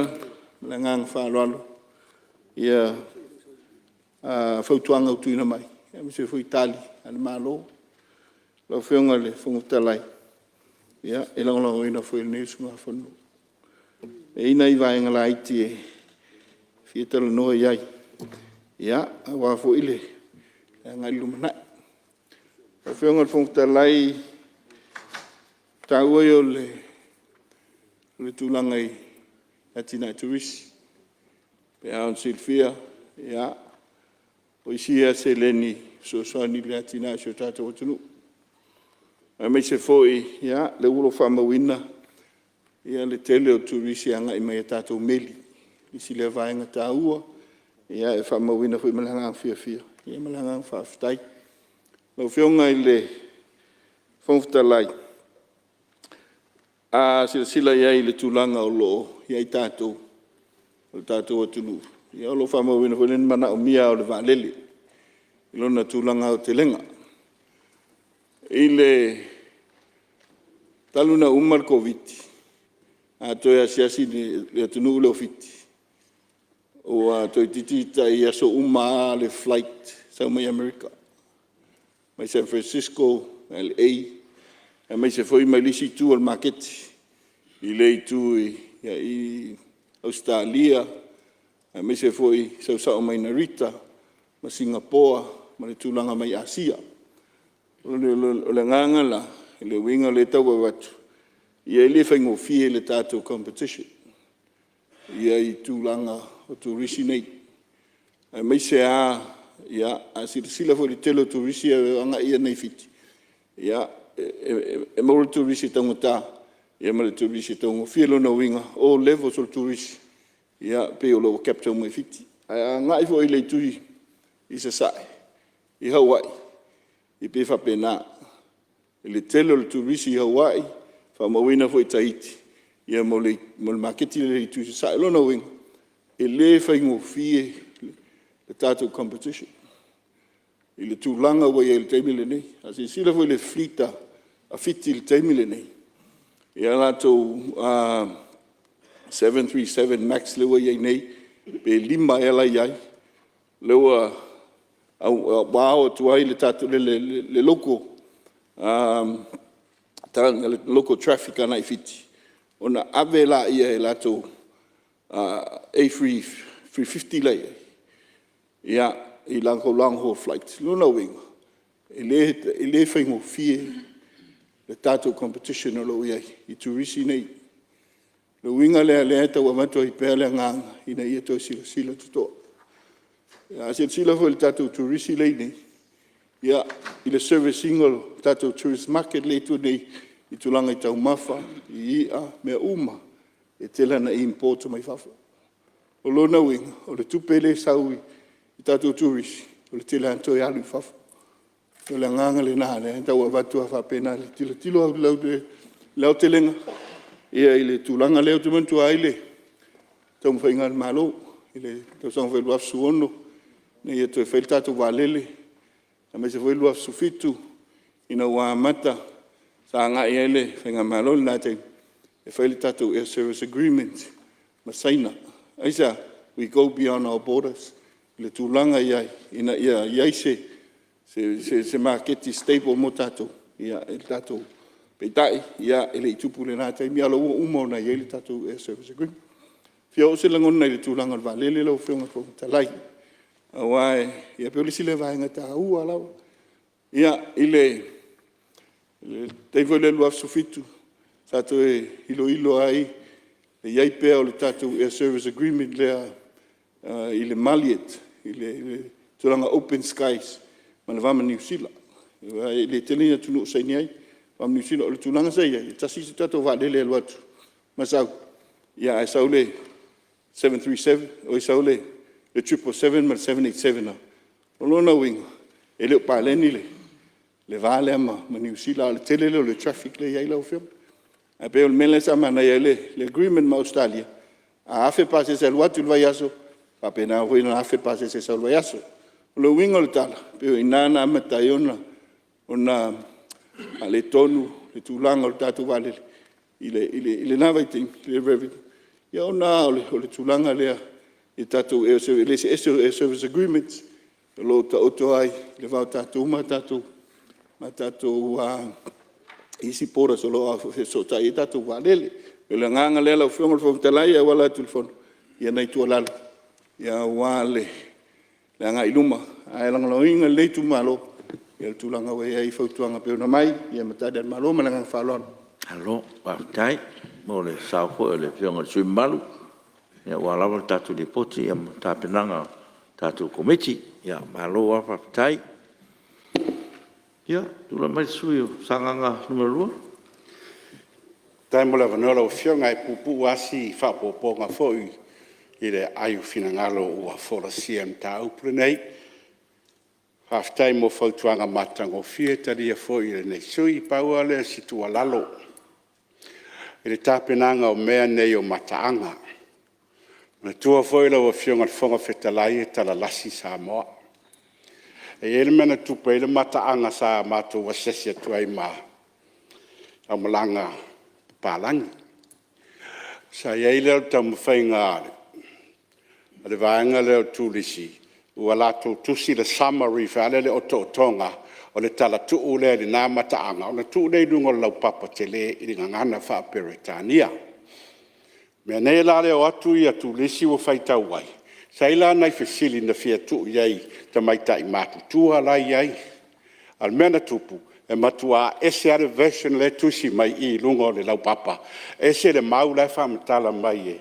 S13: la ngang whāloalo, ia whautuanga utuina mai. Ia me se fui tali, ane mālo, lau whionga le whungutalai. Ia, e langolango ina fui le nesu ngā whanu. E ina i vaenga la iti e whietala noa iai. Ia, a wāfo ile, e ngai lumanai. Lau whionga le whungutalai, tāua i o le tūlangai a tina turisi. Pe aon silfia, ia, o isia se leni soani le a tina sio tātou atunu. A mei se foi, ia, le ulo whamawina, ia le tele o turisi anga i mai a tātou meli. Isi le vaenga tāua, ia e whamawina foi malahangang fia. Ia malahangang whawhtai. Lau whionga i le whawhtalai. A sila iai le tūlanga o loo, iai tātou, o tātou atunu. Ia o lo whamawina hoi len mana o mia o le vālele. I lona tūlanga o te lenga. I le taluna umar COVID, a toi asiasi le atunu le ofiti. O a toi titita i aso uma le flight sau mai Amerika. Mai San Francisco, LA, e mai se foi mai lisi tu al market, i lei tu i Australia, e mai se foi sau mai Narita, ma Singapore, ma le tūlanga mai Asia. O le nganga la, le winga le tau watu, ia i le whaingo fie le tātou competition. Ia i tūlanga o tūrisi nei. E mai se ia, a sila fo le telo tūrisi e anga ia nei fiti. Ia, e maura tūrisi tangata, ia ma le tūrisi tango fie lona winga, o level sol tūrisi. Ia, pe o lo captain mai fiti. A ngai fo i le tui, i se sae, i Hawaii, i pe whapena. I le telo le tūrisi i Hawaii, whamawina fo i Tahiti. Ia mo le maketi le tui se sae lona winga. E le whaingo fie le tātou competition. I le tūlanga wai e le teimile nei. A se sila fo i le flita a fiti le teimile nei. Ia lātou 737 Max le wai ei nei. Pe 5 ela iai. Lewa wao tuai le tātou le loko. Taranga le local traffic ana i fiti. Ona ave la ia e lātou A350 lai. Ia, i long haul flight. Luna winga. I le whaingo fie le tātou competition o lo iai. I tūrisi nei. Le winga lea tau amatua i pēr lea nganga. Ina ia tau sila tutoa. Ia, sila fo le tātou tūrisi lei nei. Ia, i le service single tātou tourist market le tu nei. I tūlanga i tau mawha, i ia, mea uma. E telana i importo mai whawha. O lona winga, o le tupele saui i tātou tūrisi. O le telana toi alu i whawha. O le nganga le nāne, tau a vatua whapena le tilo au lau telenga. Ia i le tūlanga leo te mantua aile. Tau mwhainga malo, i le tau sango whailu afsu ono. Nei e toi whail tātou wālele. A me se whailu afsu fitu, ina wā mata. Sa ngā ele, whainga malo le nātei. E whaile tātou air service agreement. Masaina. Aisa, we go beyond our borders. I le tūlanga iai, ina ia iai se marketi stable mo tātou. Ia e tātou peitai, ia e le itupu le nātei. Mi alo ua umona iai le tātou air service agreement. Fia o se langona i le tūlanga le wālele lau whionga kong talai. Awai, ia pe olisi le vaenga tā ua lau. Ia, i le tei le lua sufitu. Tātou e ilo ai. E iai pēo le tātou air service agreement lea i le Maliet. I le tūlanga open skies. Mana vama New Zealand. I le telina tunu saini ai. Vama New Zealand o le tūlanga sai ai. Tasi se tātou vālele alu atu. Masau. Ia e sau le 737. O e sau le 777 ma 787 na. O lona winga. E leo pāleni le vale ama ma New Zealand le tele le traffic le iai lau whiam. A pe o mele sa mana iai le agreement ma Australia. A afe pase se aluatu le vai aso. Pa pe na hui na afe pase se salvai aso. O le winga le tala. Pe o inana amatai ona a le tonu, le tūlanga o le tātou vale. I le nawa i ting, le revenue. Ia ona o le tūlanga lea. I tātou air service agreements. Lo ta oto ai, le vau tātou ma tātou. Ma tātou isi pora solo a so ta i tātou wālele. Le nganga lea lau whionga le whamatalai a wala tulfono. Ia nei tua lalo. Ia wāle. Le anga iluma. Ai langa lau inga leitu malo. Ia tūlanga wei ai whautuanga peuna mai. Ia matade an malo malanga whalona.
S1: Alo, wātai. Mo le sauko e le whionga le sui malu. Ia wālawa tātou le poti. Ia tāpenanga tātou komiti. Ia malo wa whautai. Ia, tula mai sui o sanganga numero 2.
S14: Tai mo le vanola o whionga e pupu asi whapoponga fōi i le aiu finangalo ua whora siam tā upre nei. Haftai mo whautuanga matango fie taria fōi i le nei sui paua le situa lalo. I le tāpenanga o mea nei o mataanga. Na tua fōi la o whionga le whonga whetalai e tala lasi Samoa. E ele mena tupa ele mataanga sa mātou wasese tuai ma au malanga pālangi. Sa iei leo tamu whainga ale. Ale vaenga leo tūlisi. ua latou tusi le summary feale le otoʻotoga o le talatuʻu lea lenā mataaga ona tuu nei luga o le laupapa te lē i le gagana faaperetania mea nei la leo atu ia tulisi ua faitau ai sai la nai fesili na fiatuu iai tamaitaʻi matutua lai ai a le mea na tupu e matua ese ale version le tusi mai i luga o le laupapa ese le mau lae faamatala mai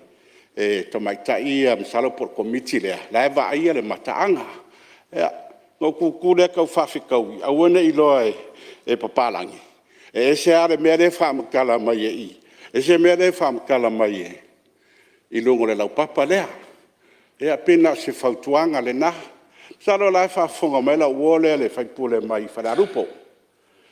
S14: e tamaitaʻi ia masalo po le komiti lea lae vaaia le mataaga ea no kuku le kau faafikau'i aua neʻi loa e papalagi e ese a le mea lē faamakala mai e i ese mea lē faamakala mai e i luga o le laupapa lea ea pena o se fautuaga lenā salo lae faafofoga mai lauō lea le faipule mai falealupo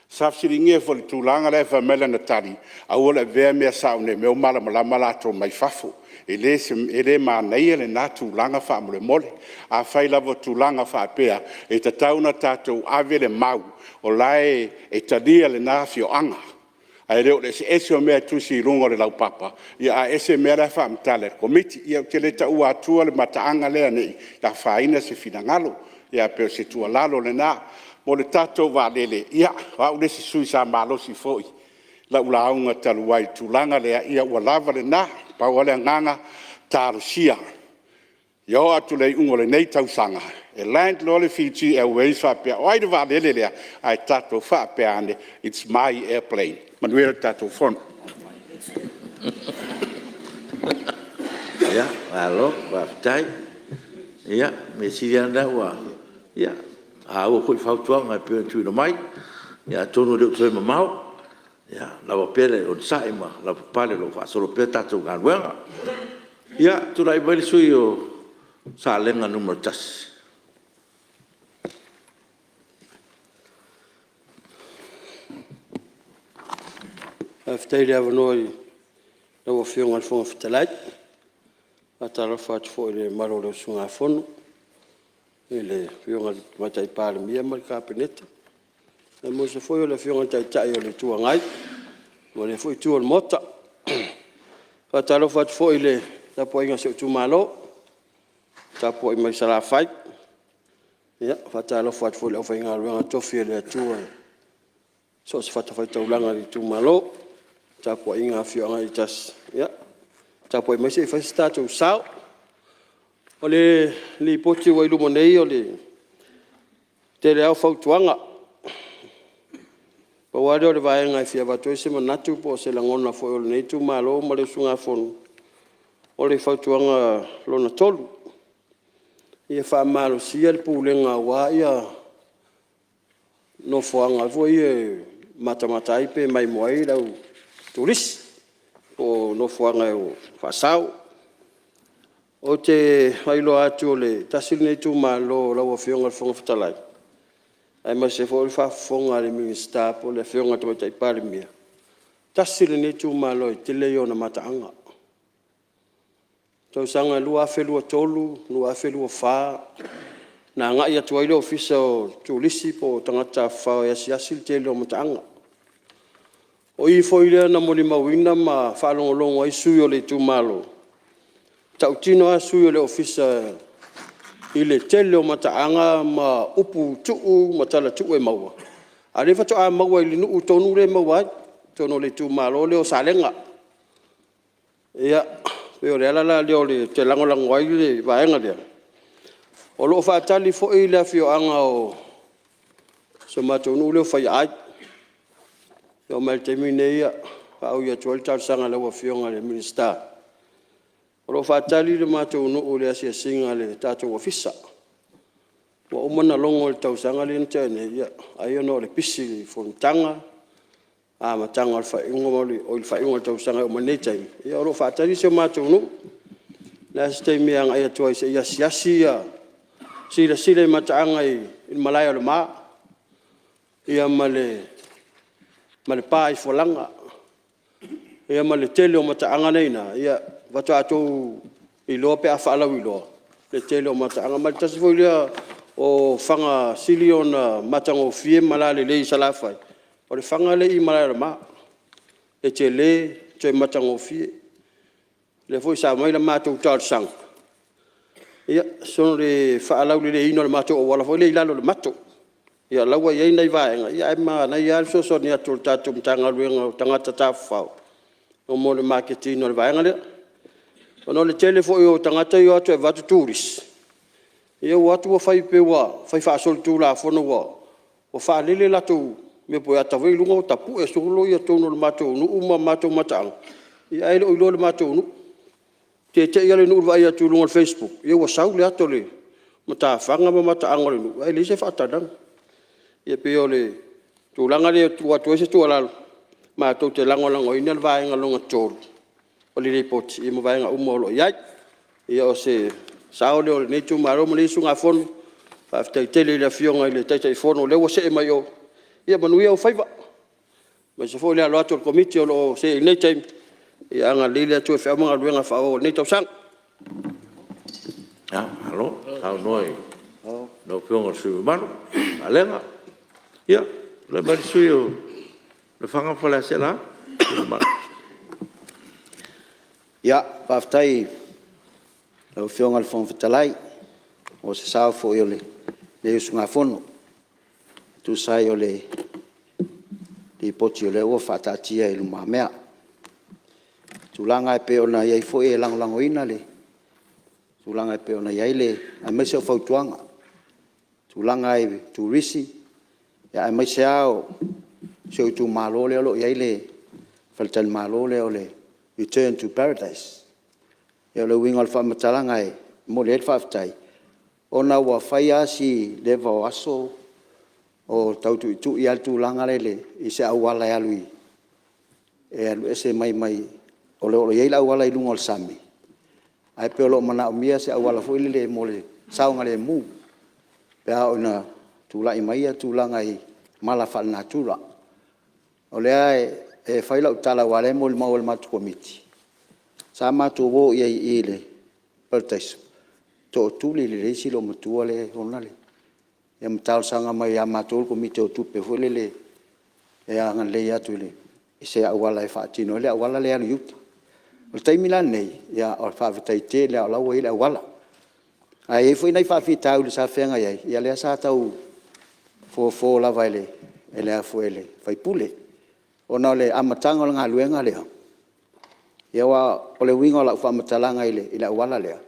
S14: safsiligia fo le tulaga le famela na tali aua le vea mea saʻune mea o malamalama latou mai fafo e lē manaia lenā tulaga faamolemole afai lava tulaga faapea e tatauna tatou ave le mau o lae e talia lenā fioaga ae lē o le eseese o mea tusi i luga o le laupapa ia a ese mea lae faamatala le komiti ia te le taʻua atua le mataaga lea neʻi tafaina se finagalo ia pe o se tualalo lenā mo le tatou valele ia au le sisui sa malosi foʻi laʻulauga talu ai tulaga lea ia ua lava lenā paua le agaga talosia ia o atu le iʻuga o lenei tausaga e landlord le Fiji Airways faapea o ai le valele lea ae tatou faapea ane it's my airplane manuela tatou fono
S1: ia alo faafetai ia me sili ana ua ia aua koʻi fautuaga e pea tuina mai ia tonu le utoe mamao ia laua pea le o le saʻi ma lau papale lou faasolo pea tatou galuega ia tulaʻi mai le sui o salega numero tasi
S6: Aftai le avanoa i lau afioga le foga fetalai atalofa atu foʻi le malo o le usugafono i le fioga matai palemia ma le kapeneta e mo se foi o le fionga taitaʻi o le tuagai ma le foi tu o le mota faatalofa atu foʻi le tapuaiga se o tumālo tapuaʻi mai salafai ia faatalofa atu foʻi le ʻaufaigaluega tofi e le atua so se fatafaitaulaga i tumālo tapuaʻiga afioaga i tasi ia tapuaʻi mai seʻi faisi tatou sao o le lipoti ua i luma nei o le teleao fautuaga paua lea o le vaega e fiavatoe se manatu po o se lagona foʻi o lenei tumālo ma le usugafono o le fautuaga lona tolu ia faamalosia le pulega auā ia nofoaga foi e matamata ai pe mai mo ai lau tulisi o nofoaga o faasao o te ailoa atu o le tasi lenei tumālo lau afioga le foga fetalai ae ma se foʻi le faafofoga a le minista po le afioga tamaitaʻi palemia tasi lenei tumālo i tele i ona mataaga tausaga lua afelua tolu lua afelua fā na agaʻi atu ai le ofisa o tulisi po tagata fao e asiasi le tele o mataaga o i foʻi lea na mo limauina ma faalogologo ai sui o le tumālo taʻutino a sui o le ofisa i le tele o mataaga ma upu tuu ma talatuu e maua a le fatoʻa maua i le nuu tonu le maua ai tonu o le tumālo le o salega ia pe o le alala lea o le te lagolago ai le vaega lea o loo faatali foʻi le afioaga o so matou leo faiaai o mai le taimi nei ia faauia atu ai le talosaga lau afioga le minista o loo faatali le matou nuu le asiasiga le tatou ofisa ua uma na logo le tausaga lena teanei ia ai ona o le pisi fonutaga amataga o le faaiʻuga o le faaiʻuga o le tausaga o manei taimi ia o loo faatali se o matou nuu le asi taimi e agaʻi atu ai seʻi asiasi ia silasila i mataaga i le malae o le mā ia ma le pā i folaga ia ma le tele o mataaga neina ia vatatou iloa pe a faalau iloa le tele o mataaga ma le tasi foi lea o faga sili ona matagofie ma la lelei salafai o le faga leʻi ma la le mā e tele toe matagofie le foi sa mai le matou talosaga Ia, so le whaalau le ino le mato o wala fo le ilalo le mato. Ia, laua iei nei vaenga. Ia, e maa, na ia so so ni atu le tatu mtanga luenga o tangata tawhau. O mo le marketino le vaenga lea. Ono le telefo i o tangata i o atu e vatu turis. Ia, o atu o fai pe wa, fai whaasol tu la fono wa. O whaalele latu me po ata wei lunga o tapu e solo ia tono le mato nu uma mato matang. Ia, ele o ilo le mato nu. Te ia le nuru vai atu lunga Facebook. Ia wa sau le ato le. Mata whanga ma mata anga le nuru. Ai le se whaatadang. Ia pe o le. Tu langa le tu atu e se tu alalo. Ma tau te lango ina le vaenga longa tolu. O le report. Ia ma vaenga umolo. Iai. Ia o se sao le o le netu maro mo le isu ngā whonu. Whaftai tele le fionga i le taitai whono. Le wa se e mai o. Ia manuia o whaiva. Ma se fo le alo atu o komiti o lo se i nei time. Ia anga lile atu e whiamanga luenga whao nei tau sang.
S1: Halo, tau noi. No pionga sui mano. Alenga. Ia, le mari sui o. Le whanga whale se la.
S12: Ia, paftai. Lau whionga le whonga whatalai. O se sao fo i o le. Le usu ngā whono. Tu sai o le. Li poti o le ua whatatia i luma mea. Tulanga e pe ona iai fo e lango ina le. Tulanga e pe ona iai le. Ai mai se o whautuanga. Tulanga e turisi. Ia ai mai se ao. Se o tu malo le alo iai le. Whaltali malo le o le. Return to Paradise. Ia le winga al whamatalanga e. Mo le whaftai. Ona ua whai asi le vau aso. O tautu i tu i al tulanga le le. I se awala e alui. E alu ese mai. O le iei la awala i lunga o sami. Ai pe o lo mana o mia se awala fo ili le mo le saunga le mu. Pea o na tula i maia tulanga i mala whal na tula. O le e whaila utala wale mo le mau le matu komiti. Sa matu wo i le pertaisu. To tuli le reisi lo matua le hona le. Ia matau sanga mai a matu o komiti o tupe fo le. E angan le atu le. I se awala e whaatino le awala le alu yuta. O taimila nei, ia o whawhitai te lea o lau e le awala. Ai e fwoi nei whawhitau le sa whenga iai, ia lea sa tau fo lava ele, e lea fo ele, whaipule. O na le amatanga o ngā luenga lea. Ia wa o le winga o la whamatalanga i le awala lea.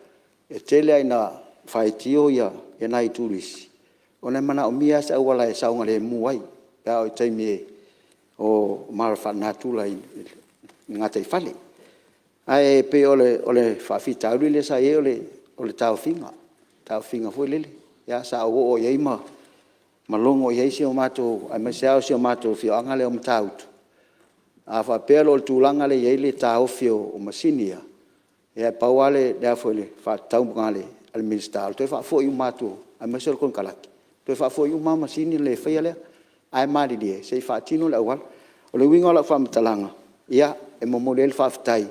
S12: E te lea ina whaitio ia, e nai turisi. O nei mana o mia sa awala e saunga le muai, pia o taimi e o mara whanatula i ngata i whale. Ai pe ole whawhita uri le sa e ole tau whinga fwoi lele. Ia sa o iei malongo iei si o mato, ai masao si o mato fio anga le o matautu. A whapelo o tūlanga le iei le tau fio o masinia. Ia pauale lea fwoi le whatau mga le al minister. Toi whafoi u mato, ai masao le kon kalaki. Toi whafoi u masini le whaia lea. Ai mali lie, sei whaatino le awal. O le winga o la whamatalanga. Ia e momole le whaftai.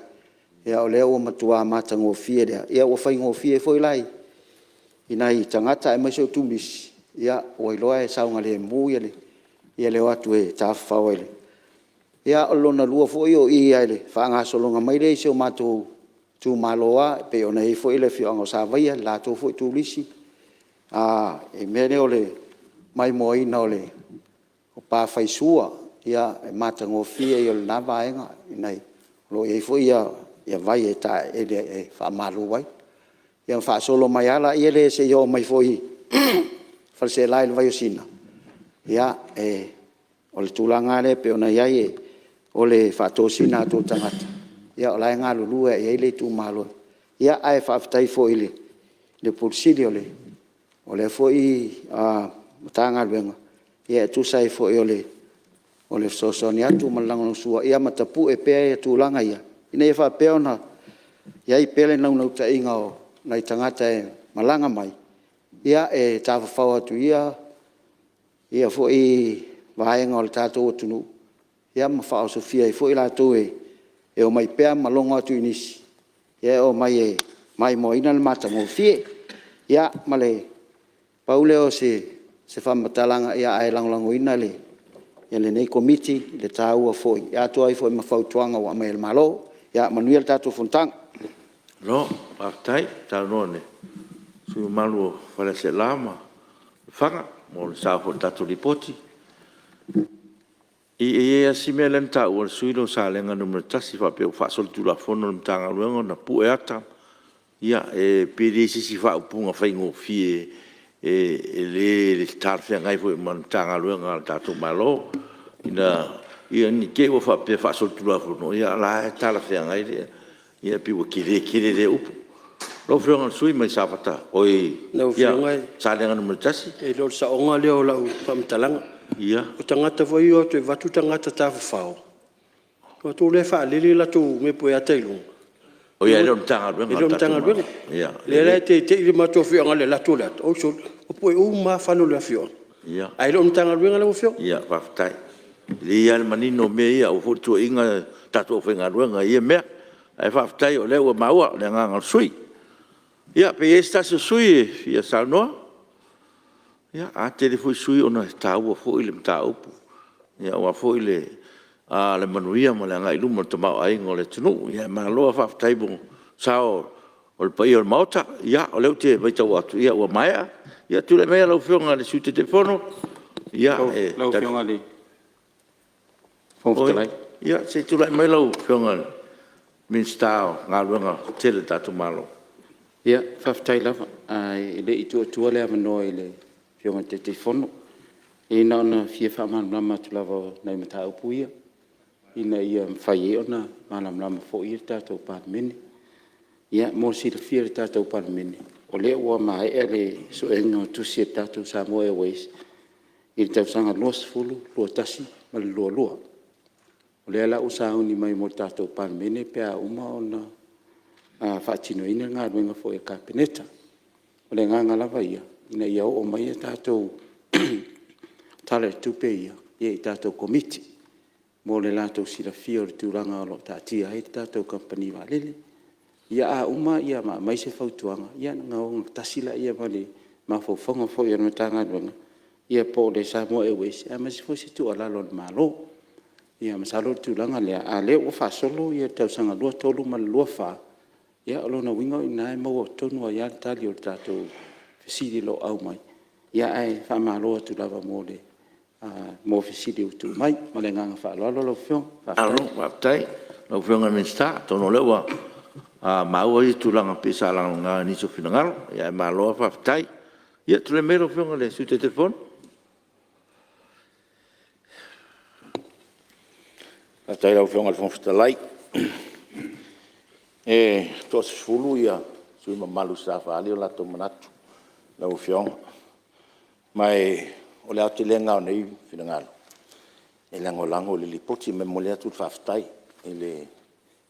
S12: Ia o leo o matua mata ngō fie lea. Ia o whai ngō fie fwoi lai. Ina i tangata e maise o tumis. Ia o iloa e saunga le mū ia le. Ia leo atu e tāwhau ele. Ia o lona lua fwoi o i ai le. Whaangasolonga mai le se o mato tū maloa. Pe o nei fwoi le fio ango sāwaia. Lātou fwoi tūlisi. E mene o le mai moina o le. O pā whaisua. Ia e mata ngō fie i o le nāwaenga. Inai. Lo e fwoi ia vai e ta e whaamalu wai. Ia whaasolo mai ala, ia le se io mai foi. Whalse lai le vai o sina. Ia o le tūlanga le pe ona iai o le whaatosina tō tangata. Ia o lai ngā lulua e le tū malo. Ia ai whaafitai foi le pulsili o le foi matanga luenga. Ia e tūsai foi o le sosoni atu malango sua. Ia matapu e pea e tūlanga ia. Ina e whapea ona, iai pele nau ta inga o nai tangata e malanga mai. Ia e tāwhawhau atu ia fo i wahenga o le tātou atunu. Ia ma whao Sofia i fo i lātou e o mai pea malongo atu inisi. Ia o mai mo ina le mata mo fie. Ia ma le paule o se whamatalanga ia ai langolango ina le. Ia le nei komiti le tāua fo i. Ia tua i fo i mawhautuanga wa mai le malo. Ia manuia le tātou fontang.
S1: No, pātai, tau nōne. Sui malu whare se lama. Whanga, mo le sa fo tatu ripoti. I si mea len ta ua sui lo sa lenga numero tasi wha peo wha sol tula fono le tanga luenga na pu e ata. Ia, pere si wha upunga whaingo fie le tarwhia ngai fo man tanga luenga al tatu malo. Ia ni ke ua wha peo wha sol tula fono. Ia la e tala whia ngai rea. Ia piwa kire re upu. Lo whionga sui mai sa whata. Oi, ia, sa lenga numero tasi.
S6: E lo sa onga leo lau whamtalanga.
S1: Ia.
S6: O tangata foi o te watu tangata tawhawhao. O tō le wha lele la tō me poe a teilung.
S1: O ia, leo mtanga luenga.
S6: Leo mtanga luenga.
S1: Ia.
S6: Le rai te ili mato whionga le la tō lat. O so, o poe o ma whanu le whionga.
S1: Ia.
S6: Ai leo mtanga luenga le whionga.
S1: Ia, whaftai. Le ia le manino mea ia, o fotu inga tato whenga luenga, ia mea. Ai whaftai o leo maua, le nganga sui. Ia, pe esta se sui, ia saunoa. Ia, a tere fui sui ona tāua fo ile mta upu. Ia, wa fo ile le manuia ma le ngai luma te mau aingo le tunu. Ia, ma loa whaftai bon sao o le pai o le maota. Ia, o leo te vaitau atu. Ia, ua maia. Ia, tu le mea lau whionga le sute te whono. Ia,
S15: lau whionga le whomfutalai.
S1: Ia, se tu lai mai lau whionga min stao ngā luenga tele tatu malo.
S15: Ia, whaftai lava. Ai, le i tua lea manoa i le whionga te whono. E na ona fie whamanama tu lava nei mata upu ia. Ina ia mwhai e ona manamama fo i tātou pāmene. Ia, mō si le fia le tātou pāmene. O lea ua mai e le so enga o tusi e tātou Samoa Airways. I le tausanga lua sifulu, lua tasi, ma le lua. O lea la usauni mai mo tātou pāmene pea uma ona whaatino ina ngā ruenga fo e kāpeneta. O le ngā lava ia. Ina ia o mai e tātou tale tupe ia. Ia i tātou komiti. Mō le lātou sila fia o le tūranga o lo tātia hei tātou kampani wālele. Ia a uma ia ma mai se whautuanga. Ia ngā o tasila ia mani ma whauwhanga fo ia no tāngā ruenga. Ia po le Samoa Airways. Ia masi fo se tu alalo le mālo. Ia masalo le tūranga lea. A leo o whaasolo ia tausanga lua tolu ma le lua whaa. Ia o lona winga i nai maua tonua ia tali o le tātou fesiri lo au mai. Ia ai whamaloa tu lava mō le mō fesiri o tu mai. Ma le nganga whaaloalo lau whiong.
S1: Alo, waptai. Lau whionga min sta. Tono lewa. Maua i tūlanga pesa lang ngā niso whinangalo. Ia maloa waptai. Ia tule mero whionga le sute te whon.
S2: Waptai lau whionga le whonfutalai. Tos fulu ia. Sui mamalu sa whaali o lato manatu. Lau whionga. Mai o le atu lenga o nei whinangalo. E lango le lipoti me mo le atu whaftai. E le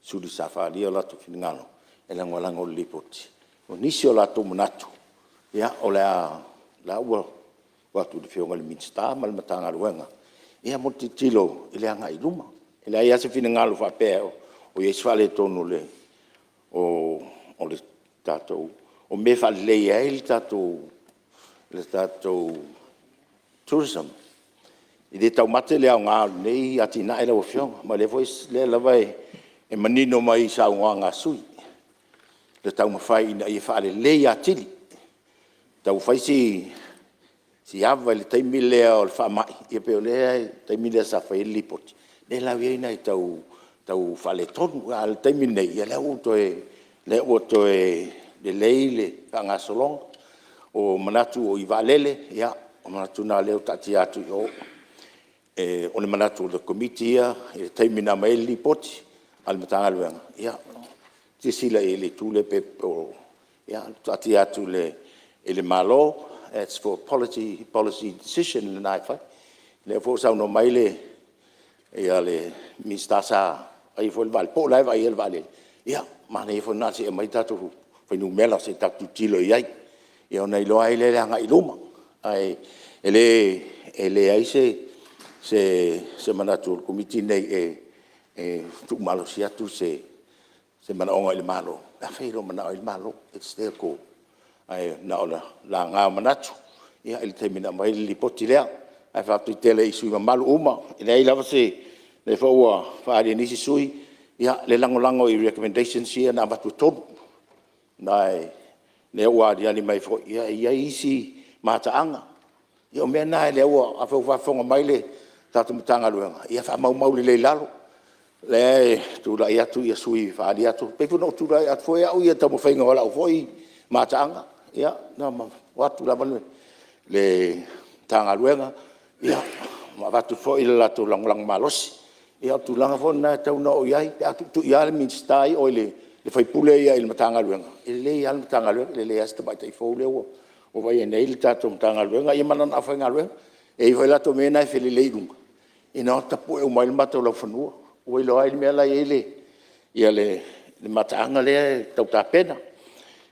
S2: suri sa whaali o lato whinangalo. E lango le lipoti. O nisi o lato manatu. Ia o le la ua watu le whionga le minsta ma le matanga ruenga. Ia mo tilo i le anga i luma. E le ia se whinangalo whapea o Yesu whale tonu le o le tātou. O me whale leia e le tātou tourism. I le tau mate lea o ngā nei ati na e lau whionga. Ma le vois le lawai e manino mai sa o ngā sui. Le tau mawhai ina i whaale leia atili. Tau whai si awa le taimi lea o le whamai. Ia peo lea taimi lea sa whai lipoti. Le lau ina i tau whaale tonu. Le taimi nei. Ia lea uto e le leile whanga solonga. O manatu o iwalele. Ia o manatu nā leo tati atu i o. O le manatu o le komiti ia. E taimi nā mai lipoti. Al matanga luenga. Ia. Te sila e le tūle pepo. Ia. Tati atu le malo. It's for policy decision le nai whai. Le fo sau no mai le. Ia le mistasa. Ai fo le vale. Po lai vai el vale. Ia. Mana e fo nasi e mai tatu. Fai nu mela se tatu tilo iai. Ia ona iloa e le anga iluma. Ai. Ele ai se manatu o komiti nei tu malo si atu se mana onga il malo. A whairo mana o il malo. It's there ko. Ai na ola la ngā manatu. Ia ili te mina mai li poti lea. Ai whātu i tele i sui malu uma. Ia i lava se le whaua whaari nisi sui. Ia le lango i recommendations ia na matu tonu. le ua dia ni mai fo ia isi mataanga ia o mea nai le ua a whauwhafonga mai le tatu matanga luenga ia wha mau le lalo le tu la ia tu ia sui fa dia tu pe fu no tu la at foi au ia tamu whainga wala o foi mataanga ia na ma watu la manu le tanga luenga ia ma watu foi la tu lang malos ia tu langa fo na tau no iai atu tu ia le minstai o le fai pule ia il matanga luenga le ia le matanga luenga le asta ba tai fo le o vai nei le tatu matanga luenga ia mana na whainga luenga e vai la to mena e fele leidunga ina tapu e mai mata la fanua o lo ai me la ele ia le matanga le tau ta pena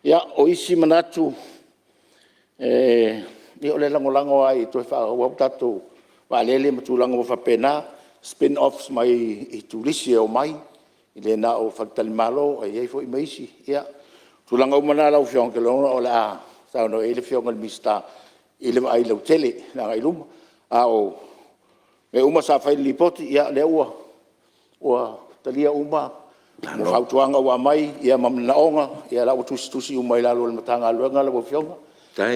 S2: ia o isi manatu ni o le lango ai to fa o tatu va lele matulango fa pena spin offs mai i tulisi o mai ile na o fatal malo ai foi meisi ia tulanga mana la fiong ke lo o la sa no ele fiong al mista ile ai lo tele na ai lum a o me uma sa fai lipoti ia le ua talia uma mo fautuanga wa mai ia mamnaonga ia la tusi uma ila lo matanga luenga la fiong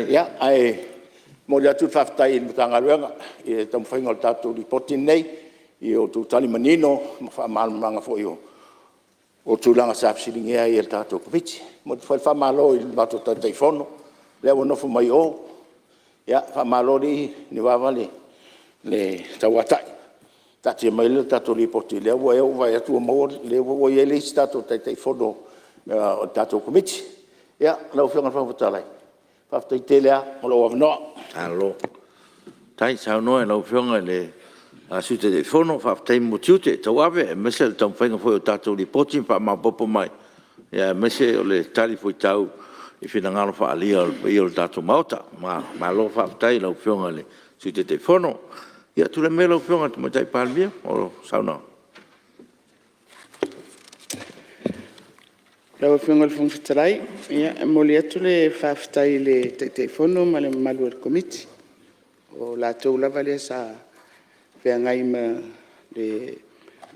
S2: ia ai mo ya tu faftai matanga luenga ia tam fainga tatu lipoti nei i o tu tali manino ma mal manga fo io o tu langa sapsilingi ai el tato kovici mo fa malo il bato telefono le ono fo mai o ya fa malo ni va vale le tawatai tati mai le tato ripoti le o eu vai tu mo le o ele stato telefono o tato kovici ya la o fianga fa talai fa tele lo no allo tai sa no la o fianga le a sute de fono fa tai mutiute to ave mesel tom fenga foi tato li poti pa ma popo mai ya mese le tali foi tau e fina ngalo fa alia il tato mauta ma lo fa tai lo fionga le sute de fono ya tu le melo fionga mo tai palmia o sauna
S3: la fionga le fon fitrai ya mo le tu le fa tai le te fono ma le malu el committee o la to la vale sa pe ngai ma le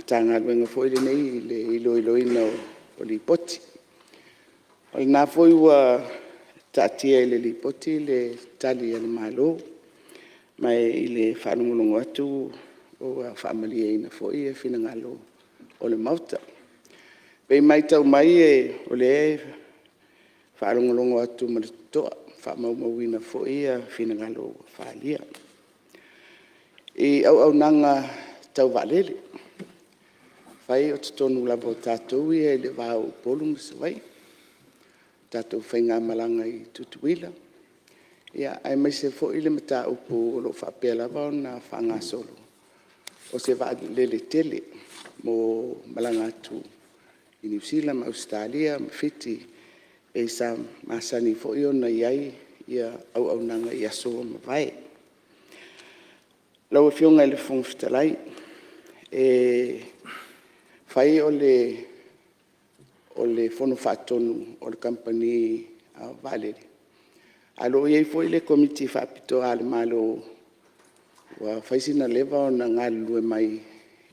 S3: tanga wenga foi le nei le ilo ina o li poti o na foi wa tatia le li poti le tali al malo mai le fanungu atu o family ina foi e fina ngalo o le mauta pe mai tau mai o le fanungu atu ma to fa mau wina foi e fina ngalo falia e au nanga tau valele fai o tonu la tatou e le vau polum se vai tatou fainga malanga i tutuila ia ai mai se fo ile mata upu lo fa pela va na fanga solo o se va lele tele mo malanga tu i New Zealand Australia fiti e sa masani fo io na iai ia au nanga ia so ma vai lau fionga le fong fitalai fai o le fono fatonu o le company Valeri alo ye foi le committee fa pito al malo wa fai sina leva o na ngalu mai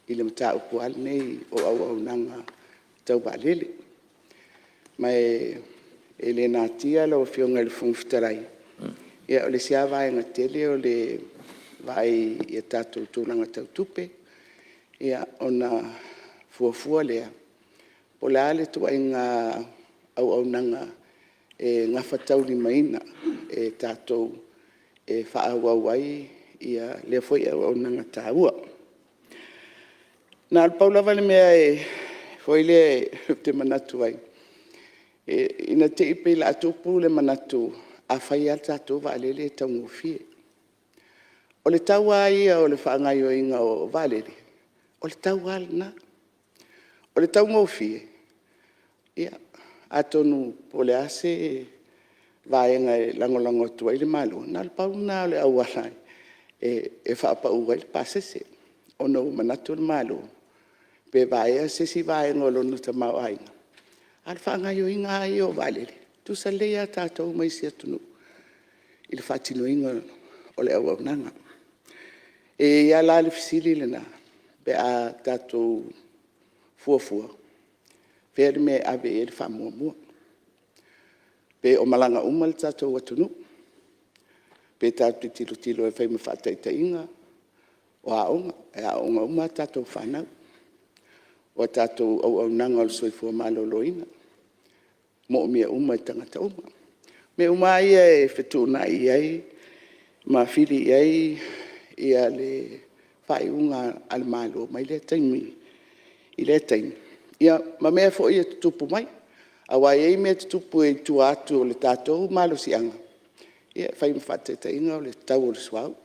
S3: ile mta upu al nei o au nanga tau Valeri mai ele na tia lau fionga le fong fitalai ia o le siava nga tele o le vai e tatou tūlanga tau tupe ia ona fuafua lea o le ale tua i ngā au nanga e ngā whatau ni maina e tatou e whaawawai ia le foi au nanga tāua nā alpaula vale mea e foi le te manatu ai ina te ipe la atupu le manatu a whai al tatou va alele tau ngofie o le tau ai o le whaangai o inga o Valeri. O le tau alna. O le tau ngofie. Ia, atonu po le ase vaenga e langolango tua i le malo. Nā le pau nā le au alai. E whaapa ua i le pasese. O no manatu le malo. Pe vaea se si vaenga o lonu ta mau ainga. Al whaangai o inga ai o Valeri. Tu sa lea tātou mai si atunu. I le whatino inga o le au nanga. E ia la le fisili lena pe a tatou fuafua. Fere me ave e le whamuamua. Pe o malanga uma le tātou atunu. Pe tātou tilo e whai me whātaitainga. O aonga, e aonga uma tātou whanau. O tātou au nanga o le soifua maloloina. Mo mea uma i tangata uma. Me uma ia e whetuna i ai, ma whiri i ai, ia le whaiunga al malo, mai le taimi, i le taimi. Ia, ma mea fo ia tutupu mai, a wai ei mea tutupu e tu atu o le tātou malo si anga. Ia, whai me whateta inga o le tau o le suau.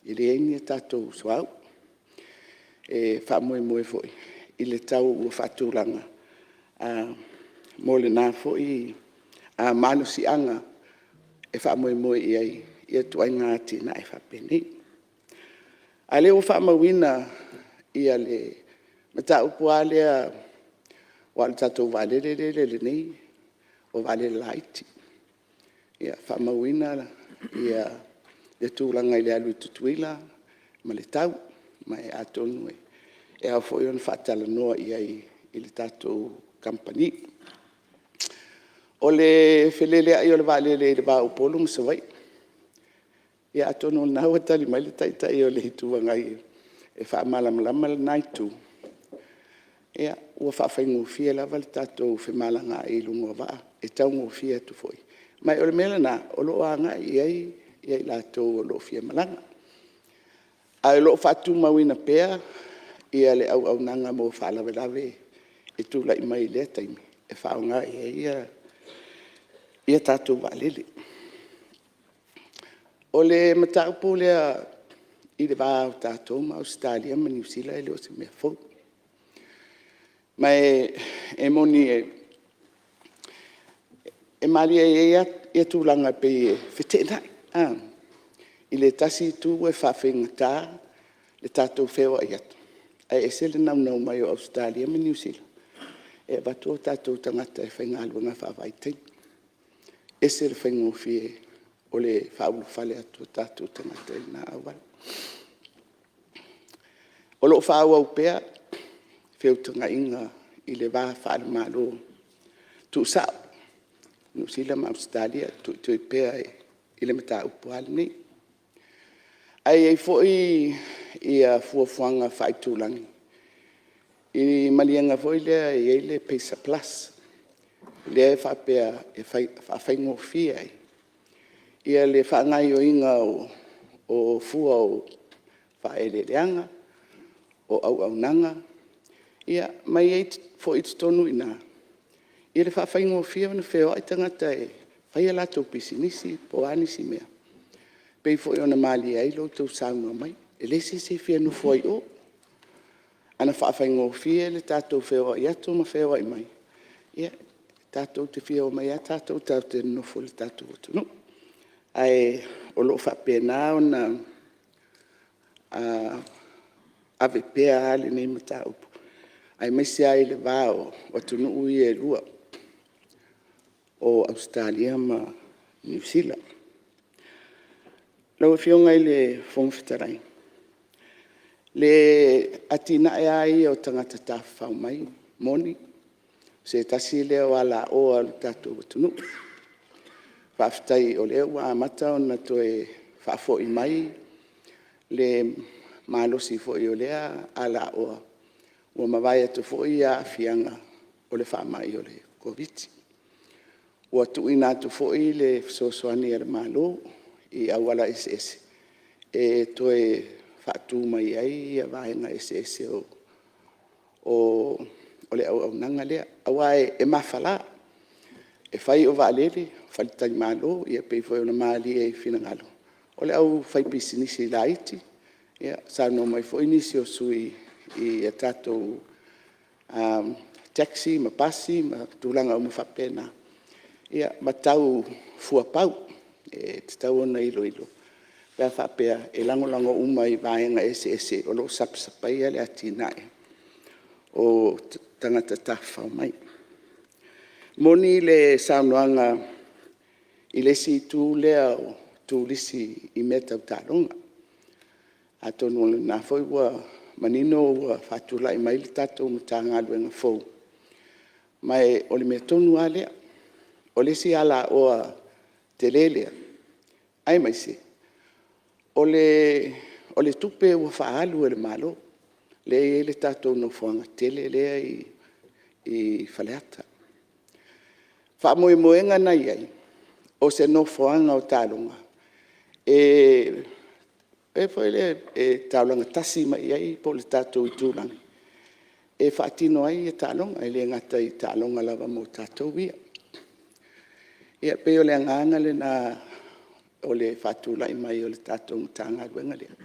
S3: I le eini e tātou suau. E whamoe fo i le tau o whatūranga. Mo le nā fo i a malo si anga e whamoe i ai. Ia tuai ngā tina e whapeni. A leo whamawina ia le mata upua lea o al tatou valelele le nei o vale laiti. Ia whamawina ia le tūranga i le alu tutuila ma le tau ma e atonu e au fo ion whatala noa i ai i le tatou company. O le whelele ai o le valele le ba upolu msawai. Ia atonu na ua tali mai le taitai o le hitua ngai e whaamalamlama le naitu. Ia ua whawhaingu fia lava le tātou whemalanga i lungo waa e taungo fia tu foi. Mai o le mele na o lo anga i ai lātou o lo fia malanga. Ai lo whatu mawina pēr ia le au nanga mo whalawe lawe e tūla i mai le taimi. E whaunga ia tātou walele. O le mataupu lea i le wā o tātou ma Australia ma New Zealand e leo se mea fau. Mai e moni e mali e tūlanga pe whetenai. I le tasi tū e whawhengatā le tātou whewa i atu. E se le nau mai o Australia ma New Zealand. E watu o tātou tangata e whaingaluanga whawaitai. E se le whaingofie o le whaulu whale atu tātou tangata i nā awal. O lo whau au pēr, whiutanga inga i le wā whaale mālo tu sao. New Zealand ma Australia tu i pēr i le mata upuale nei. Ai fo i a fuafuanga whaitūlangi. I malianga fo i lea i le Pesa Plus. Lea e whapea e whaingofie ai. Ia le whaangai o inga o fua o whaeleleanga, o au nanga. Ia mai e fo i tonu ina. Ia le whainofie wana wheo ai tangata e whaia lato pisinisi po anisi mea. Pei fo i ona mali ai lo tau saunga mai. E le se whia nu fo i o. Ana whainofie le tātou wheo i atu ma wheo ai mai. Ia tātou te whia o mai a tātou tau te nofo le tātou atu no. Ai o lo whapena o na ave pēr hale nei mata upu. Ai mesi ai le vāo o tunu ui e lua o Australia ma New Zealand. Lau e whionga i le whongwhitarai. Le atina e ai o tangata tāwhau mai, moni, se tasi leo ala o alu tātou tunu. Whaftai o leo wa amata o na toe whafo i mai le malosi fo i o lea ala oa. Ua mawai atu fo i a fianga o le whamai o le COVID. Ua tuina atu fo i le sosoani e le malo i awala SS. E toe whatu mai ai a vaenga SS o le au nanga lea. Awai e mawhala. E whai o waalele, whalitai malo, ia pei whai o na maali e whinangalo. O le au whai pisinisi la iti, ia sāno mai whai nisi o sui i a tātou taxi, ma pasi, ma tūlanga o mawhapena. Ia matau fuapau, e te tau ona ilo. Pea whapea e langolango umai vaenga SS, o lo sapasapai ale atinae o tangata tawhau mai. Moni le saunoanga i le si tū lea o tū lisi i mea tau tāronga. A tonu le nā whai ua manino ua whatula i mai le tātou ma tā ngāluenga fau. Mai o le mea tonu a lea, o le si ala o te lelea. Ai mai se. O le tupe ua whaalu e le malo. Le le tātou no whanga tele lea i whaleata. Whaamoemoenga na iai. O se no whanga o tālunga. Foi le tālunga tasi mai iai po le tātou i tūrangi. Whaatino ai e tālunga. Le ngata i tālunga lava mo tātou ia. Ia pe o le anganga le na o le whaatulai mai o le tātou tanga ruenga lea.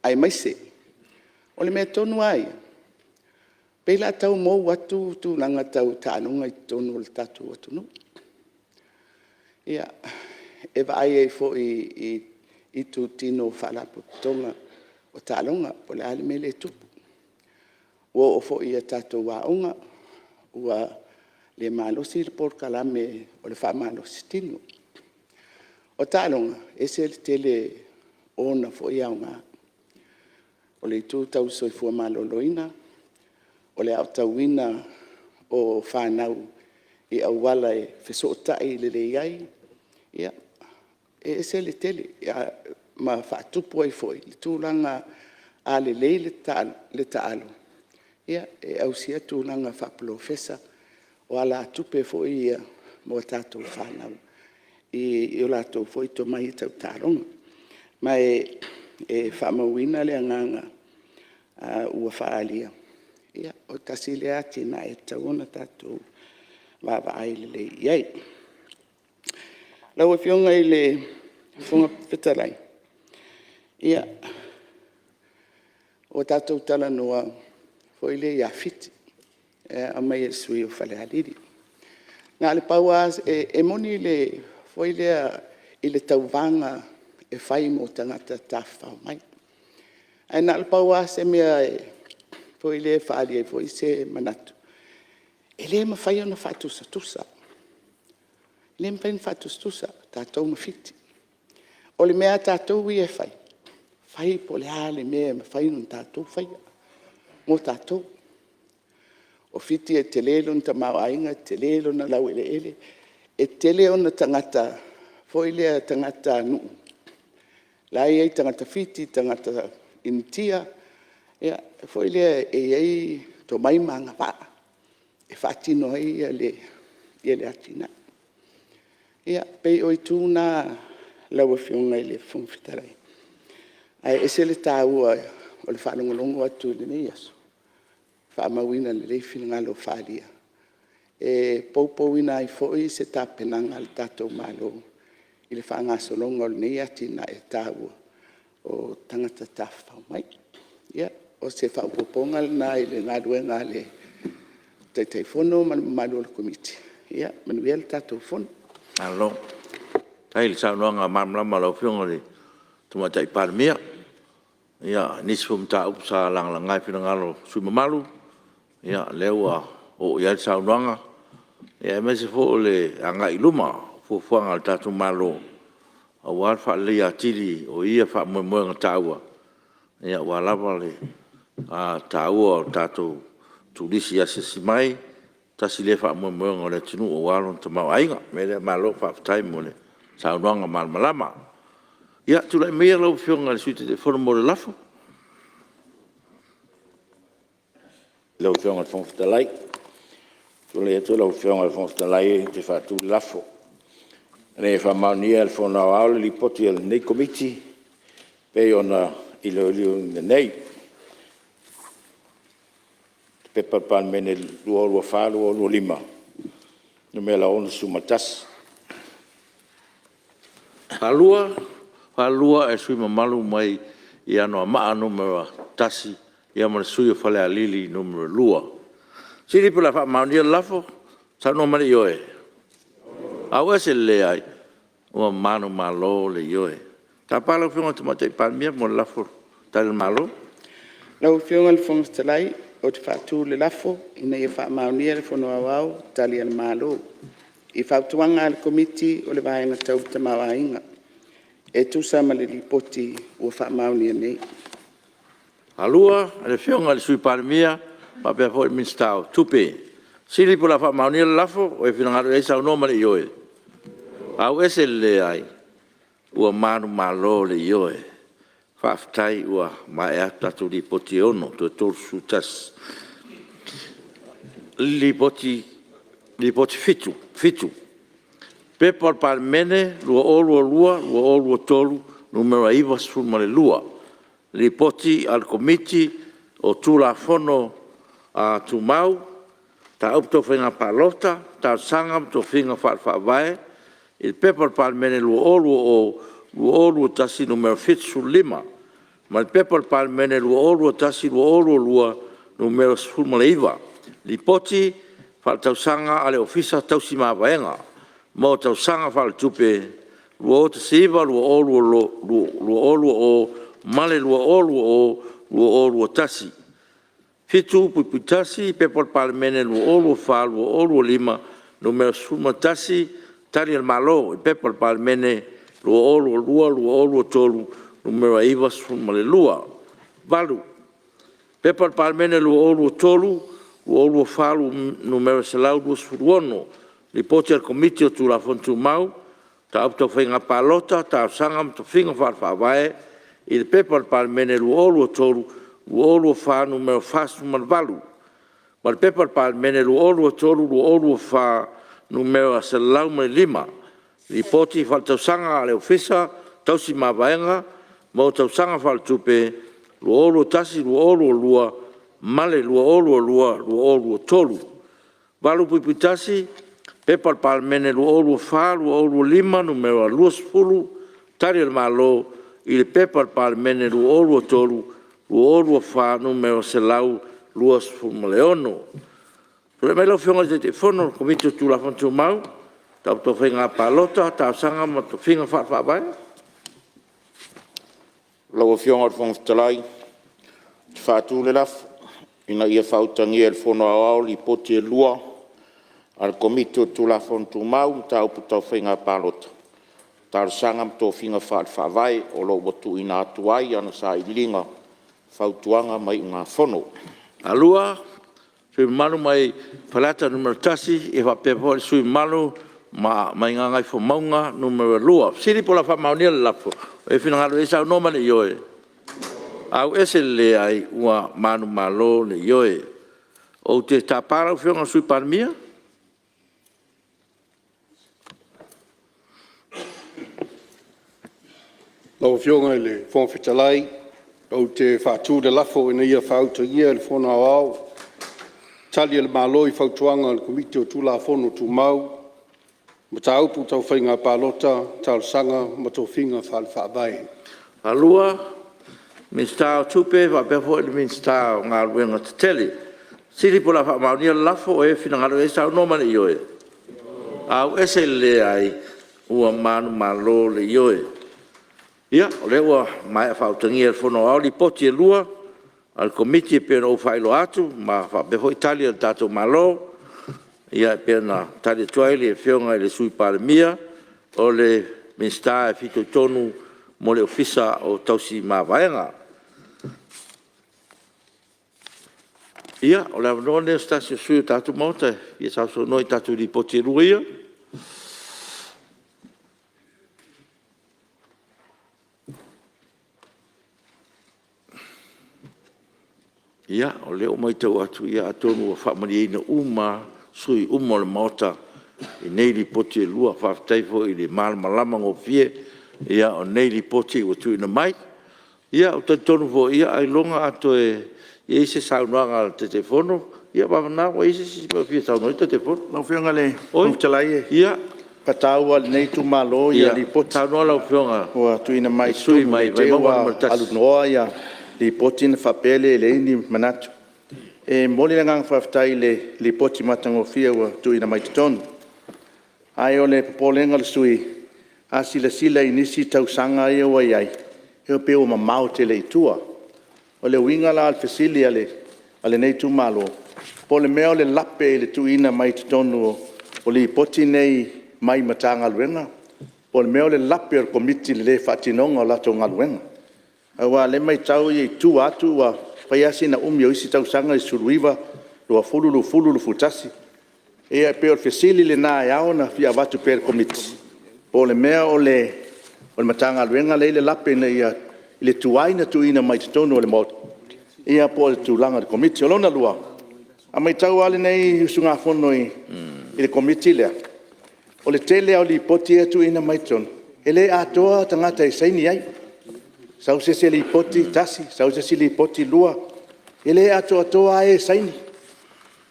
S3: Ai mai se. O le mea tonu ai. Pela tau mo watu tu langa tau tānunga i tonu o le tātou watu no. Ia, e vai e fo i tu tino whalapu tonga o tālunga po le ale mele tupu. O fo i a tātou waunga ua le malosi le por kalame o le wha malosi tino. O tālunga, e se le tele ona fo i aunga. O le tū tau soifua maloloina, o le au tauina o whanau i awala e whesootai le iai. Ia, e se le tele, ma whaatupu ai foi, le tūlanga a le lei le taalo. Ia, e au sia tūlanga whapolo fesa, o ala tupe foi ia mo tātou whanau. I o lātou foi to mai tau tāronga. Ma e whamauina le anganga ua whaalia. Ia, o tasi le ati na e tauna tātou wawa aile le iai. Lau e fionga i le whunga pitarai. Ia, o tātou tala noa foi le ia fiti. A mai e sui o whale haliri. Nā le paua e moni le foi le i le tauwanga e whai mo tangata tāwhau mai. Ai nā le paua se mea e foi le whaali e foi se manatu. E le ma whai ona whatusa tusa. Le ma whai whatusa tusa, tātou ma fiti. O le mea tātou i e whai. Whai po le hale mea ma whai nun tātou whai. Mo tātou. O fiti e te lelo na tamau ainga, te lelo na lau ele ele. E te leo na tangata, foi lea tangata nuu. Lai ei tangata fiti, tangata intia. Ia, foi lea e ei to mai manga paa. E whaatino ei le atina. Ia, pei oi tūna lau a whiunga i le whumwhitarai. Ai, e se le tāua o le whanongolongo atu le nei aso. Whaamawina le reiwhina ngalo whaalia. E poupouina ai foi se tāpenanga le tātou malo i le whaangasolonga o le nei atina e tāua o tangata tāwhau mai. Ia, o se whaupoponga na i le ngāruenga le teitei whono malu o le komiti. Ia, manuia le tātou whono.
S1: Alo, tai le saunoanga mamlama lau whiunga le tumatai parmia. Ia, nisi fumta upsa langai whina ngalo sumamalu. Ia, lewa o ia le saunoanga. Ia, mese fo le angai luma, fuanga le tātou malo. A wār wha lea tiri o ia wha moenga tāua. Ia, wālawa le tāua o tātou tūrisi asesi mai. Tasi le wha moenga o le tinu o wālon ta mau ainga. Me le malo wha whatai mo le saunoanga malmalama. Ia, tulai mea lau whiunga le suite de whono le lafo.
S2: Lau whiunga le whongwhitalai. Tule atu lau whiunga le whongwhitalai te whātu le lafo. Nei whamaunia le whonau aole li poti al nei komiti. Pei ona ilo nei. Pepa pan mene lua lua whālua lua lima. No mea la ona sumatas.
S1: Halua e sui mamalu mai i anoa maa numera tasi i amana sui o whale a lili numera lua. Siri pula wha maunia lafo, sa no mani ioe. Au ese le ai, ua manu malo le ioe. Ta pala whiunga tumatei palmia mo lafo tale malo?
S3: Lau whiunga le whongwhitalai o te whaatu le lafo, ina i wha maunia le whono awau, tali al malo. I whautuanga le komiti o le vaenga tau ta mawainga. E tu sama le lipoti ua wha maunia nei.
S1: Halua, le whiunga le sui palmia, pa pia fo i minstau, tupe. Sili pula fa mauni lafo o e finanga e sa no mali yoe. Au ese le ai. Ua manu malo le yoe. Fa aftai ua mai ata tu li poti ono tu tol sutas. Li poti fitu. Pepal pal mene lua olu tolu numero iwa sul male lua. Li poti al komiti o tula fono a tu mau. Ta opto finga palota, ta sangam to finga fa vai. Il pepper palmene lu olu tasi numero fitsu lima. Ma il pepper palmene lu olu tasi lua numero sulmaleiva. Li poti fa tau sanga ale ofisa tau sima vaenga. Mo tau sanga fa tupe lu tasiva lu olu o male lu olu tasi. Fitu pupitasi pepol palmene lu olu lima numero suma tasi tari el malo pepol palmene lu olu tolu numero iwa suma le lua valu pepol palmene lu olu tolu lu olu falu numero selau lu suruono li poti al komitio tu la fontu mau ta opto finga palota ta sangam to finga fa vai il pepol palmene lu olu tolu olu fa numero fasu malvalu. Mal pepper pal mene lu olu fa numero selau me lima. Ripoti fal tau sanga ale ofisa tau si mavaenga mo tau sanga fal tupe lu olu tasi lu olu lua male lu olu tolu. Valu pipitasi pepper pal mene lu olu lima numero luas fulu tari el malo il pepper pal mene lu olu tolu olu fa numero selau luas fumaleono. Pule mai lo fionga te fono komito tu la fontu mau. Tau to finga palota, tau sanga ma to finga fa vai.
S2: Lo fionga fon talai. Fa tu le laf ina ia fautangi el fono ao li poti lua al komito tu la fontu mau tau to finga palota. Tau sanga to finga fa vai o lo botu ina tuai ana sa ilinga. Fautuanga mai ngā whono.
S1: Alua, sui manu mai palata numero tasi, e wa pepo sui manu mai ngā ngai whomaunga numero lua. Siri pola wha maunia le lapo, e whinangaro e sau nomane ioe. Au ese le ai ua manu malo le ioe. O te tāpara whionga sui parmia?
S6: Lau whionga le whonwhitalai. O te whātū de lafo ina ia whauta ia le whona au. Tali le malo I whautuanga le komiti o tūla whono tū mau. Ma tā upu tau whainga pālota, tau sanga, ma tau whinga whawai.
S1: Alua, Minstau tupe, whapefo i Minstau ngā ruenga te tele. Siri pola whamaunia lafo e whinangaro e sau nomane ioe. Au ese le ai ua manu malo le ioe. Ia, o le ua mai a whautangia e whono au li poti e lua, al komiti e pēna o whailo atu, ma whapeho Italia le tātou malo, ia e pēna tari tuaili e whionga e le sui paramia, o le minsta e whito tonu mo le ofisa o tausi mawaenga. Ia, o le awanone o stasio sui o tātou mauta, ia sauso noi tātou li poti e lua ia. Ia, o leo mai tau atu ia atonu a whamari eina uma, sui uma le maota, i nei li poti e lua whaftaifo i le malama ngō fie, ia o nei li poti o tu ina mai. Ia, o tonu fo ia ai longa ato e ise saunoanga te telefono, ia wawana o ise si fie saunoa te telefono.
S12: Lau whionga le, mtalai e.
S1: Ia.
S12: Pataua le nei tu malo ia li poti.
S1: Saunoa lau whionga.
S12: Ua tu ina mai
S1: sui mai, vai mawana martasi.
S12: Alunoa ia. Li poti na whapele le ini manatu. E moli na ngang whaftai le li poti matango fia ua tu ina mai tutonu. Ai o le polenga le sui. A sila inisi tau sanga ia wa iai. Eo pe o mamau te le itua. O le winga la al fesili ale nei tu malo. Po le mea o le lape le tu ina mai tutonu o li poti nei mai matanga luenga. Po le mea o le lape o komiti le whatinonga o lato ngaluenga. Awa le mai tau i tu atu wa paiasi na umi o isi tau sanga I suruiva lua fulu futasi. Ia pe o fesili le na ia na fia watu per komiti. Po le mea o le matanga luenga le lape na ia le tuaina tuina mai tono le mo. Ia po le tulanga le komiti lona lua. A mai tau ale nei sunga fono i le komiti le. O le tele o li poti e tuina mai tono. Ele atoa tangata e saini ai. Sau se li poti tasi, sau se li poti lua. Ele atoa e saini.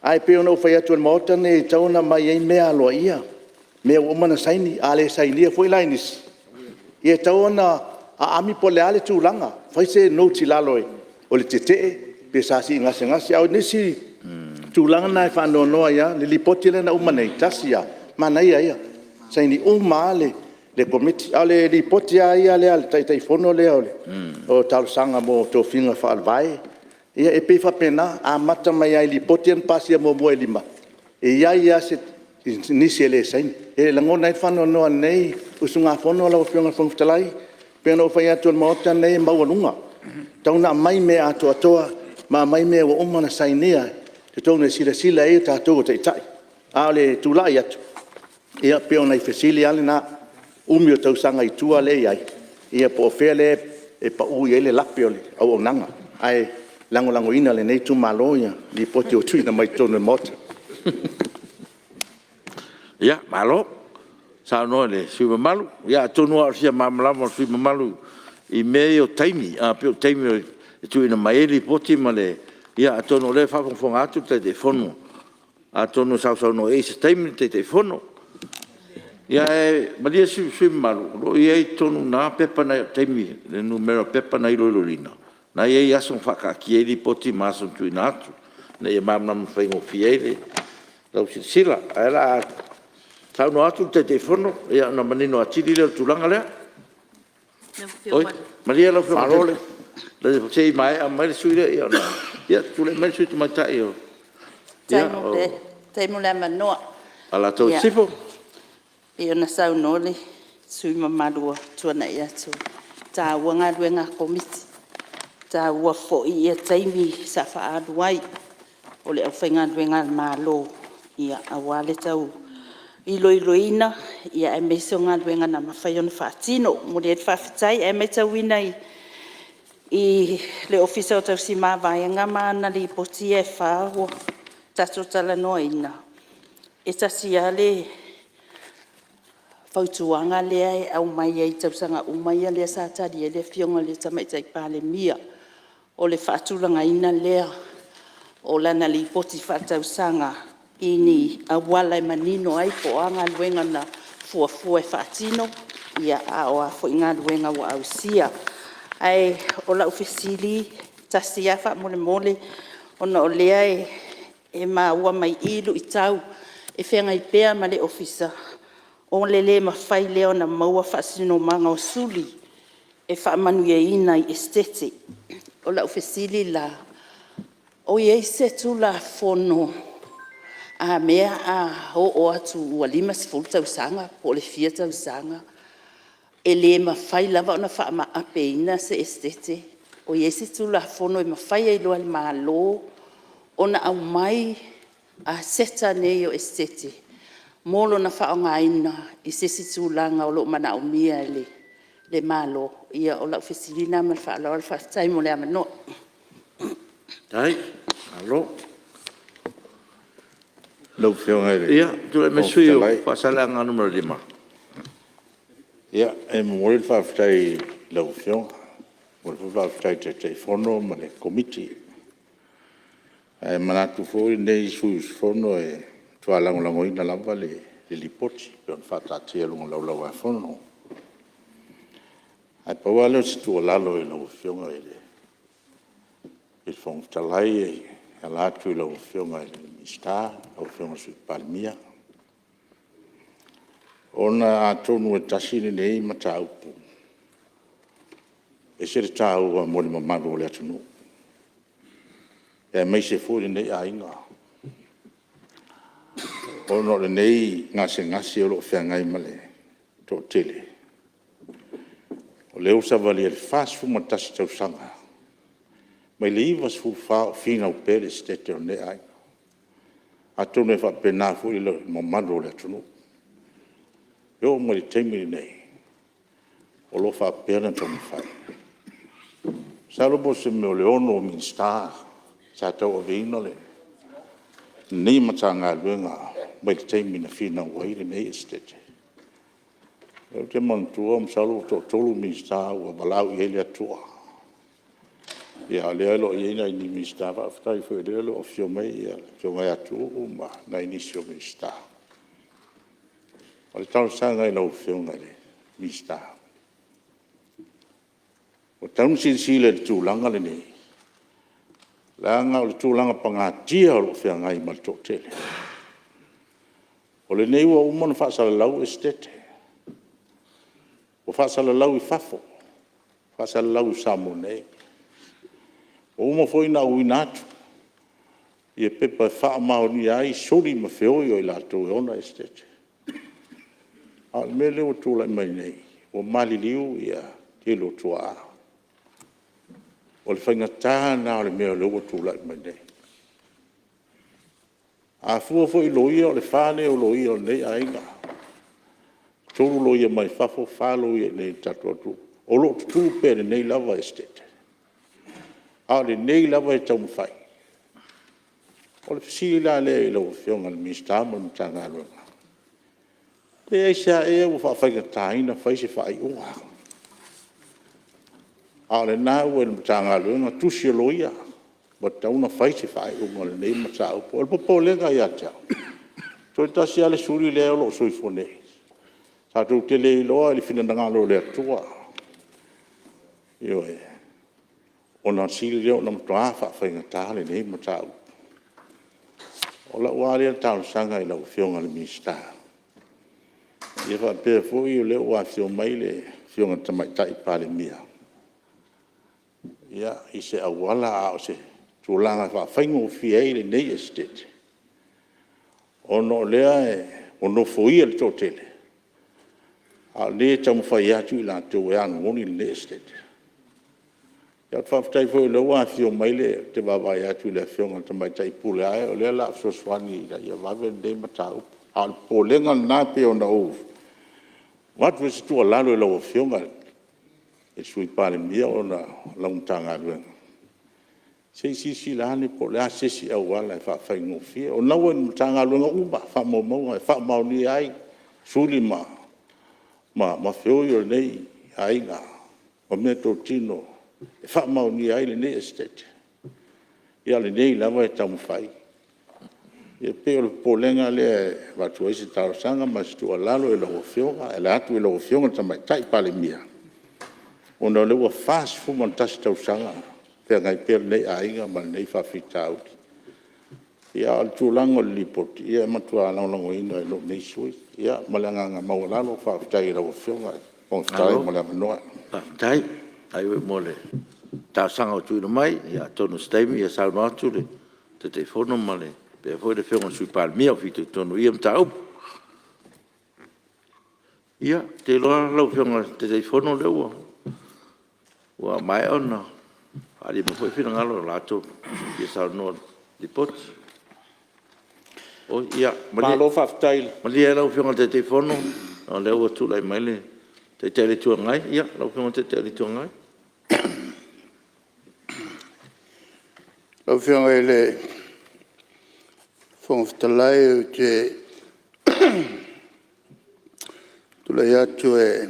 S12: Ai pe ona fai atu mota ne tauna mai ai mea lo ia. Mea o mana saini ale saini foi lainis. Ia tauna a ami pole ale tulanga. Fai se no tilalo o le tete pe sasi ngase au nisi tulanga na fa no no ia le lipoti le na umana tasia mana ia. Saini umale le komiti ale lipoti ia le tai fono le ole. O tal sanga mo to finga fa alvai. Ia e pe fa pena a mata mai ai li potien pasia mo mo lima. E ia se nisi ele sain. E la ngona fa no nei usunga fono la ofionga fong talai. Pe no fa ia tu mo ta nei maulunga. Tauna mai me atoa ma mai me o mana sainia. Te tone sila e ta to te tai. Ale tulai atu. Ia pe ona fesili ale na umio tau sanga i tua le ai. Ia po fele e pa ui ele lape ole au nanga. Ai lango ina le nei tu maloia li poti o tuina mai tonu mota.
S1: Ya, malo. Sa no le sui malu. Ya tonu a sia mamla mo sui malu. I meio taimi, a pe taimi tuina mai li poti male. Ya tonu le fa fon atu te fono. A tonu sa no e se taimi te fono. Ya malia sui malu. Lo ia tonu na pepa na taimi, le numero pepa na ilolina. Na ia aso whaka ki e li poti maso tui natu. Na ia mamam whaingo fiele. Lau sila. Aela tau no atu te fono. Ia na manino atiri leo tulanga lea. Oi, Maria lau whamarole. Le sei mai a mai sui lea. Ia na. Ia tule mai sui tu mai tai o.
S5: Taimu le manoa.
S1: Ala tau sifo.
S5: Ia na sau nole. Sui mamadua tuana ia tu. Tā wanga ruenga komiti. Ta ua fo ia taimi sa fa aduai o le awhainga ruenga malo ia awale tau iloina ia e meso ngā ruenga na mawhaiona whaatino mo le whawhitai e me tau ina i le ofisa o tau si mawaianga maana li poti e whāua tato tala noa ina e tasi ale whautuanga lea e au mai ai tau sanga umai lea sa tari e le fionga le tamaitai pāle mia o le whaatulanga ina lea o lana li poti whaatausanga ini awala e manino ai po anga luenga na fuafua e whaatino ia a o a fo inga luenga wa ausia. Ai o la ufesili tasi a wha mole ona o lea e ua mai ilu i tau e whenga i pēa ma le ofisa o le mawhai leo na maua whaasino manga o suli e whaamanu e ina i estete. O la ufesili la o ye se tu la fono a mea a o atu ua lima sifuru tausanga po le fia tausanga e le mawhai lava ona wha ma ape ina se estete o ye se tu la fono e mawhai e loa le malo ona au mai a seta nei o estete molo na wha o ngaina i se tu langa o lo mana o mia le malo ia o la ofisilina ma fa la fa tai mo le amano
S1: dai alo
S2: Lau whionga ere.
S1: ia tu me sui o fa sala nga numero 5
S2: Ia e mo le whawhitai lau whionga. Mo le whawhitai te fono ma le komiti. E manatu fōi nei sui fono e tua lango ina lava le lipoti. Pe on whatatia lunga lau a fono. Ai paua leo si tua lalo e lau whionga ele. E whong talai e alatu e lau whionga ele mista, lau whionga sui palmia. Ona a tonu e tasini nei ma taupu. E sere tau a mori mamadu o le atunu. E mai se furi nei a inga. Ono le nei ngase o lo whiangai male to tele. O leo sa vali el fast fu matasi tau sanga. Mai le iwa su fa fina o pere stete o ne ai. Atu ne fa pena fu ilo mamando le tunu. Yo mo le temi nei. O lo fa pena to fai. Salobo se me le ono min sta. Sa to vino le. Ni matanga luenga. Mai le temi na fina wai le nei estate. Yo te mantua am salo to tolu min sta o balau i ele atua. Ya le lo ye na ni min sta fa fai fu le lo fio mai ya. Fio mai atu ma na inisio min sta. O le tau sanga i lau fio ngai min sta. O tau si le tūlanga le nei. Langa o le tūlanga pangatia o fia ngai ma to tele. O le nei wa umana whaasala lau estete. O whaasala lau i fafo. Whaasala lau i samo nei. O uma foi na uinatu. I e pepa wha mao ni ai sori ma whioi o i lato e ona estete. A me leo tūla mai nei. O mali liu i a tilo tua. O le whaingatā nā o le mea leo tūla mai nei. A fua foi loia o le whāne o loia o nei a inga. Tōru loia mai whafo whāloia nei tatu atu. O lo tū pere nei lava estete. A le nei lava e tau mwhai. O le fisili la le i lau whionga le mista ma mtanga alunga. Le eisa e o whawhainga tāina whaise whai ua. A le nā ua le mtanga alunga tusi o loia. Ma tauna whaise whai unga le nei mata upo. O le popo lenga i atau. Toi tasi ale suri le alo sui fone. Tātou te le iloa ili whinandangalo le atua. Io e. O na sili leo na mtoa whainga tāle nei mata upo. O la wārea tāu sanga i lau whionga le mista. Ia wha pēr fui o leo wā whio mai le whionga tamaitai pāle mia. Ia i se awala a o se tūlanga wha whaingo whiei le nei estate. O no lea e o no fui le tōtele. A le tamu whai atu i la tō e anu ngoni le nei estate. Ia whaftai fwy le wā whio mai le te wawai atu le whionga tamaitai pule ai o lea la fsoswani i ia wawe nei mata upu. A po lenga nā pe o na uvu. Watu wese tua lalo e lau whionga e sui pāle mia o na lautanga ruenga. Se si lane po lea sesi au wala e whawhai ngofia. O naua ni matanga ruenga uba, whamaumau e whamauni ai suli ma whioi o nei ainga. O mea tō tino. E whamau ni ai le nei estate. Ia le nei lava e tamu whai. Ia peo le polenga le watu eisi tau sanga ma situa lalo e lau whionga, e le atu e lau whionga tamai tai pale mia. O na lewa fast fuman tasi tau sanga, pea ngai pea nei ainga ma nei whawhita auti. Ia al tūlanga le lipoti, ia matua alaunango ina e lo nei sui. Ia malanga maulalo whawhita i lau whionga, whawhita malanga noa.
S1: Tai. Ai we mole. Ta sanga o tuina mai, ia tonu staimi, ia sau no atu le. Te te whono male. Pea foi le whionga sui pāle mia o fitu tonu ia mta au. Ia, te loa lau whionga te te whono le ua. Ua mai ona. Ali mo foi whina ngalo lato. Ia sau no li poti. O ia.
S2: Malo whaftail.
S1: Mali e lau whionga te te whono. Le ua tu lai mai le. Te te le tuangai. Ia, lau whionga te te le tuangai.
S7: Lau whionga e le whongwhitalai o te tulai atu e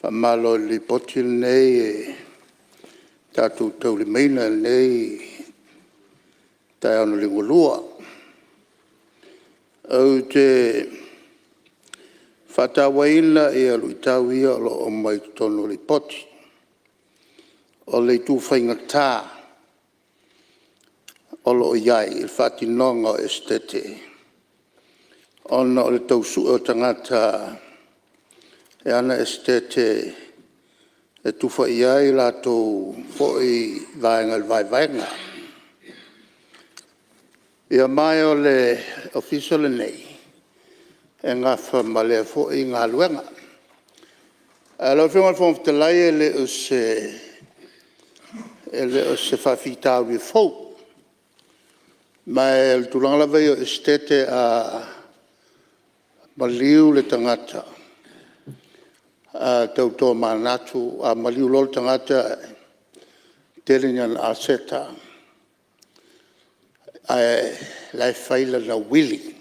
S7: whamalo li potil nei e tātou tau li meina nei tai anu li ngolua. Au te whatawaina e alu i tauia lo o mai tono li poti. O le tu whaingatā o lo iai il whatinonga o estete. Ona o le tausu o tangata e ana estete e tuwha iai lato fōi vaenga le vaenga. Ia mai o le official nei e ngafa ma le fōi ngā luenga. Alo whionga whongwhitalai e le o se whawhitau i fōu. Mai le tulanga lava i o estete a maliu le tangata. Tautoa manatu a maliu lol tangata telingan aseta. Lai faila la wili.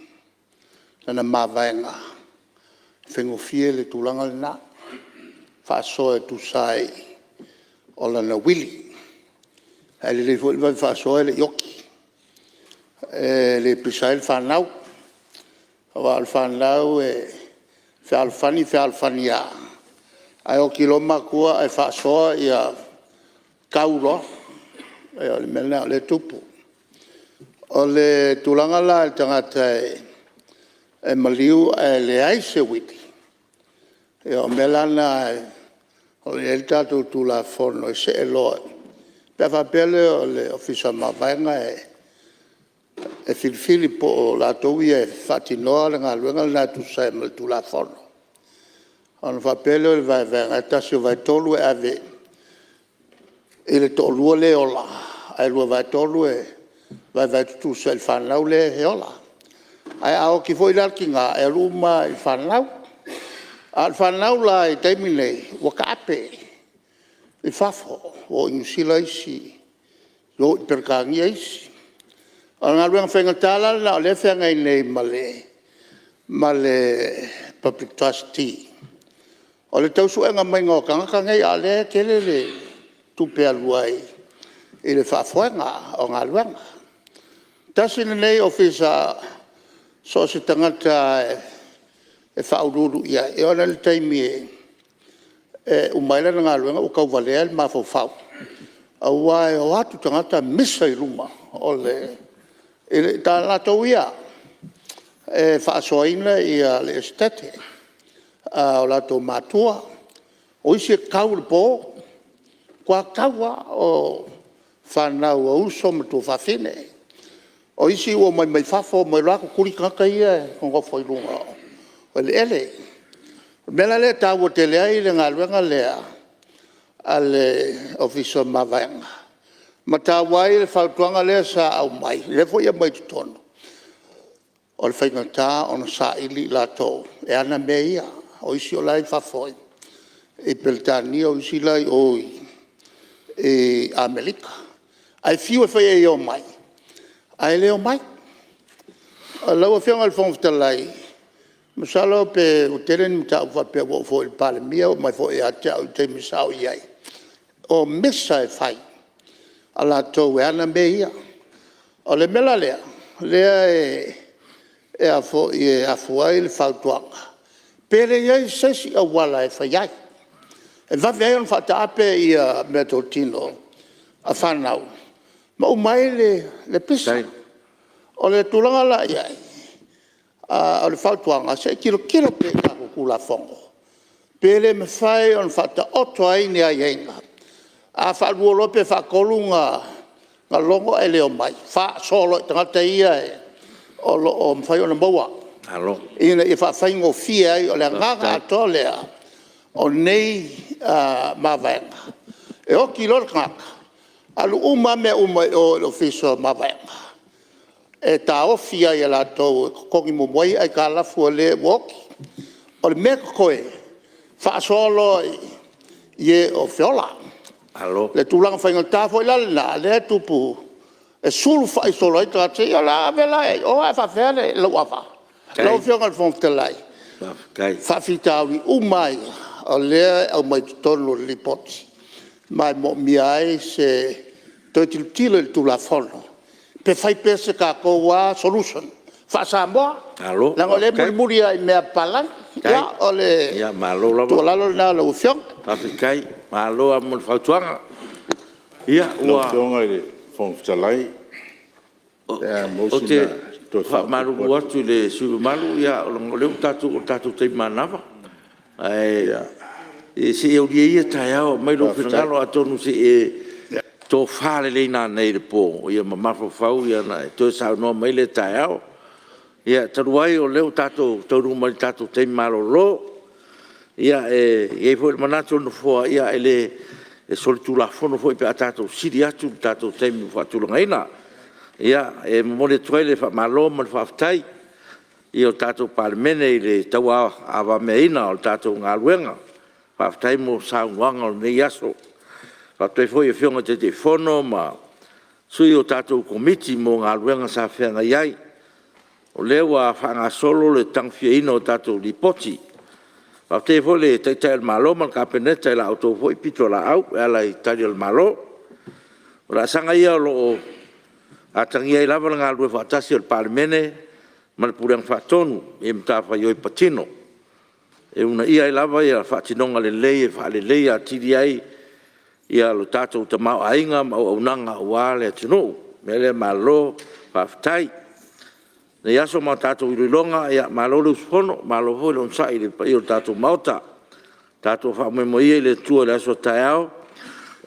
S7: Lana mawaenga. Whengofie le tulanga le na. Whaasoe tu sai o lana wili. Ai le fo le whaasoe le yoki. Le pisail whanau. Awa al whanau whaalfani a. Ai o kiloma kua ai whaasoa i a kauro. Ai o le mena o le tupu. O le tulanga la el tangata e maliu e le aise witi. E o melana o le el tatu tula fono e se eloa. Pe whapele o le ofisa mawaenga e filifili po o la towi e whatinoa le ngā luenga le nātu sai me tula fono. Ono whapele o le vai tasi o vai tolu e ave. E le tolua le ola. Ai lua vai tolu e vai tutu sa il whanau le he ola. Ai ao ki foi lalki ngā e ruma il whanau. A il whanau la i teimine waka ape. I whafo o inusila isi. Lo i perkangia isi. O ngā ruang whengatala na o le whengai nei ma le public trustee. O le tausu e ngā mai ngō kangakangai a le kele le tupea luai i le whafoenga o ngā ruanga. Tasina nei ofisa so se tangata e whaururu ia. E ona le taimi umaila na ngā ruanga o kau valea le mawhau. Aua e o atu tangata misa i ruma o le ta la toia e whaasoaina i le estete o la to matua o isi kau le po kua kaua o whanau o uso me tu whawhine o isi o mai whafo mai rako kuri kaka ia kongo whairunga o le ele mela le tau o te lea i le ngā ruenga lea a le ofisa mawaenga matawai le whautuanga lea sa au mai le fo ia mai tutono o le whaingata o na sa ili la tau e ana mea ia o isi o lai whafoi e peltani o isi lai oi e Amerika ai fiu e whaia i o mai ai leo mai a lau a whianga le whongwhitalai masalo pe o teren mta ufa pe o fo il pale mia o mai fo e atea o te misao iai o mesa e whai ala tau e ana mea o le mela lea e a fo e a fuai le whautuanga pere iai sesi a wala e whaiai e vavea on whata ape i a metotino a whanau ma umai le pisa o le tulanga la iai o le whautuanga se kilo pe kako kula fongo pere me whai on whata oto ai ni ai einga a whaluolo pe whakolunga ngā longo e leo mai wha solo i tangata ia o mwhai o na maua ina i whaingo fia ai o le nganga ato lea o nei mawaenga e oki lor ngaka alu uma me uma o ofiso mawaenga e ta ofia i la tau kongi mumoi ai ka lafu o le woki o le mea koe wha solo i o fiola le tulanga whainga tāwho i lalina le tupu e sulu whai solo i tāti o la avela e o e whawhele lau awa lau whionga le whongtelai whawhitauri umai o lea au mai tonu li poti mai mo miai se toi tiltilo il tula fono pe fai pese ka koua solution whaasa moa lango le muri ai mea palang ya o le tualalo na lau whionga
S1: Papikai, malo a mo whautuanga. Ia, ua.
S10: Whionga i le whongwhitalai.
S1: O te whamaru atu le surumaru, ia, o longo leo tatu te manawa. E se e uria ia tai au, mai lo whetalo atonu se e tō whare le nā nei le pō. Ia mamafo whau, ia na tō sao noa mai le tai au. Ia, taruai o leo tauru mai tatu te maroro. Ia e foi manato no fo ia ele e soltula fono foi pe atato siri atu tato temi fa tu ngaina ia e mo le toile fa malo mo fa tai i o tatou palemene i le taua awa meina o tatou ngaluenga fa tai mo sa wanga o nei aso fa te foi e fionga te fono ma sui o tatou komiti mo ngaluenga sa whenga iai o lewa whanga solo le tangwhia o tatou lipoti fa te foi le teitai malo ma kapeneta i la auto foi pito la au e ala i tari al malo o la sanga ia lo a tangia i lava nga lue whaatasi o le palemene ma le purang whaatonu e mtafa ioi patino e una ia i lava ia whaatinonga le lei e whaale lei a tiri ai ia lo tātou ta mau ainga ma o aunanga o wale atino me le malo whaafitai na iaso ma tātou iluilonga ia malo le uspono malo hoi le onsai le pa i o tātou mauta tātou whaamemo ia i le tua le aso tai au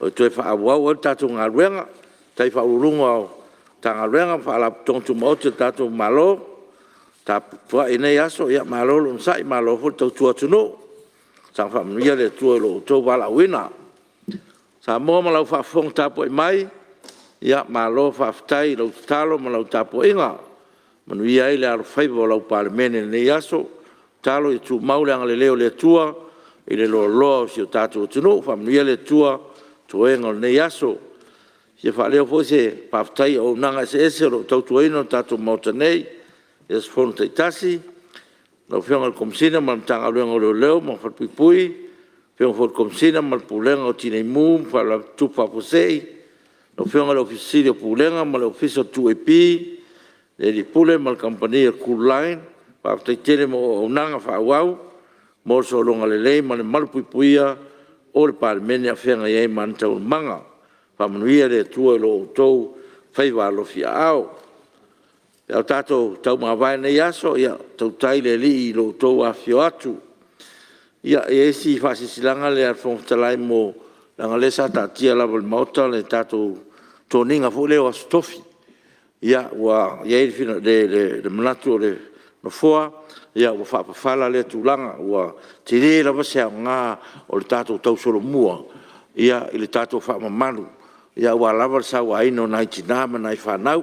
S1: o tue whaawau o tātou ngā ruenga tai whaurunga o tanga renga fala tontu mote tatu malo ta fa ine yaso ya malo lum sai malo fu to tu no sang fa mia le tu lo to wala wina sa mo malo fa fong tapo mai ya malo fa ftai lo talo malo tapo inga manu ia ile al fai lo palemene ne yaso talo i tu maule ang le leo le tua ile lo si tatu tu no fa mia le tua to engo ne yaso se fa leo fo se paftai o nanga se ese lo tautuino tatu motanei es fonte tasi no fiona komsina man tanga luengo leo mo fa pui fiona for komsina mal pulenga o tine mu fa la tupa posei no fiona lo ofisirio pulenga mal ofiso tu epi le di pule mal compagnia cool line paftai tele mo nanga fa wau mo so longa le mal puia o le parmenia fiona ye man tau manga pamanuia le tua lo tou fai wa lo fia au ya tato tau ma vai nei aso ya tau tai le li lo tou a fio atu ya e si fa si silanga le alfon talai mo langa le sa ta tia la vol mota le tato toninga fu le o stofi ya wa ya il fino de manato le no foa ya wa fa fala le tulanga wa tiri la va se nga o le tato tau solo mua ya il tato fa mamalu ia ua lava sa ua ino nai tina ma nai whanau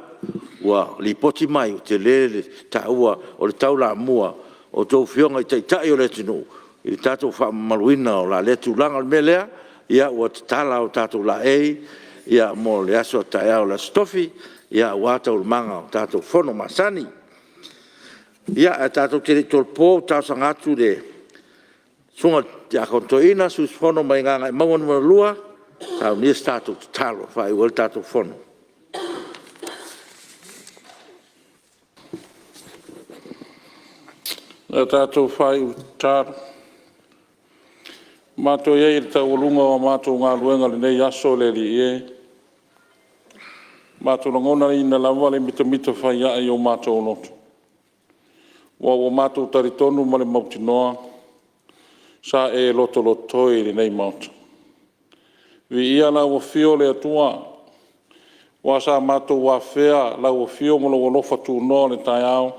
S1: ua li poti mai o te lele ta ua o le tau la mua o tau fionga i taitai o le tino i tātou whaamaluina o la le tūlanga o melea ia ua te tala o tātou la ei ia mo le aso tai au la stofi ia ua tau le manga o tātou whono masani ia a tātou te tolpo tau sangatu le sunga te akontoina sus whono mai nganga i maunga lua tau ni stato talo fai o tato fono
S4: tato fai tar mato ye ta ulunga o mato nga luenga le nei aso le li e mato ngona ina la vale mito fai ya yo mato not wa mato taritonu male mautinoa sa e loto i le nei mato vi ia la o fio le atua wa sa mato wa fea la o fio mo lo fa tu no le tai au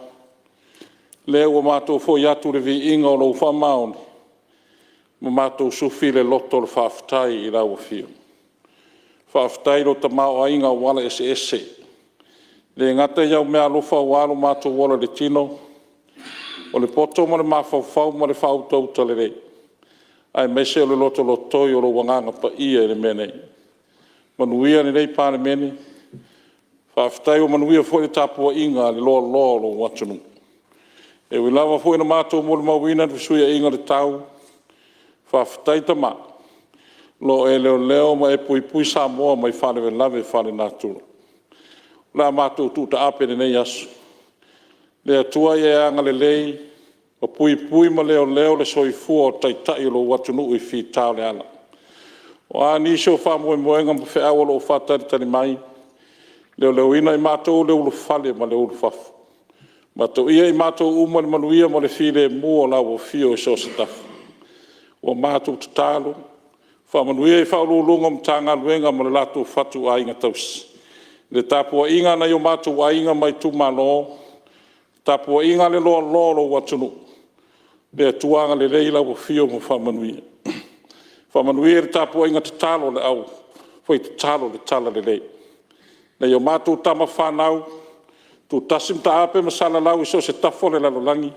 S4: le o mato fo ya tu le vi inga o lo fa maun mo mato su file loto le fa ftai i la o fio fa ftai lo ta mau inga wala ese le ngata ya me alo fa walo mato wala le tino o le poto mo le ma fa mo le fa auto tole ai mese o le loto i o lo wanganga pa ia e le mene. Manuia ni rei pāne mene. Whaafitai o manuia fo le tapua inga le lo watunu. E wilawa fo ina mātou mo le mawina ni suia inga le tau. Whaafitai ta mā. Lo e leo ma e pui sa moa mai whale lave whale nātura. La mātou tūta ape nei asu. Le atua e anga le lei. O pui ma leo le soifua o taitai lo watunu i fi tau le ala. O a nisho wha moenga ma whea o lo whatari mai. Leo ina i mātou leo lo whale ma leo lo whafu. Mātou ia i mātou uma le manuia ma le while mua la o fio i sosa tafu. O mātou tatalo. Wha manuia i whaulu lunga ma tanga luenga ma le lato whatu a inga tausi. Le tapua inga na i o mātou a inga mai tu malo. Tapua inga le lo watunu. Le tuanga le leila o fio mo whamanuia. Whamanuia le tapua inga te talo le au. Foi te talo le tala le lei. Na yo mātou tama whanau, tu tasim ta ape masala lau iso se tafo le lalolangi,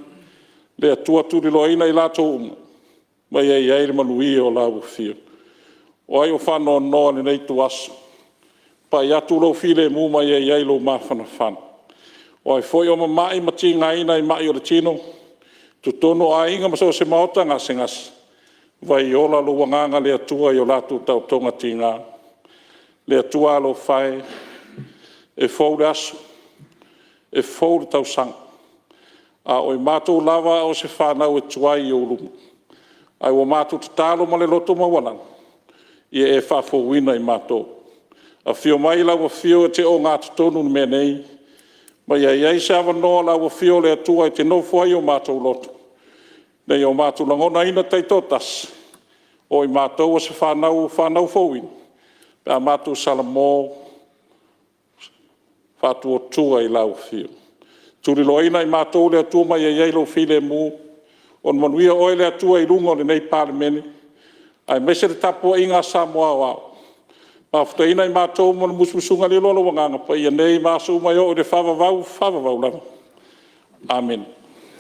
S4: le atua turi loina I lātou uma, mai ai ai le manui o lau fia. O ai o whanau noa ni nei tu aso, pa i atu lau file mu mai ai ai lau mawhana whana. O ai foi o mamai mati ngaina I mai o le tino, tu tono a inga maso se maota ngase ngase, vai ola lo wanganga le atua I o lātou tau tonga tinga, le atua lo whai, e fou aso, e fou tau sang. A oi mātou lava o se whanau e tuai I o lumu. Ai o mātou te tālo ma le loto mawanan. I e whafowina I mātou. A whio mai lau a whio e te o ngā tonu me nei. Mai ai se awa noa lau a whio le atua I te nofo ai o mātou loto. Nei o mātou langona ina taitotas. O I mātou o se whanau fowina. Pea mātou salamo fatu o tua I lau whio. Turi loina I mātou le atua mai ai lo file mu. On manuia oe le atua I lungo le nei parlemene. Ai mese le tapua inga Samoa wao. Mafta ina I mātou manu musmusunga le lolo wanganga. Pa ia nei māsu mai o le whawawau lava. Amen.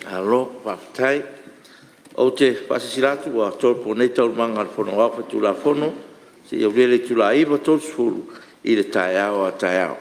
S1: Alo, whaftai. O te pasisiratu a tolpo nei taurumanga al fono wapa tula fono. Si au lele tula iwa tolsfuru I le tae ao a tae ao.